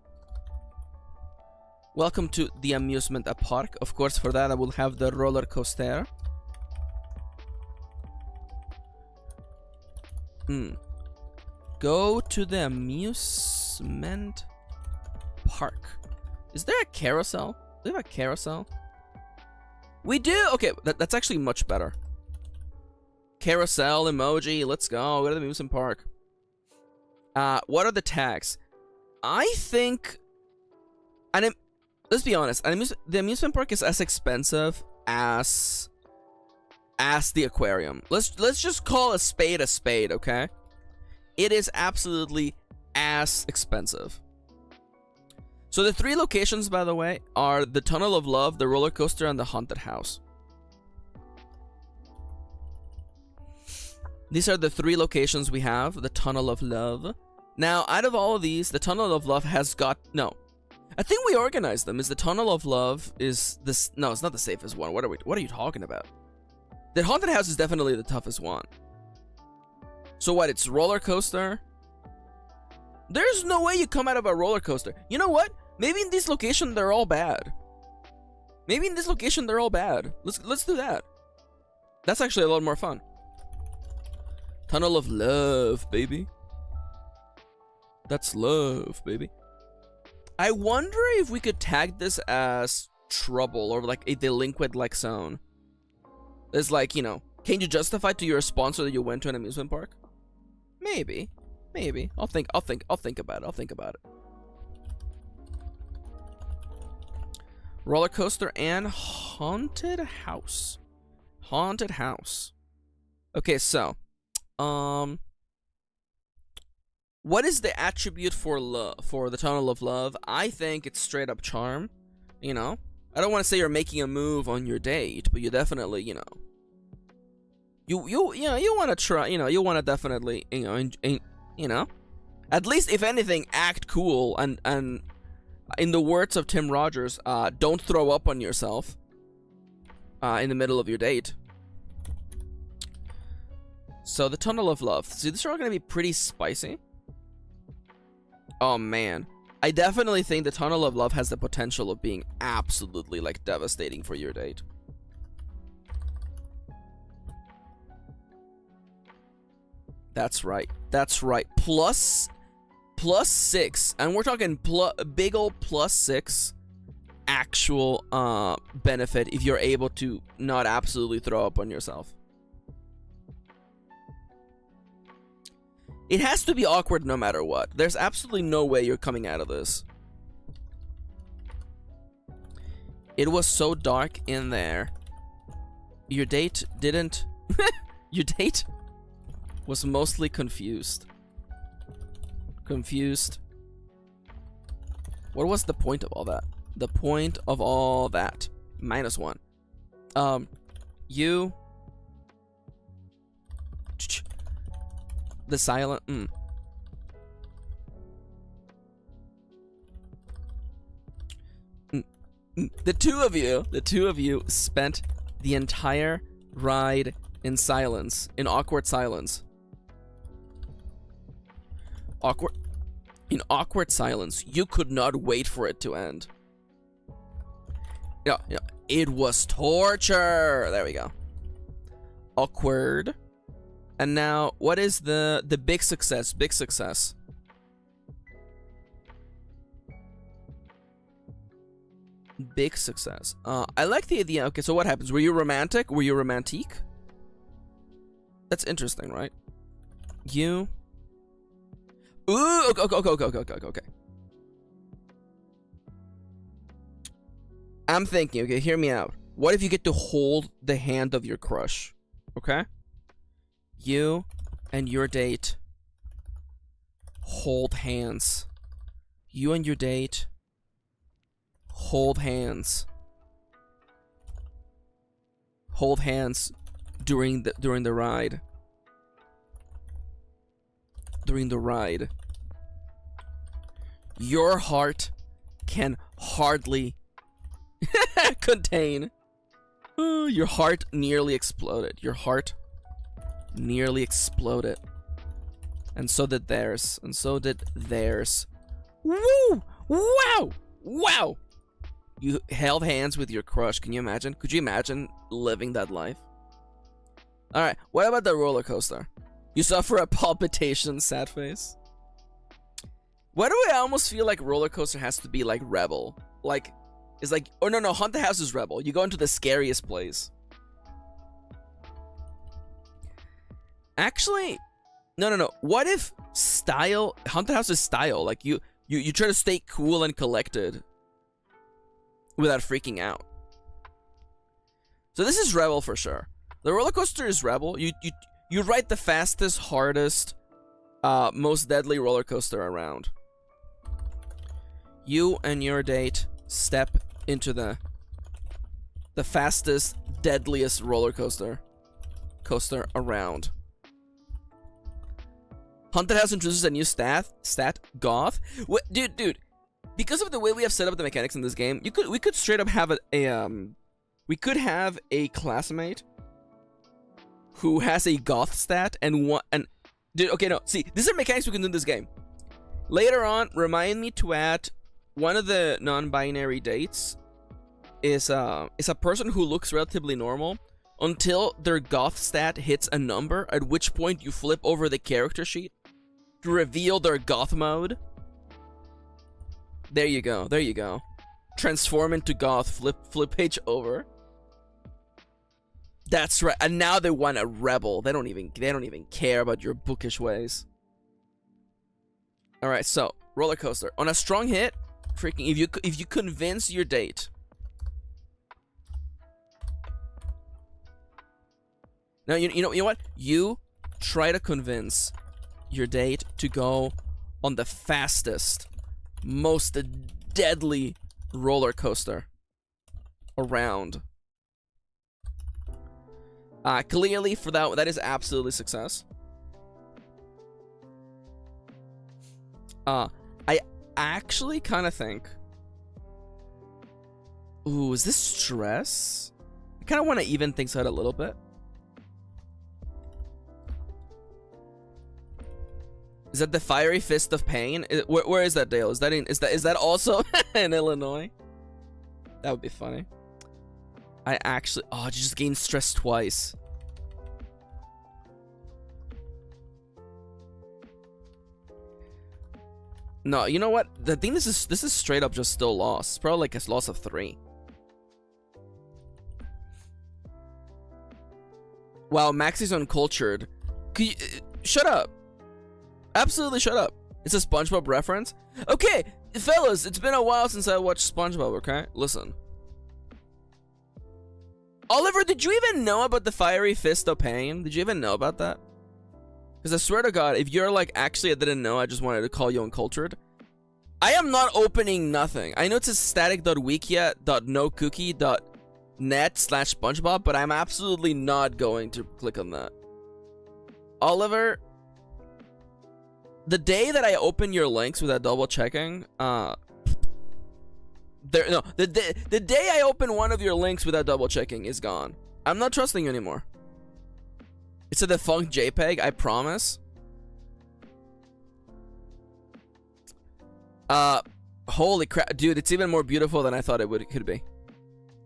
A: welcome to the amusement park. Of course, for that I will have the roller coaster. Go to the amusement park. Is there a carousel? Do we have a carousel? We do! Okay, that's actually much better. Carousel, emoji, let's go. Go to the amusement park. What are the tags? I think... let's be honest. The amusement park is as expensive as the aquarium. Let's just call a spade, okay? It is absolutely as expensive. So the 3 locations, by the way, are the Tunnel of Love, the roller coaster, and the haunted house. These are the 3 locations we have, the Tunnel of Love. Now, out of all of these, the Tunnel of Love has got... No. I think we organized them. Is the Tunnel of Love is this... No, it's not the safest one. What are you talking about? The haunted house is definitely the toughest one. So what, it's roller coaster? There's no way you come out of a roller coaster. You know what? Maybe in this location they're all bad. Maybe in this location they're all bad. Let's do that. That's actually a lot more fun. Tunnel of Love, baby. That's love, baby. I wonder if we could tag this as trouble or like a delinquent like zone. It's like, you know, can you justify to your sponsor that you went to an amusement park? Maybe. I'll think about it. Roller coaster and haunted house. Okay, so what is the attribute for the Tunnel of Love? I think it's straight up charm. You know, I don't want to say you're making a move on your date, but you definitely, you know, you want to try. You know, you want to definitely, you know, at least if anything, act cool and in the words of Tim Rogers, don't throw up on yourself in the middle of your date. So the Tunnel of Love. See, these are all going to be pretty spicy. Oh, man. I definitely think the Tunnel of Love has the potential of being absolutely, like, devastating for your date. That's right. Plus 6. And we're talking big old +6 actual benefit if you're able to not absolutely throw up on yourself. It has to be awkward no matter what. There's absolutely no way you're coming out of this. It was so dark in there. Your date didn't... Your date was mostly confused. confused. What was the point of all that? The point of all that. -1. You. The silent. The two of you spent the entire ride in silence, in awkward silence. In awkward silence. You could not wait for it to end. Yeah, it was torture. There we go. Awkward. And now, what is the big success? Big success. Big success. I like the idea. Okay, so what happens? Were you romantic? Were you romantique? That's interesting, right? You. Ooh, okay. I'm thinking, okay, hear me out. What if you get to hold the hand of your crush? Okay? You and your date hold hands. You and your date hold hands. Hold hands during the ride. During the ride. Your heart can hardly contain. Your heart nearly exploded. Your heart nearly exploded. And so did theirs. And so did theirs. Woo! Wow! Wow! You held hands with your crush. Can you imagine? Could you imagine living that life? Alright, what about the roller coaster? You suffer a palpitation, sad face. Why do I almost feel like roller coaster has to be like Rebel? Like, it's like, oh no, Haunted House is Rebel. You go into the scariest place. Actually, no. What if style, Haunted House is style? Like you try to stay cool and collected without freaking out. So this is Rebel for sure. The roller coaster is Rebel. You ride the fastest, hardest, most deadly roller coaster around. You and your date step into the fastest, deadliest roller coaster around. Haunted House introduces a new stat goth. What, dude, because of the way we have set up the mechanics in this game, we could straight up have we could have a classmate who has a goth stat and dude, okay, no, see, these are mechanics we can do in this game. Later on, remind me to add one of the non-binary dates is a person who looks relatively normal until their goth stat hits a number, at which point you flip over the character sheet to reveal their goth mode. There you go. Transform into goth, flip page over. That's right. And now they want a rebel. They don't even care about your bookish ways. All right, so roller coaster on a strong hit. Freaking if you convince your date. Now you know what? You try to convince your date to go on the fastest, most deadly roller coaster around. Clearly for that is absolutely success. I actually kind of think, ooh, is this stress? I kind of want to even things out a little bit. Is that the fiery fist of pain? Where is that, Dale? Is that also in Illinois? That would be funny. I actually, oh, you just gained stress twice. No, you know what? The thing this is straight up just still loss. It's probably like a loss of 3. Wow, Maxi's uncultured. Could you, shut up. Absolutely shut up. It's a SpongeBob reference. Okay, fellas, it's been a while since I watched SpongeBob, okay? Listen. Oliver, did you even know about the fiery fist of pain? Did you even know about that? Because I swear to God, if you're like, actually I didn't know, I just wanted to call you uncultured. I am not opening nothing. I know it's a static.wikia.nocookie.net/SpongeBob, but I'm absolutely not going to click on that. Oliver, the day that I open your links without double checking, the day I open one of your links without double checking is gone. I'm not trusting you anymore. It's a defunct JPEG, I promise. Holy crap, dude, it's even more beautiful than I thought it could be.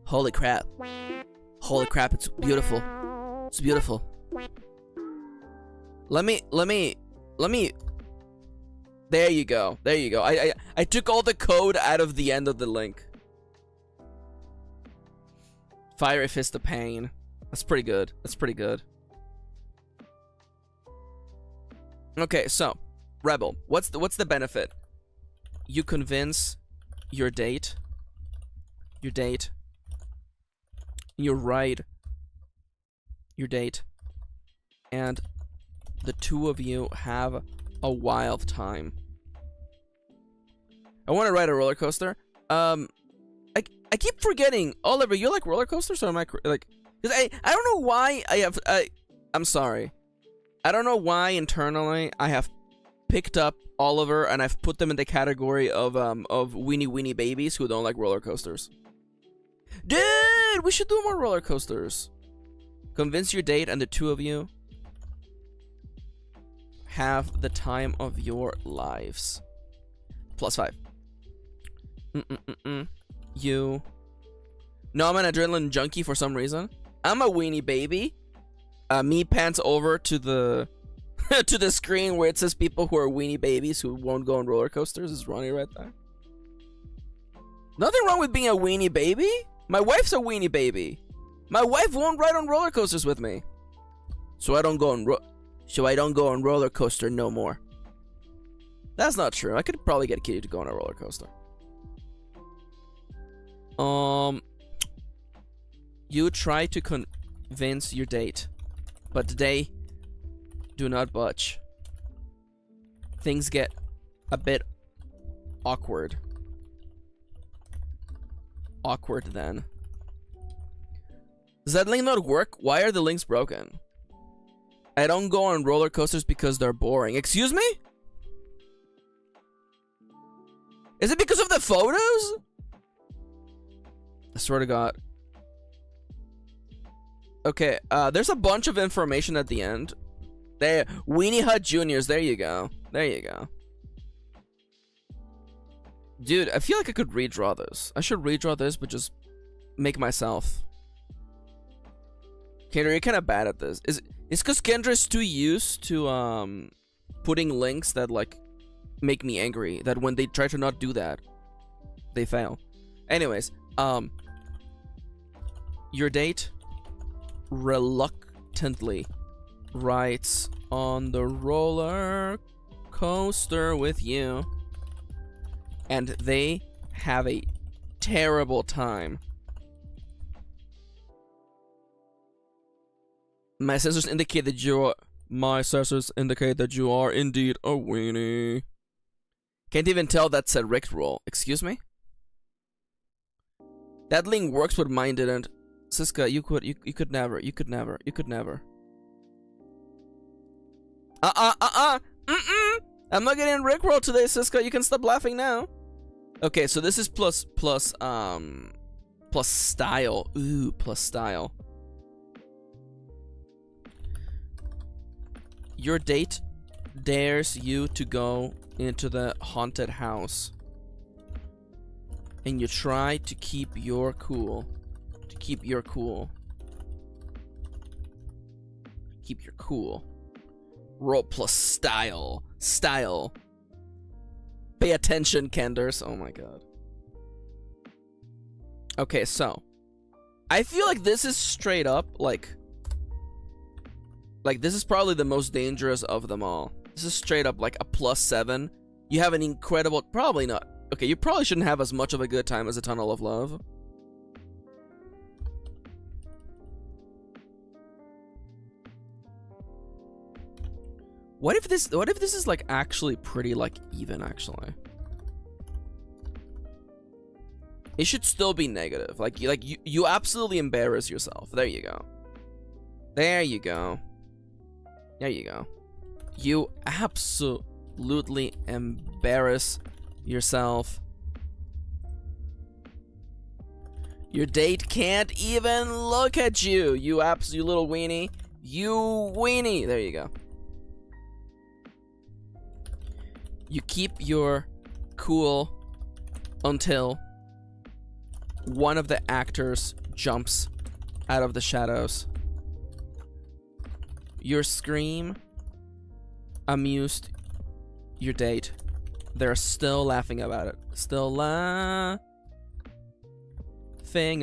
A: Holy crap. Holy crap, it's beautiful. It's beautiful. Let me there you go. There you go. I took all the code out of the end of the link. Fiery Fist of Pain. That's pretty good. That's pretty good. Okay, so Rebel, what's the benefit? You convince your date. You ride your date, and the two of you have a wild time. I want to ride a roller coaster. I keep forgetting, Oliver, you like roller coasters, or am I like? Because I don't know why I'm sorry. I don't know why internally I have picked up Oliver and I've put them in the category of weenie babies who don't like roller coasters. Dude, we should do more roller coasters. Convince your date and the two of you have the time of your lives. +5. You. No, I'm an adrenaline junkie for some reason. I'm a weenie baby. Me pants over to the to the screen where it says people who are weenie babies who won't go on roller coasters. Is Ronnie right there? Nothing wrong with being a weenie baby. My wife's a weenie baby. My wife won't ride on roller coasters with me, so I don't go on roller coaster no more. That's not true. I could probably get Kitty to go on a roller coaster. You try to convince your date, but they do not budge. Things get a bit awkward. Awkward then. Does that link not work? Why are the links broken? I don't go on roller coasters because they're boring. Excuse me? Is it because of the photos? I swear to God. Okay, there's a bunch of information at the end. There, Weenie Hut Juniors. There you go. There you go. Dude, I feel like I could redraw this. I should redraw this, but just make myself. Kendra, you're kind of bad at this. It's because Kendra's too used to putting links that like make me angry. That when they try to not do that, they fail. Anyways, your date reluctantly rides on the roller coaster with you, and they have a terrible time. My sensors indicate that you are indeed a weenie. Can't even tell that's a rickroll. Excuse me? That link works, but mine didn't. Siska, you could never. I'm not getting rickroll today, Siska. You can stop laughing now. Okay, so this is plus style. Ooh, plus style. Your date dares you to go into the haunted house, and you try to keep your cool. Keep your cool. Roll plus style. Style. Pay attention, Kenders. Oh my god. Okay, so I feel like this is straight up like this is probably the most dangerous of them all. This is straight up like a +7. You have an incredible, probably not. Okay, you probably shouldn't have as much of a good time as a Tunnel of Love. What if this is like actually pretty like even actually? It should still be negative. Like you absolutely embarrass yourself. There you go. There you go. There you go. You absolutely embarrass yourself. Your date can't even look at you. You little weenie. You weenie. There you go. You keep your cool until one of the actors jumps out of the shadows. Your scream amused your date. They're still laughing about it. Still laughing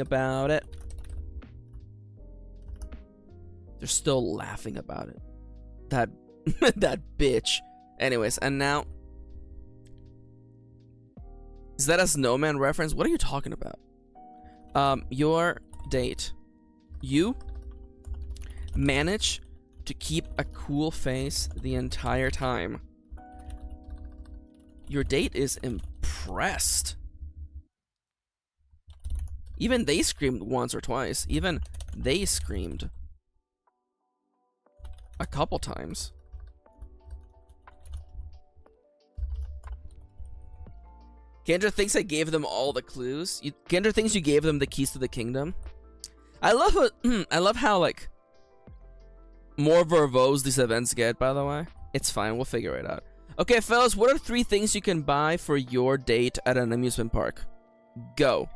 A: about it. They're still laughing about it. That that bitch. Anyways, and now, is that a snowman reference? What are you talking about? Your date. You manage to keep a cool face the entire time. Your date is impressed. Even they screamed once or twice. Even they screamed a couple times. Kendra thinks I gave them all the clues. Kendra thinks you gave them the keys to the kingdom. I love I love how like more verbose these events get, by the way. It's fine, we'll figure it out. Okay, fellas, what are 3 things you can buy for your date at an amusement park? Go.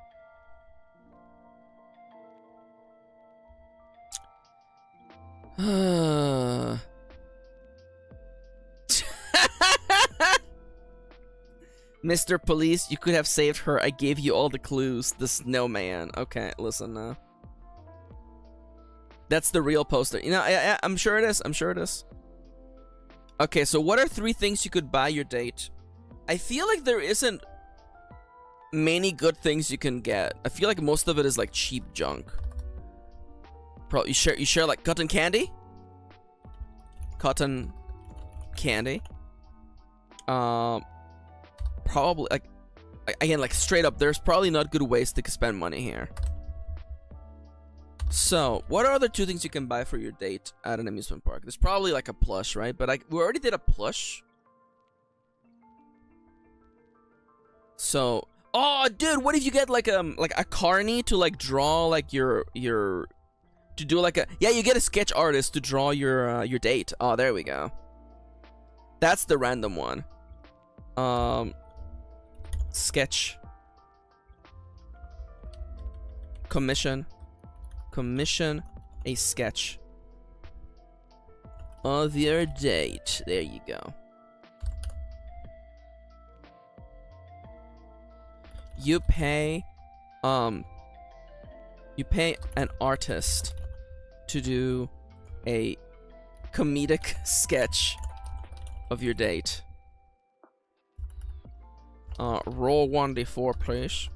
A: Mr. Police, you could have saved her. I gave you all the clues. The snowman. Okay, listen now. That's the real poster. You know, I'm sure it is. I'm sure it is. Okay, so what are 3 things you could buy your date? I feel like there isn't many good things you can get. I feel like most of it is like cheap junk. Probably you share like cotton candy? Cotton candy. Probably like again, like straight up, there's probably not good ways to spend money here. So, what are other 2 things you can buy for your date at an amusement park? There's probably like a plush, right? But we already did a plush. So, oh, dude, what if you get like a carny to like draw like your to do like a you get a sketch artist to draw your date. Oh, there we go. That's the random one. Sketch. Commission a sketch of your date. There you go. You pay an artist to do a comedic sketch of your date. Roll 1d4, please.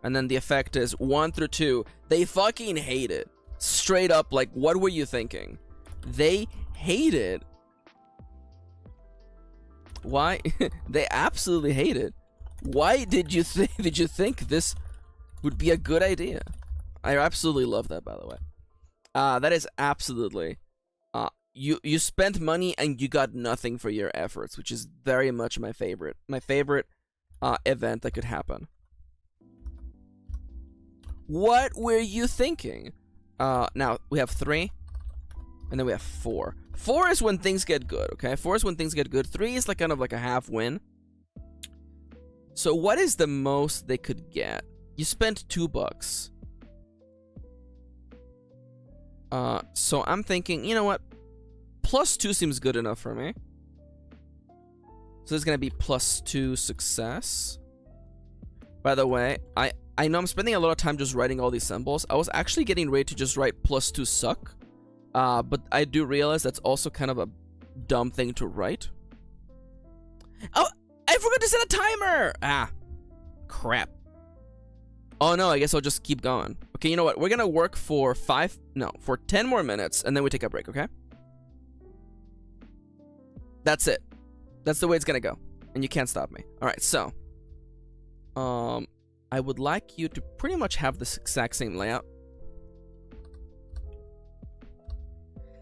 A: And then the effect is 1 through 2. They fucking hate it. Straight up, like, what were you thinking? They hate it. Why? They absolutely hate it. Why did you think this would be a good idea? I absolutely love that, by the way. That is absolutely. You spent money and you got nothing for your efforts, which is very much my favorite. My favorite event that could happen. What were you thinking? Now, we have 3. And then we have 4. 4 is when things get good, okay? 4 is when things get good. 3 is like kind of like a half win. So what is the most they could get? You spent $2. So I'm thinking, you know what? +2 seems good enough for me. So it's gonna be +2 success. By the way, I know I'm spending a lot of time just writing all these symbols. I was actually getting ready to just write +2 suck. But I do realize that's also kind of a dumb thing to write. Oh, I forgot to set a timer! Ah, crap. Oh no, I guess I'll just keep going. Okay, you know what? We're gonna work for 10 more minutes, and then we take a break, okay? That's it. That's the way it's gonna go. And you can't stop me. Alright, so. I would like you to pretty much have this exact same layout.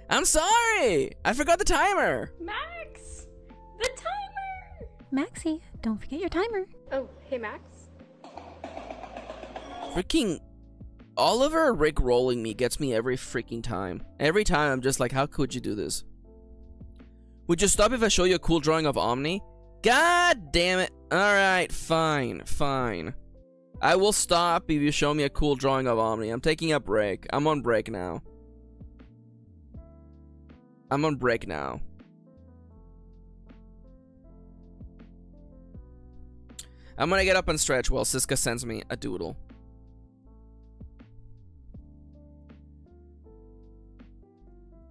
A: I'm sorry! I forgot the timer!
F: Max! The timer!
G: Maxi, don't forget your timer.
F: Oh, hey Max.
A: Freaking Oliver Rick rolling me gets me every freaking time. Every time I'm just like, how could you do this? Would you stop if I show you a cool drawing of Omni? God damn it. Alright, fine, fine. I will stop if you show me a cool drawing of Omni. I'm taking a break. I'm on break now. I'm on break now. I'm gonna get up and stretch while Siska sends me a doodle.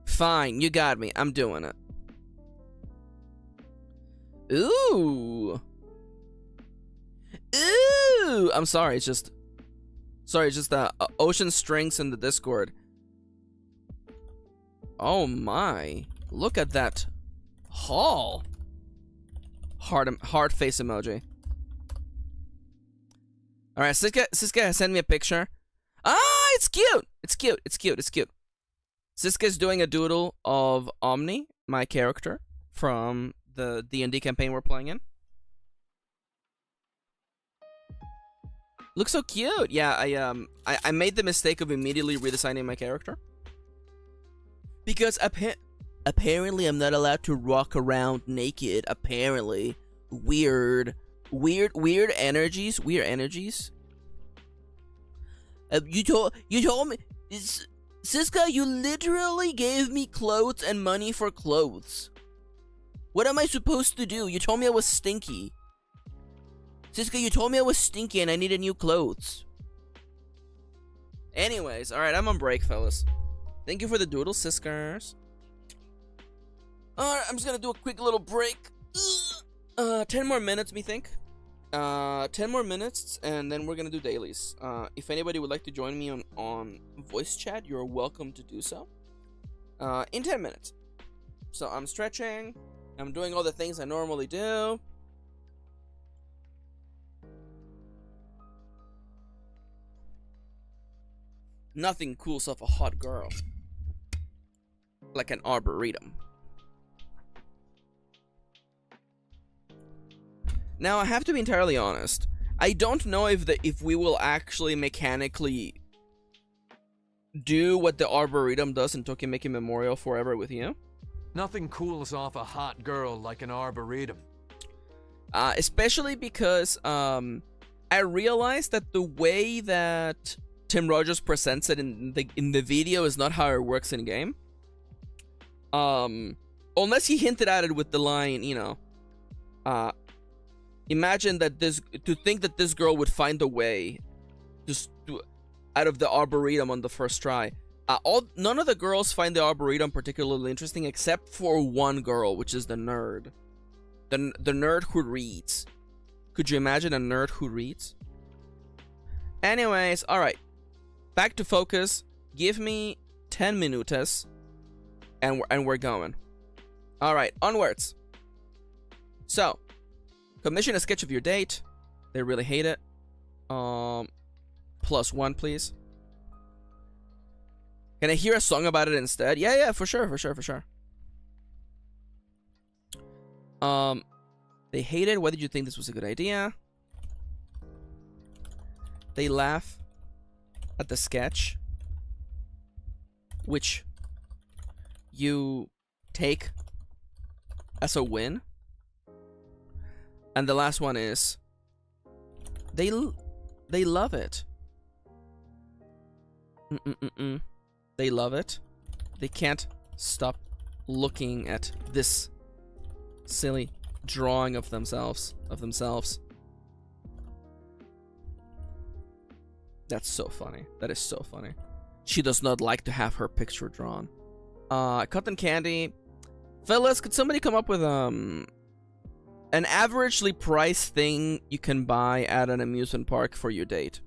A: Fine, you got me. I'm doing it. Ooh. Ooh. I'm sorry, it's just... Sorry, it's just the ocean strings in the Discord. Oh my. Look at that haul. Heart face emoji. Alright, Siska sent me a picture. Ah, it's cute! It's cute, it's cute, it's cute. Siska's doing a doodle of Omni, my character, from the D&D campaign we're playing in. Looks so cute! Yeah, I made the mistake of immediately redesigning my character. Because apparently I'm not allowed to walk around naked, apparently. Weird energies. Weird energies. You told me... Siska, you literally gave me clothes and money for clothes. What am I supposed to do? You told me I was stinky. Siska, you told me I was stinky and I needed new clothes. Anyways, alright, I'm on break, fellas. Thank you for the doodle, Siskers. Alright, I'm just gonna do a quick little break. 10 more minutes, me think. 10 more minutes, and then we're gonna do dailies. If anybody would like to join me on voice chat, you're welcome to do so. In 10 minutes. So I'm stretching. I'm doing all the things I normally do. Nothing cools off a hot girl like an arboretum. Now, I have to be entirely honest. I don't know if we will actually mechanically do what the Arboretum does in Tokimeki Memorial Forever with you.
D: Nothing cools off a hot girl like an arboretum.
A: Especially because I realized that the way that Tim Rogers presents it in the video is not how it works in game. Unless he hinted at it with the line, you know, imagine that to think that this girl would find a way just out of the Arboretum on the first try. None of the girls find the Arboretum particularly interesting except for one girl, which is the nerd. The nerd who reads. Could you imagine a nerd who reads? Anyways, alright. Back to focus. Give me 10 minutes and we're going. Alright, onwards. So, commission a sketch of your date. They really hate it. +1, please. Can I hear a song about it instead? Yeah, for sure. They hate it. Why did you think this was a good idea? They laugh at the sketch, which you take as a win. And the last one is they love it. They love it. They can't stop looking at this silly drawing of themselves. That's so funny. That is so funny. She does not like to have her picture drawn. Cotton candy. Fellas, could somebody come up with an averagely priced thing you can buy at an amusement park for your date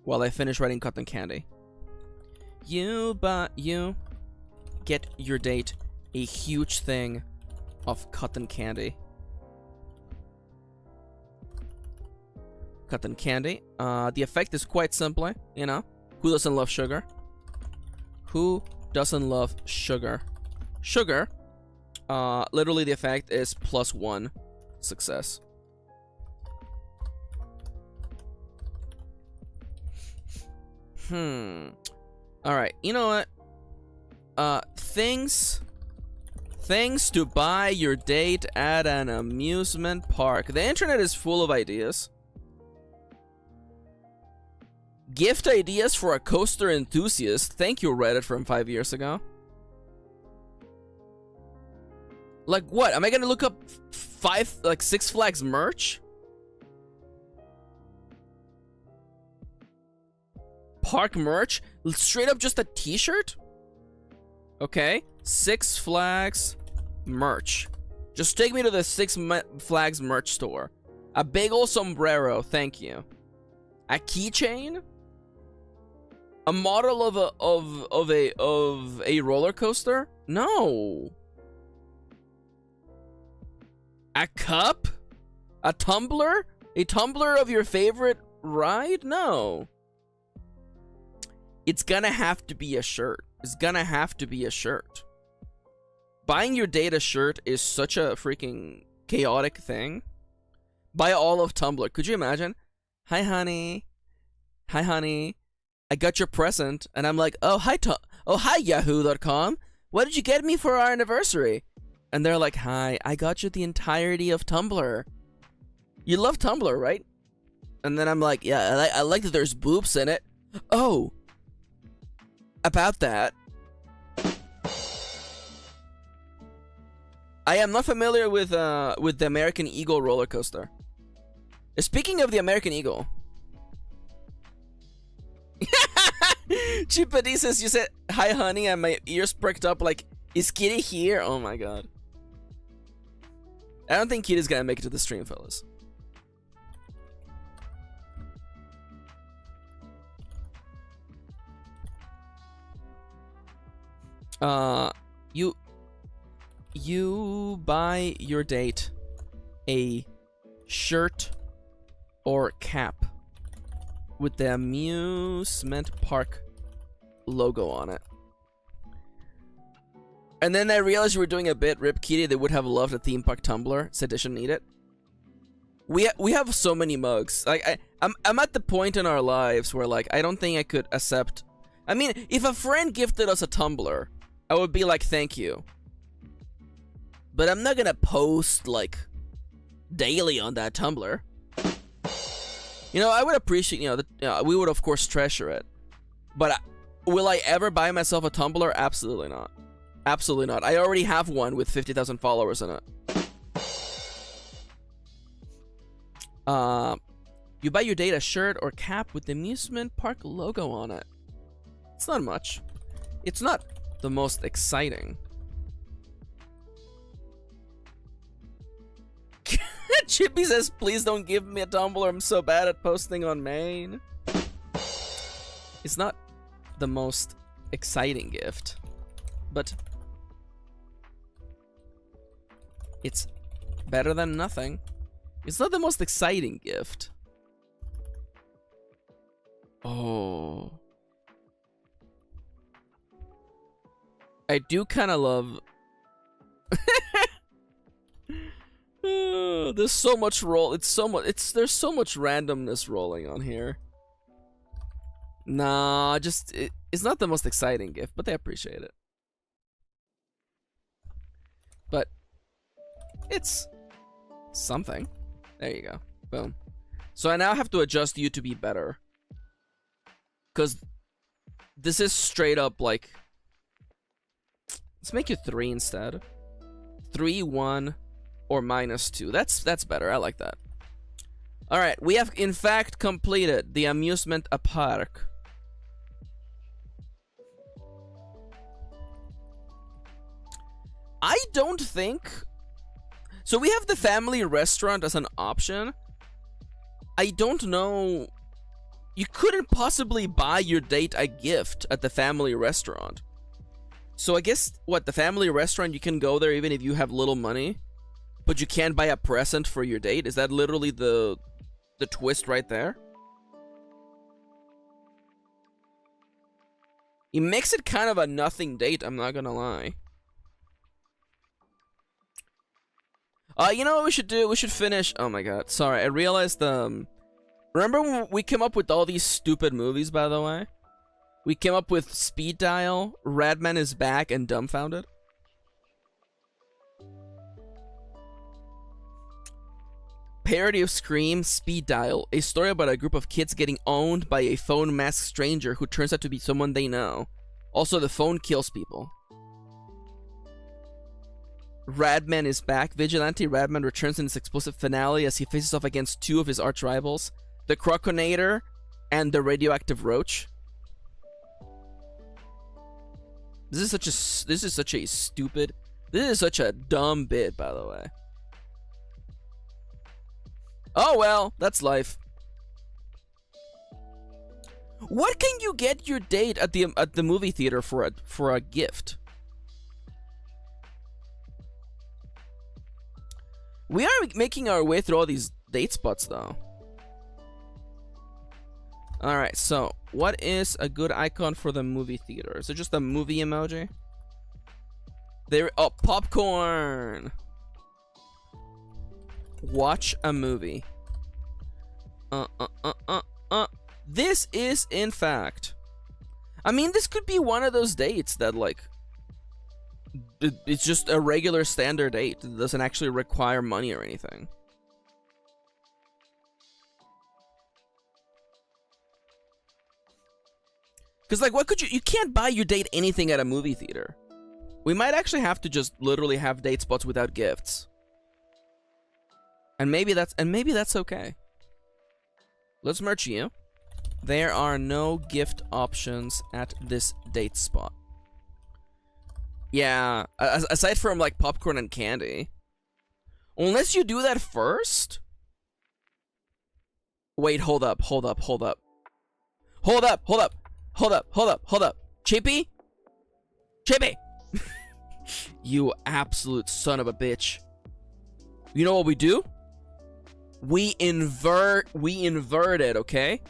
A: while I finish writing cotton candy? You get your date a huge thing of cotton candy. Cotton candy. The effect is quite simple, you know. Who doesn't love sugar? Who doesn't love sugar? Sugar. Literally the effect is +1 success. Alright, you know what? Things to buy your date at an amusement park. The internet is full of ideas. Gift ideas for a coaster enthusiast. Thank you, Reddit from 5 years ago. Like what? Am I gonna look up Six Flags merch? Park merch? Straight up just a t-shirt? Okay. Six Flags merch. Just take me to the Six Flags merch store. A big ol' sombrero, thank you. A keychain? A model of a roller coaster? No. A cup? A tumbler? A tumbler of your favorite ride? No. It's gonna have to be a shirt. It's gonna have to be a shirt. Buying your date a shirt is such a freaking chaotic thing. Buy all of Tumblr. Could you imagine? Hi, honey. Hi, honey. I got your present. And I'm like, oh, hi, yahoo.com. What did you get me for our anniversary? And they're like, hi, I got you the entirety of Tumblr. You love Tumblr, right? And then I'm like, yeah, I like that there's boobs in it. Oh. About that. I am not familiar with the American Eagle roller coaster. Speaking of the American Eagle. Chipadi says, you said, hi honey, and my ears pricked up like, is Kitty here? Oh my god. I don't think Kitty's gonna make it to the stream, fellas. You buy your date a shirt or cap with the amusement park logo on it. And then I realized you were doing a bit, Rip Kitty, they would have loved a theme park tumbler, said they shouldn't need it. We have so many mugs. Like I'm at the point in our lives where like I don't think I could accept. I mean, if a friend gifted us a tumbler, I would be like, thank you. But I'm not gonna post like daily on that Tumblr. You know, I would appreciate, you know, we would of course treasure it. But will I ever buy myself a Tumblr? Absolutely not. Absolutely not. I already have one with 50,000 followers in it. You buy your date a shirt or cap with the amusement park logo on it. It's not much. It's not the most exciting. Chippy says, please don't give me a Tumblr. I'm so bad at posting on main. It's not the most exciting gift, but it's better than nothing. It's not the most exciting gift. Oh. I do kind of love... there's so much there's so much randomness rolling on here. Nah, it's not the most exciting gift, but they appreciate it. But it's something. There you go. Boom. So I now have to adjust you to be better. Because this is straight up like... Let's make you 3 instead. 3, 1, or -2. That's better. I like that. Alright, we have in fact completed the amusement park. I don't think... So we have the family restaurant as an option. I don't know... You couldn't possibly buy your date a gift at the family restaurant. So I guess, what, the family restaurant, you can go there even if you have little money, but you can't buy a present for your date? Is that literally the twist right there? It makes it kind of a nothing date, I'm not gonna lie. You know what we should do? We should finish... Oh my god, sorry, I realized, remember when we came up with all these stupid movies, by the way? We came up with Speed Dial, Radman is Back, and Dumbfounded. Parody of Scream, Speed Dial, a story about a group of kids getting owned by a phone masked stranger who turns out to be someone they know. Also, the phone kills people. Radman is Back. Vigilante Radman returns in its explosive finale as he faces off against two of his arch rivals, the Croconator and the Radioactive Roach. This is such a dumb bit, by the way. Oh well, that's life. What can you get your date at the movie theater for a gift? We are making our way through all these date spots, though. Alright, so what is a good icon for the movie theater? Is it just a movie emoji? There. Oh, popcorn! Watch a movie. This is, in fact... I mean, this could be one of those dates that, like... It's just a regular standard date. It doesn't actually require money or anything. Because, like, what could you... You can't buy your date anything at a movie theater. We might actually have to just literally have date spots without gifts. And maybe that's okay. Let's merge you. There are no gift options at this date spot. Yeah, aside from, like, popcorn and candy. Unless you do that first? Wait, hold up. Chippy? You absolute son of a bitch. You know what we do? We invert it, okay?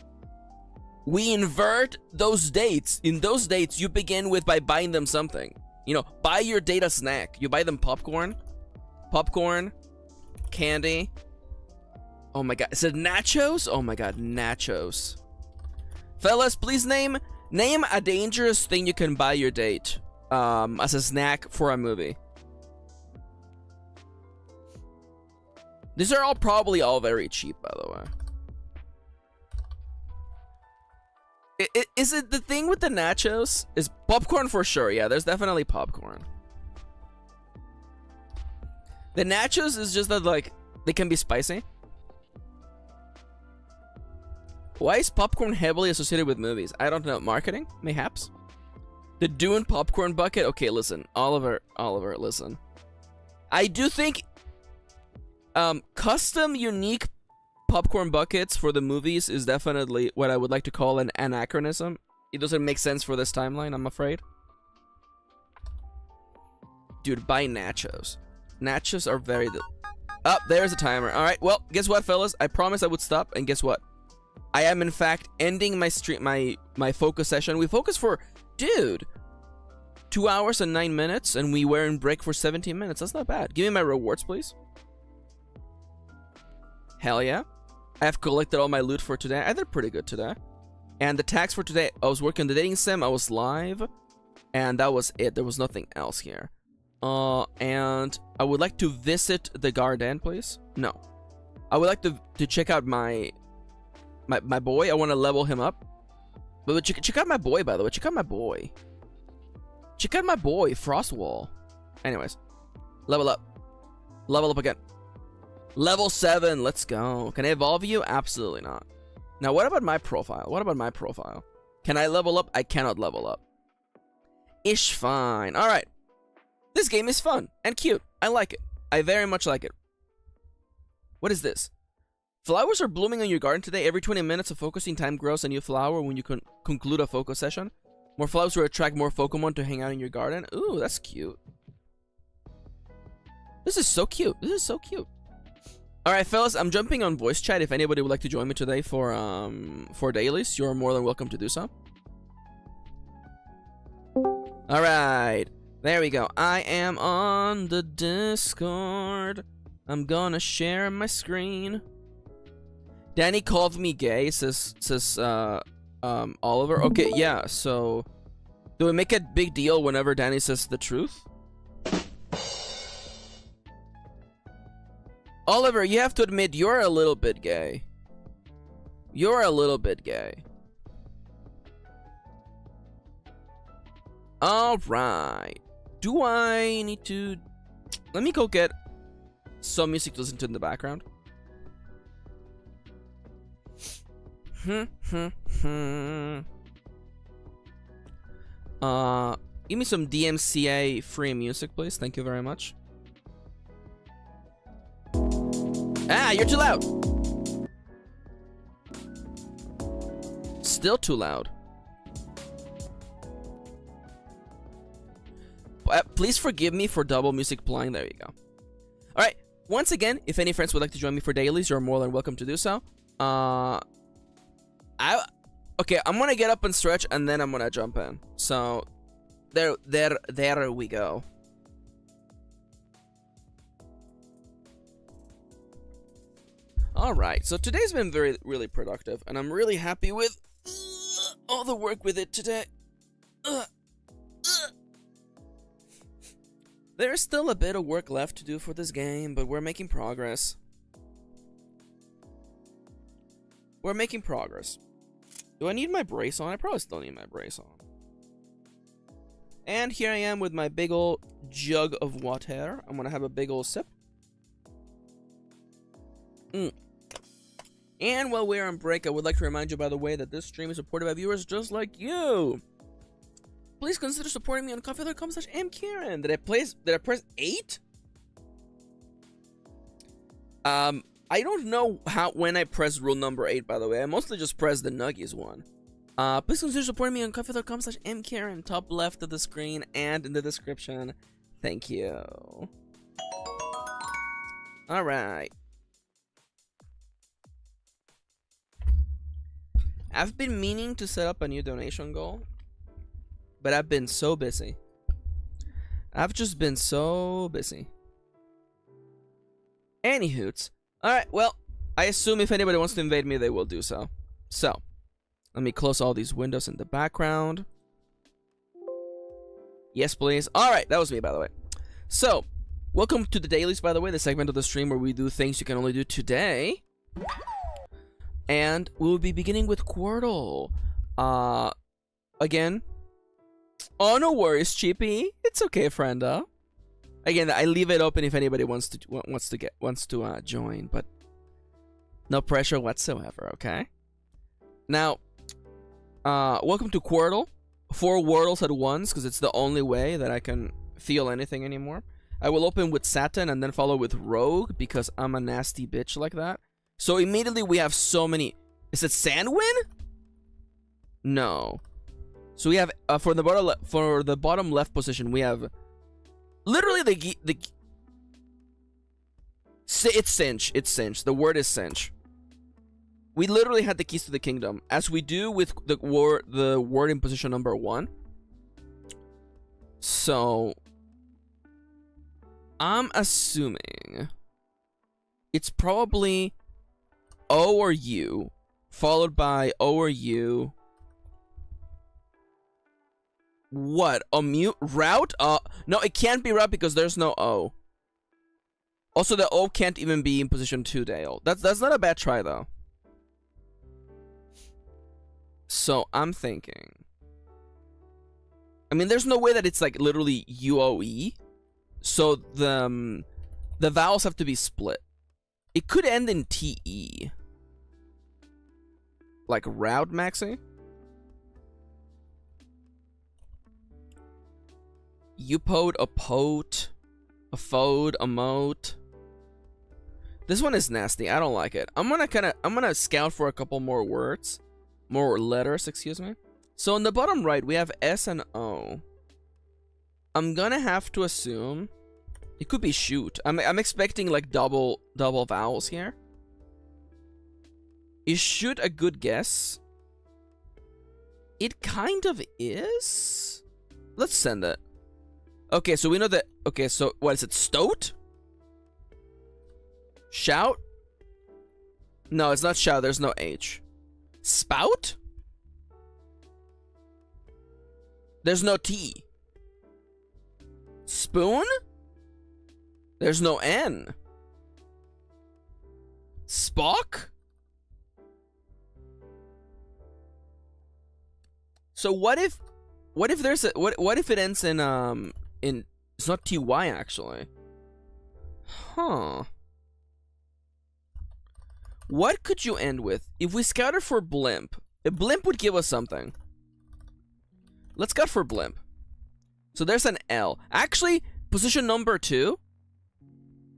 A: We invert those dates. In those dates, you begin with by buying them something. You know, buy your date a snack. You buy them popcorn, candy. Oh my god, is it nachos? Oh my god, nachos. Fellas, please name a dangerous thing you can buy your date as a snack for a movie. These are probably all very cheap, by the way. Is it the thing with the nachos? Is popcorn for sure? Yeah, there's definitely popcorn. The nachos is just that, like, they can be spicy. Why is popcorn heavily associated with movies? I don't know. Marketing? Mayhaps? The Dune popcorn bucket? Okay, listen. Oliver, listen. I do think custom, unique popcorn buckets for the movies is definitely what I would like to call an anachronism. It doesn't make sense for this timeline, I'm afraid. Dude, buy nachos. Nachos are very... Oh, there's a timer. Alright, well, guess what, fellas? I promised I would stop, and guess what? I am, in fact, ending my stream, my focus session. We focused for... Dude! 2 hours and 9 minutes, and we were in break for 17 minutes. That's not bad. Give me my rewards, please. Hell yeah. I have collected all my loot for today. I did pretty good today. And the tags for today, I was working the dating sim, I was live, and that was it. There was nothing else here. And I would like to visit the garden, please. No. I would like to check out my boy. I want to level him up. But check out my boy, by the way. Check out my boy. Check out my boy, Frostwall. Anyways. Level up. Level up again. Level 7, let's go. Can I evolve you? Absolutely not. Now, what about my profile? Can I level up? I cannot level up. Ish fine. Alright. This game is fun and cute. I like it. I very much like it. What is this? Flowers are blooming in your garden today. Every 20 minutes, a focusing time grows a new flower when you conclude a focus session. More flowers will attract more Pokemon to hang out in your garden. Ooh, that's cute. This is so cute. This is so cute. All right, fellas, I'm jumping on voice chat. If anybody would like to join me today for dailies, you're more than welcome to do so. All right, there we go. I am on the Discord. I'm gonna share my screen. Danny called me gay, says Oliver. Okay, yeah, so do we make a big deal whenever Danny says the truth? Oliver, you have to admit you're a little bit gay. You're a little bit gay. Alright. Do I need to... Let me go get some music to listen to in the background. Give me some DMCA free music, please. Thank you very much. Ah, you're too loud. Still too loud. Please forgive me for double music playing. There you go. All right. Once again, if any friends would like to join me for dailies, you're more than welcome to do so. Okay, I'm gonna get up and stretch, and then I'm gonna jump in. So, there we go. All right. So today's been really productive, and I'm really happy with all the work with it today. There's still a bit of work left to do for this game, but we're making progress. We're making progress. Do I need my brace on? I probably still need my brace on. And here I am with my big old jug of water. I'm gonna have a big old sip. And while we're on break, I would like to remind you, by the way, that this stream is supported by viewers just like you. Please consider supporting me on coffee.com/mkirin. Did I press 8? I don't know when I pressed rule number 8, by the way. I mostly just pressed the Nuggies one. Please consider supporting me on coffee.com/mkirin, top left of the screen and in the description. Thank you. Alright. I've been meaning to set up a new donation goal, but I've been so busy. I've just been so busy. Anywhoots. Alright, well, I assume if anybody wants to invade me, they will do so. So, let me close all these windows in the background. Yes, please. Alright, that was me, by the way. So, welcome to the dailies, by the way, the segment of the stream where we do things you can only do today. And we'll be beginning with Quirtle. Again. Oh, no worries, Chippy. It's okay, frienda. Again, I leave it open if anybody wants to join, but no pressure whatsoever. Okay. Now, welcome to Quirtle. 4 Wordles at once, because it's the only way that I can feel anything anymore. I will open with Satin and then follow with Rogue because I'm a nasty bitch like that. So immediately we have so many. Is it Sandwin? No. So we have for the bottom left position we have literally it's Cinch. It's Cinch. The word is Cinch. We literally had the keys to the kingdom, as we do with the word in position number 1. So I'm assuming it's probably O or U, followed by O or U. What? A mute route? No, it can't be route because there's no O. Also, the O can't even be in position 2, Dale. That's not a bad try though. So I'm thinking. I mean, there's no way that it's like literally UOE. So the vowels have to be split. It could end in TE. Like route, Maxi? Upode, a pote, a fode, a moat. This one is nasty. I don't like it. I'm gonna scout for a couple more words. More letters, excuse me. So on the bottom right, we have S and O. I'm gonna have to assume it could be shoot. I'm expecting like double vowels here. Is shoot a good guess? It kind of is. Let's send it. Okay, so we know that. Okay, so what is it? Stoat? Shout? No, it's not shout. There's no H. Spout? There's no T. Spoon? There's no N. Spock? So what if there's a what if it ends in it's not TY actually. Huh. What could you end with? If we scouted for blimp, a blimp would give us something. Let's scout for blimp. So there's an L. Actually, position number 2.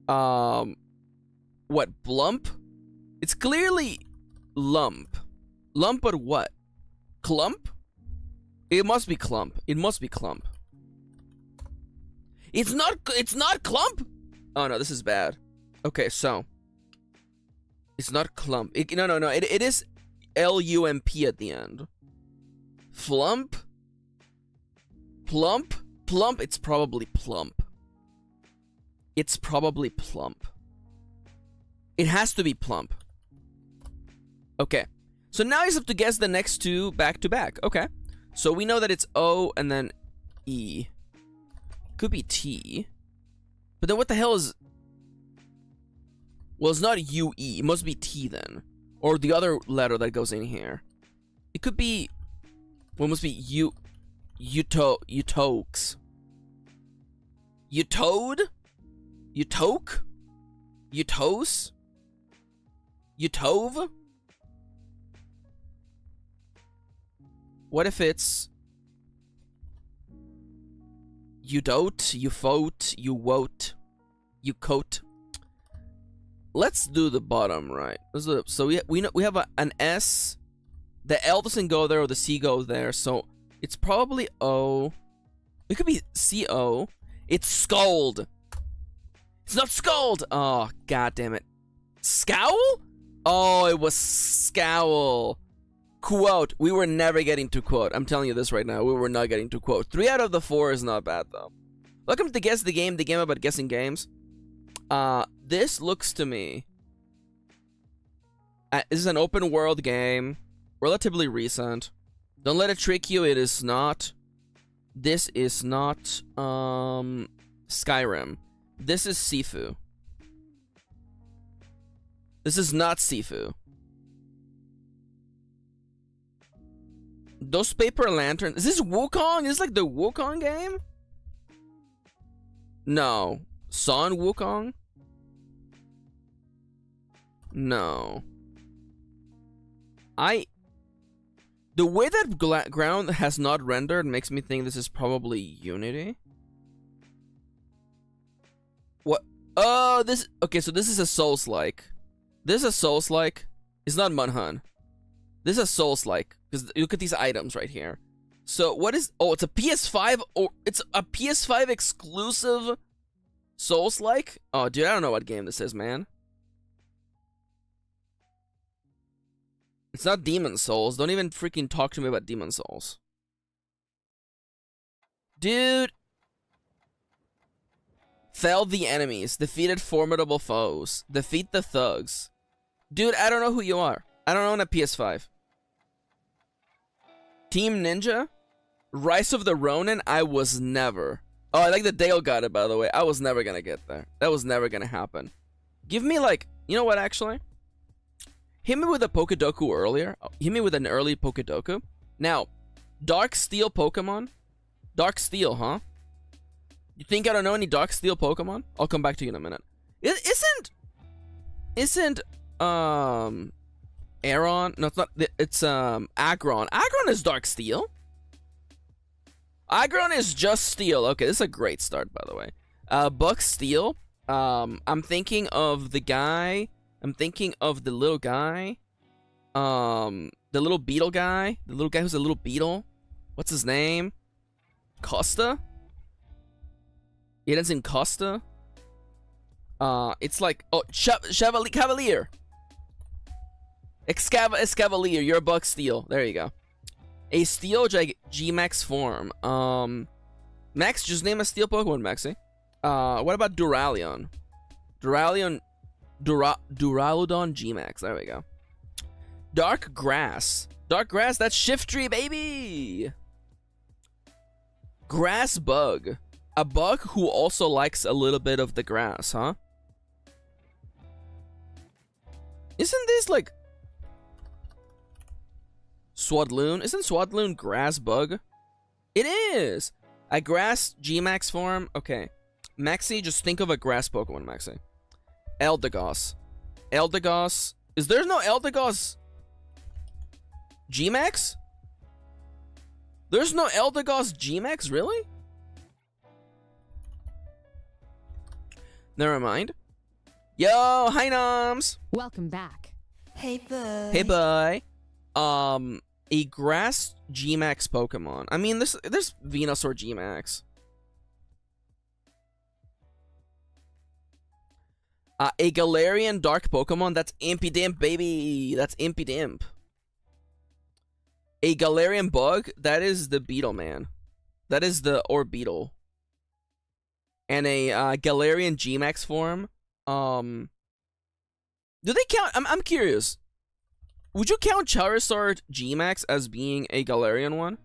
A: What, blump? It's clearly lump. Lump, but what? Clump? It must be clump. It must be clump. It's not clump? Oh no, this is bad. Okay, so it's not clump. No. It is LUMP at the end. Flump? Plump? Plump? It's probably plump. It's probably plump. It has to be plump. Okay. So now you just have to guess the next two back to back. Okay. So we know that it's O and then E. Could be T. But then what the hell is... Well, it's not UE. It must be T then. Or the other letter that goes in here. It could be... Well, it must be Utokes. Utoad? Utoke? Utos? Utove? What if it's you dote, you vote, you wote, you coat? Let's do the bottom right. So we have an S. The L doesn't go there or the C goes there, so it's probably O. It could be CO. It's scold. It's not scold. Oh, god damn it. Scowl? Oh, it was scowl. Quote. We were never getting to quote. I'm telling you this right now. We were not getting to quote. 3 out of the 4 is not bad, though. Welcome to Guess the Game about guessing games. This looks to me... this is an open world game. Relatively recent. Don't let it trick you. It is not. This is not, Skyrim. This is Sifu. This is not Sifu. Those paper lanterns. Is this Wukong? Is this like the Wukong game? No. Son Wukong? No. The way that ground has not rendered makes me think this is probably Unity. What? Oh, this... Okay, so this is a Souls-like. This is a Souls-like. It's not Munhan. This is a Souls-like. Because look at these items right here. So, what is... Oh, it's a PS5... Or it's a PS5 exclusive Souls-like? Oh, dude, I don't know what game this is, man. It's not Demon Souls. Don't even freaking talk to me about Demon Souls. Dude. Fell the enemies. Defeated formidable foes. Defeat the thugs. Dude, I don't know who you are. I don't own a PS5. Team Ninja? Rise of the Ronin? I was never. Oh, I like that Dale got it, by the way. I was never gonna get there. That was never gonna happen. Give me like... You know what, actually? Hit me with a Pokedoku earlier. Hit me with an early Pokedoku. Now, Dark Steel Pokemon? Dark Steel, huh? You think I don't know any Dark Steel Pokemon? I'll come back to you in a minute. Isn't Aron? No, it's not. It's Aggron. Aggron is Dark Steel. Aggron is just Steel. Okay, this is a great start, by the way. Buck Steel. I'm thinking of the guy. I'm thinking of the little guy. The little beetle guy. The little guy who's a little beetle. What's his name? Costa? It ends in Costa? It's like, oh, Cavalier. Escavalier, you're a Buck Steel. There you go. A Steel G-Max form. Max, just name a Steel Pokemon, Maxi. What about Duralion? Duraludon G-Max. There we go. Dark Grass. Dark Grass, that's Shiftry, baby! Grass Bug. A bug who also likes a little bit of the grass, huh? Isn't this like Swadloon? Isn't Swadloon grass bug? It is! A grass G-Max form? Okay. Maxi, just think of a grass Pokemon, Maxi. Eldegoss. Eldegoss. Is there no Eldegoss G-Max? There's no Eldegoss G-Max, really? Never mind. Yo, hi Noms!
C: Welcome back. Hey, boy.
A: Hey, boy. A grass G-Max Pokemon. I mean, there's Venusaur G-Max. A Galarian Dark Pokemon. That's Impidimp, baby. That's Impidimp. A Galarian Bug. That is the Beetle Man. That is the Orbeetle. And a Galarian G-Max form. Do they count? I'm curious. Would you count Charizard G-Max as being a Galarian one?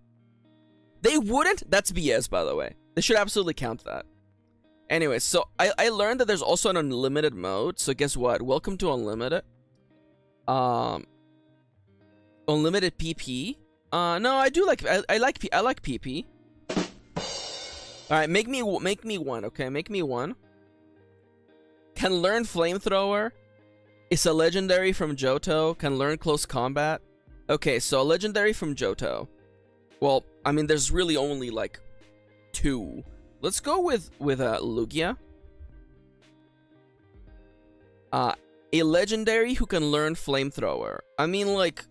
A: They wouldn't? That's BS, by the way. They should absolutely count that. Anyway, so I learned that there's also an unlimited mode. So guess what? Welcome to unlimited. Unlimited PP. No, I do like I like PP. All right, make me one, okay? Make me one. Can learn Flamethrower. It's a legendary from Johto. Can learn Close Combat. Okay, so a legendary from Johto. Well, I mean, there's really only like 2. Let's go with Lugia. A legendary who can learn Flamethrower. I mean, like,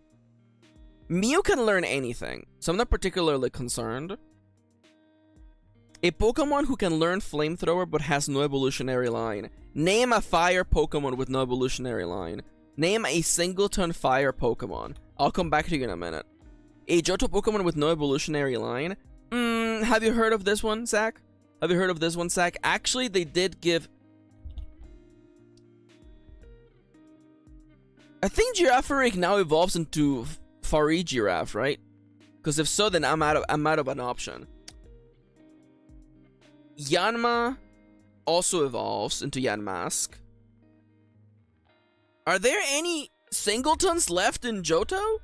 A: Mew can learn anything, so I'm not particularly concerned. A Pokemon who can learn Flamethrower but has no evolutionary line. Name a fire Pokemon with no evolutionary line. Name a singleton fire Pokemon. I'll come back to you in a minute. A Johto Pokemon with no evolutionary line. Have you heard of this one, Zach? Have you heard of this one, Zach? Actually, they did give... I think Girafarig now evolves into Farigiraf, right? Because if so, then I'm out of an option. Yanma also evolves into Yanmask. Are there any singletons left in Johto?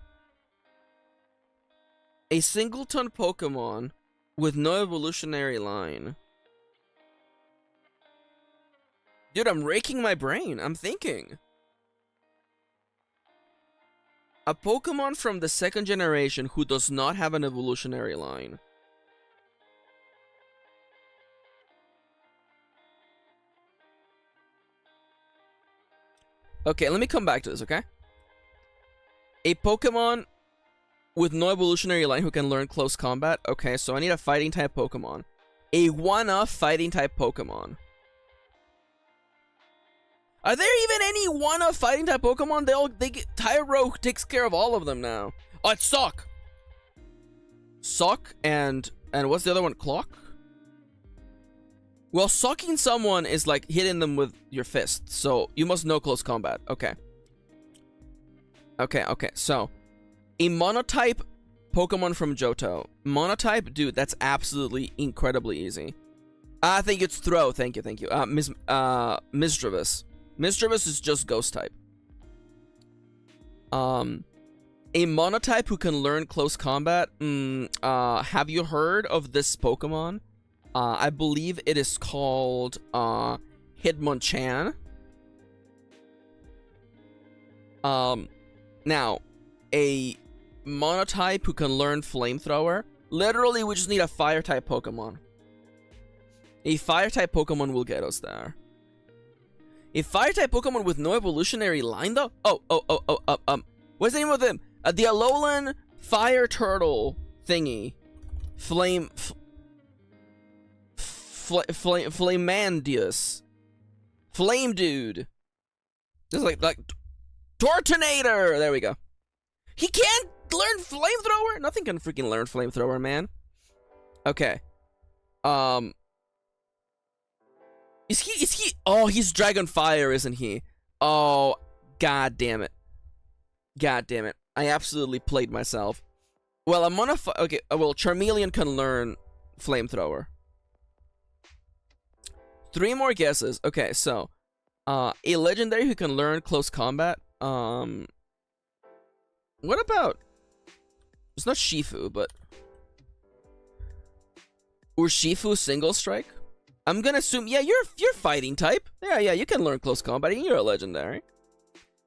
A: A singleton Pokemon with no evolutionary line. Dude, I'm raking my brain. I'm thinking. A Pokemon from the 2nd generation who does not have an evolutionary line. Okay, let me come back to this, okay? A Pokemon with no evolutionary line who can learn Close Combat. Okay, so I need a fighting type Pokemon. A one-off fighting type Pokemon. Are there even any one-off fighting type Pokemon? Tyro takes care of all of them now. Oh, it's Sock. Sock and what's the other one? Clock? Well, socking someone is like hitting them with your fist, so you must know Close Combat. Okay. Okay, so a Monotype Pokemon from Johto. Monotype, dude, that's absolutely incredibly easy. I think it's Throw. Thank you. Misdreavus. Misdreavus is just Ghost type. A Monotype who can learn Close Combat. Have you heard of this Pokemon? I believe it is called Hitmonchan. Now, a Monotype who can learn Flamethrower. Literally, we just need a Fire-type Pokemon. A Fire-type Pokemon will get us there. A Fire-type Pokemon with no evolutionary line, though? What's the name of them? The Alolan Fire Turtle thingy. Flamandius. Flame dude. Just like Tortinator. There we go. He can't learn flamethrower? Nothing can freaking learn flamethrower, man. Okay. Is he oh, he's Dragonfire, isn't he? Oh, god damn it. God damn it. I absolutely played myself. Well, I'm gonna okay, well, Charmeleon can learn flamethrower. 3 more guesses. Okay, so a legendary who can learn close combat. What about, it's not Shifu, but Urshifu single strike? I'm gonna assume, yeah, you're fighting type. Yeah, you can learn close combat. You're a legendary.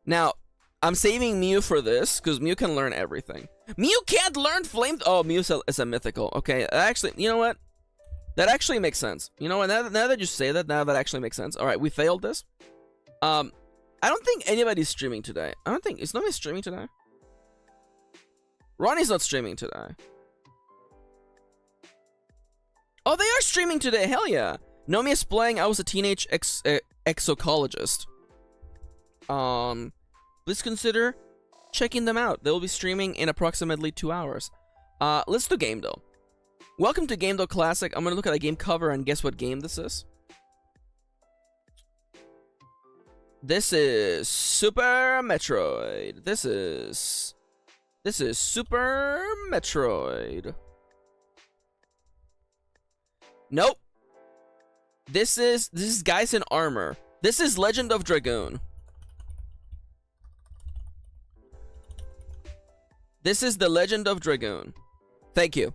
A: Now, I'm saving Mew for this because Mew can learn everything. Mew can't learn flame. Oh, Mew is a mythical. Okay, actually, you know what? That actually makes sense. You know what? Now that you say that, now that actually makes sense. All right, we failed this. I don't think anybody's streaming today. I don't think, is nobody streaming today? Ronnie's not streaming today. Oh, they are streaming today. Hell yeah. Nomi is playing I Was a Teenage Exocologist. Please consider checking them out. They'll be streaming in approximately 2 hours. Let's do Game Doll. Welcome to Game Doll Classic. I'm gonna look at a game cover and guess what game this is. This is Super Metroid. This is Super Metroid. Nope. This is Guys in Armor. This is Legend of Dragoon. This is the Legend of Dragoon. Thank you.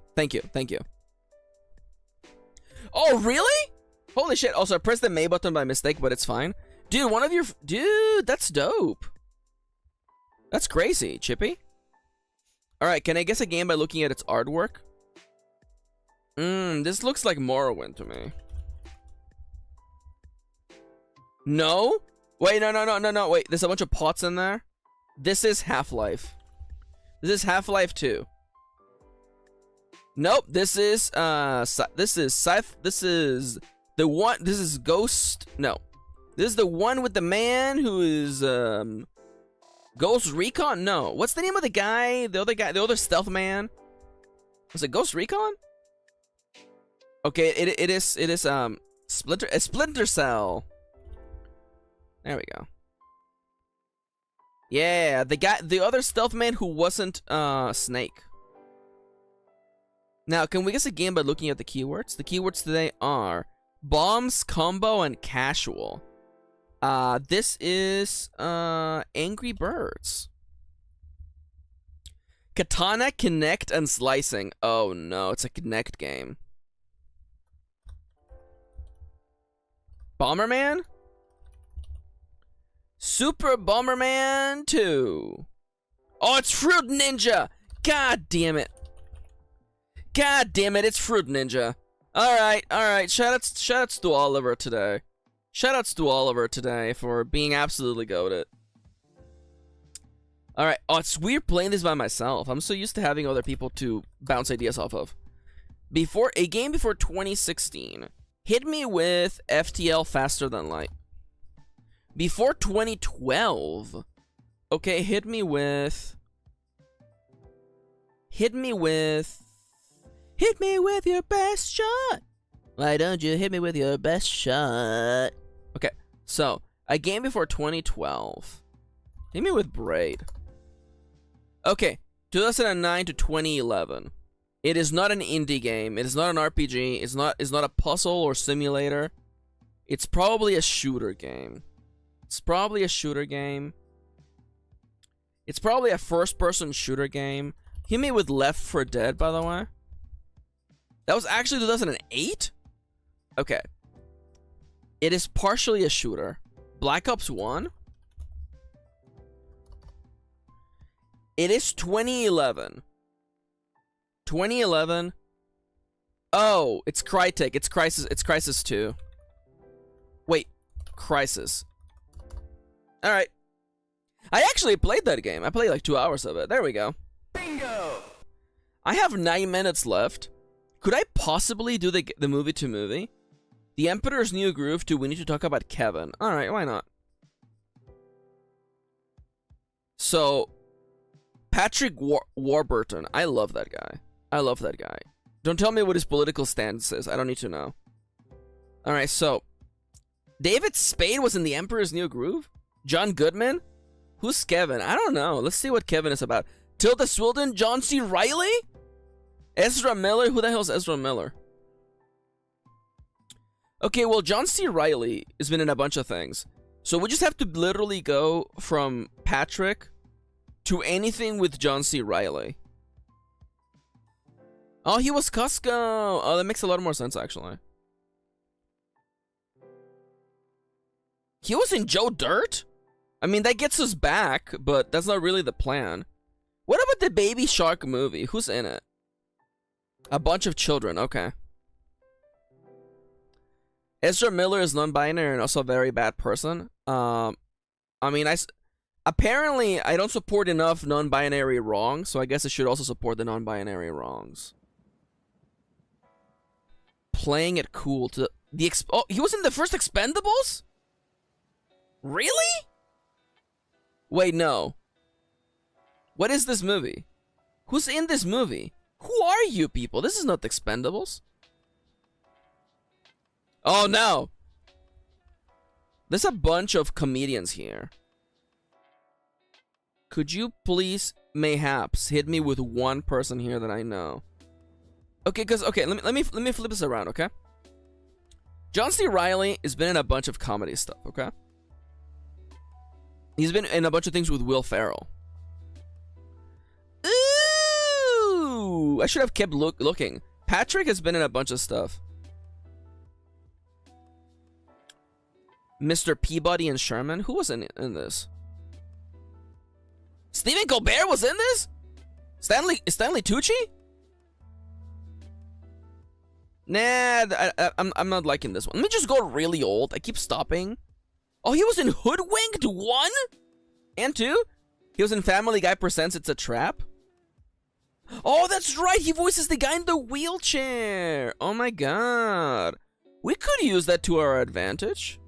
A: Oh, really? Holy shit. Also, I pressed the May button by mistake, but it's fine. Dude, dude, that's dope. That's crazy, Chippy. Alright, can I guess a game by looking at its artwork? This looks like Morrowind to me. No? Wait, no. Wait, there's a bunch of pots in there. This is Half-Life. This is Half-Life 2. Nope, this is the one, this is Ghost, no. This is the one with the man who is, Ghost Recon? No. What's the name of the guy? The other stealth man? Was it Ghost Recon? Okay, it is Splinter Cell. There we go. Yeah, the other stealth man who wasn't Snake. Now, can we guess a game by looking at the keywords? The keywords today are bombs, combo, and casual. This is Angry Birds. Katana, Connect, and Slicing. Oh no, it's a Connect game. Bomberman? Super Bomberman 2. Oh, it's Fruit Ninja! God damn it. God damn it, it's Fruit Ninja. Alright. Shoutouts to Oliver today. Shoutouts to Oliver today for being absolutely goated. Alright, oh, it's weird playing this by myself. I'm so used to having other people to bounce ideas off of. A game before 2016. Hit me with FTL Faster Than Light. Before 2012. Okay, hit me with your best shot. Why don't you hit me with your best shot? Okay, so a game before 2012. Hit me with Braid. Okay, 2009 to 2011. It is not an indie game. It is not an RPG. It's not a puzzle or simulator. It's probably a shooter game. It's probably a first-person shooter game. Hit me with Left 4 Dead, by the way. That was actually 2008? Okay. It is partially a shooter. Black Ops 1? It is 2011. 2011? Oh, it's Crytek. It's Crysis 2. Wait, Crysis. Alright. I actually played that game. I played like 2 hours of it. There we go. Bingo! I have 9 minutes left. Could I possibly do the movie to movie? The Emperor's New Groove 2, we need to talk about Kevin. Alright, why not? So, Patrick Warburton. I love that guy. I love that guy. Don't tell me what his political stance is. I don't need to know. Alright, so. David Spade was in The Emperor's New Groove? John Goodman? Who's Kevin? I don't know. Let's see what Kevin is about. Tilda Swilden? John C. Reilly? Ezra Miller? Who the hell's Ezra Miller? Okay, well, John C. Reilly has been in a bunch of things. So we just have to literally go from Patrick to anything with John C. Reilly. Oh, he was Cusco. Oh, that makes a lot more sense, actually. He was in Joe Dirt? I mean, that gets us back, but that's not really the plan. What about the Baby Shark movie? Who's in it? A bunch of children, okay. Ezra Miller is non-binary and also a very bad person. I mean, apparently I don't support enough non-binary wrongs, so I guess I should also support the non-binary wrongs. Playing it cool to the oh, he was in the first Expendables? Really? Wait, no. What is this movie? Who's in this movie? Who are you people? This is not the Expendables. Oh no! There's a bunch of comedians here. Could you please, mayhaps, hit me with one person here that I know? Okay, let me flip this around, okay? John C. Reilly has been in a bunch of comedy stuff, okay? He's been in a bunch of things with Will Ferrell. Ooh! I should have kept looking. Patrick has been in a bunch of stuff. Mr. Peabody and Sherman? Who was in this? Stephen Colbert was in this? Stanley Tucci? Nah, I'm not liking this one. Let me just go really old. I keep stopping. Oh, he was in Hoodwinked 1 and 2? He was in Family Guy Presents It's a Trap? Oh, that's right. He voices the guy in the wheelchair. Oh my god. We could use that to our advantage.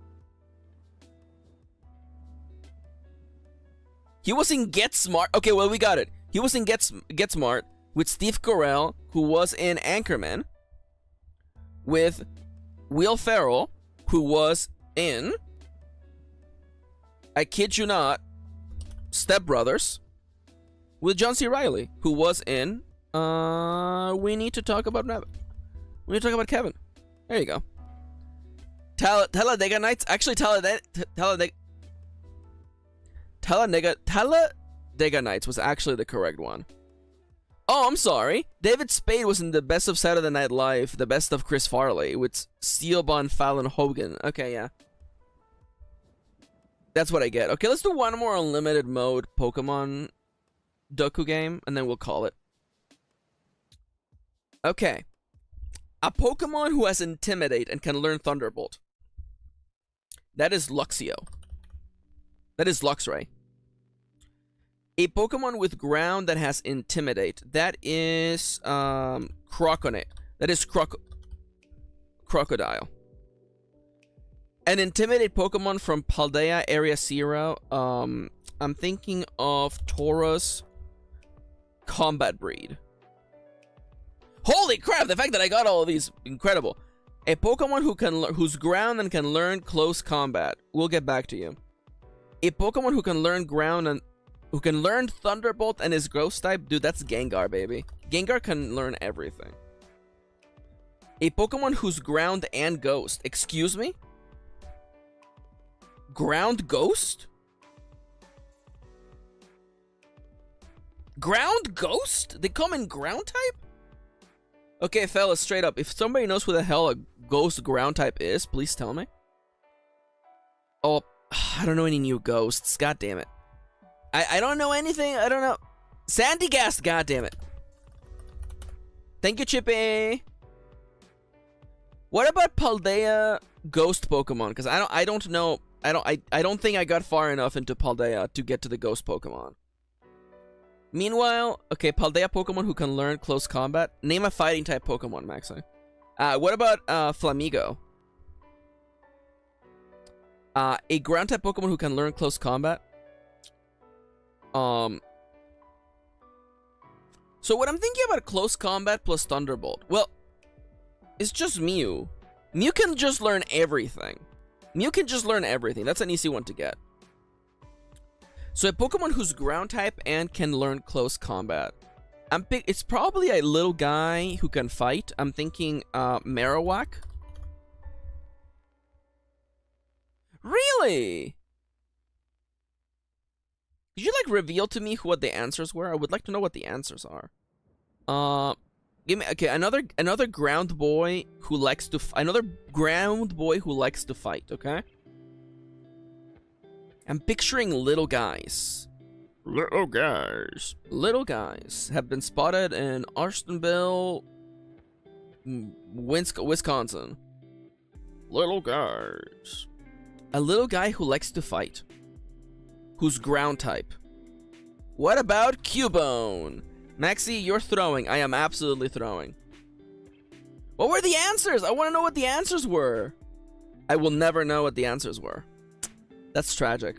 A: He was in Get Smart. Okay, well, we got it. He was in Get Smart with Steve Carell, who was in Anchorman, with Will Ferrell, who was in, I kid you not, Step Brothers, with John C. Reilly, who was in, we need to talk about Kevin. There you go. Talladega Nights. Actually, Talladega Nights was actually the correct one. Oh, I'm sorry. David Spade was in the Best of Saturday Night Live, the Best of Chris Farley, with Steelbond Fallon Hogan. Okay, yeah. That's what I get. Okay, let's do one more unlimited mode Pokemon Doku game, and then we'll call it. Okay. A Pokemon who has Intimidate and can learn Thunderbolt. That is Luxio. That is Luxray. A Pokemon with ground that has Intimidate. That is Croconate. That is Crocodile. An Intimidate Pokemon from Paldea Area 0. I'm thinking of Tauros Combat Breed. Holy crap, the fact that I got all of these, incredible. A Pokemon who's ground and can learn Close Combat. We'll get back to you. A Pokemon who can learn ground and who can learn Thunderbolt and is Ghost type. Dude, that's Gengar, baby. Gengar can learn everything. A Pokemon who's ground and ghost. Excuse me? Ground ghost? Ground ghost? They come in ground type? Okay, fellas, straight up. If somebody knows who the hell a ghost ground type is, please tell me. Oh, I don't know any new ghosts. God damn it. I don't know anything. I don't know. Sandygast, god damn it. Thank you, Chippy. What about Paldea ghost Pokemon? Because I don't know. I don't think I got far enough into Paldea to get to the ghost Pokemon. Meanwhile, okay, Paldea Pokemon who can learn close combat. Name a fighting type Pokemon, Maxi. What about Flamigo? A ground type Pokemon who can learn close combat. So what I'm thinking about close combat plus Thunderbolt. Well, it's just Mew. Mew can just learn everything. Mew can just learn everything. That's an easy one to get. So a Pokemon who's ground type and can learn close combat. It's probably a little guy who can fight. I'm thinking Marowak. Really? Could you like reveal to me what the answers were? I would like to know what the answers are. Give me another ground boy who likes to fight, okay? I'm picturing little guys. Little guys have been spotted in Arstonville, Wisconsin. Little guys. A little guy who likes to fight. Who's ground type. What about Cubone? Maxi, you're throwing. I am absolutely throwing. What were the answers? I want to know what the answers were. I will never know what the answers were. That's tragic.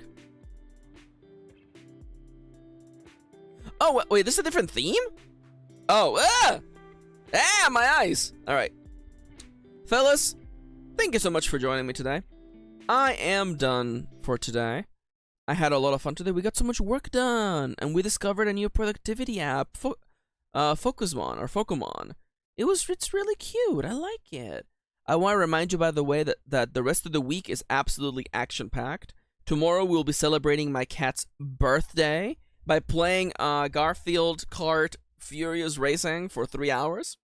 A: Oh, wait, this is a different theme? Oh, my eyes. All right. Fellas, thank you so much for joining me today. I am done for today. I had a lot of fun today. We got so much work done, and we discovered a new productivity app, Focomon. It's really cute. I like it. I want to remind you, by the way, that the rest of the week is absolutely action-packed. Tomorrow we'll be celebrating my cat's birthday by playing Garfield Kart Furious Racing for 3 hours.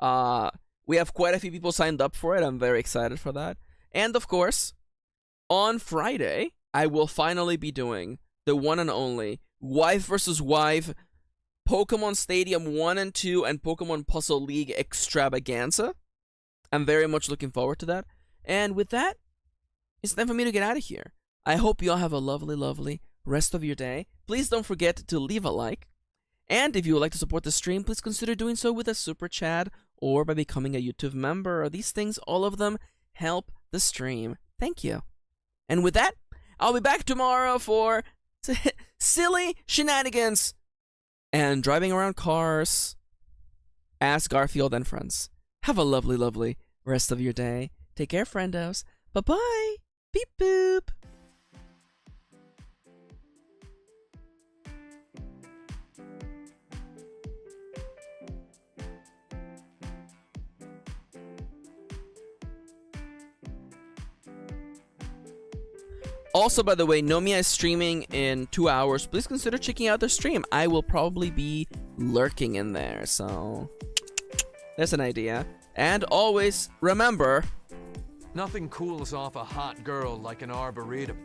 A: We have quite a few people signed up for it. I'm very excited for that. And of course, on Friday, I will finally be doing the one and only Wife vs. Wife Pokemon Stadium 1 and 2 and Pokemon Puzzle League Extravaganza. I'm very much looking forward to that. And with that, it's time for me to get out of here. I hope you all have a lovely, lovely rest of your day. Please don't forget to leave a like. And if you would like to support the stream, please consider doing so with a super chat or by becoming a YouTube member. These things, all of them, help the stream. Thank you. And with that, I'll be back tomorrow for silly shenanigans and driving around cars as Garfield and friends. Have a lovely, lovely rest of your day. Take care, friendos. Bye-bye. Beep boop. Also, by the way, Nomiya is streaming in 2 hours. Please consider checking out their stream. I will probably be lurking in there, so there's an idea. And always remember,
D: Nothing cools off a hot girl like an arboretum.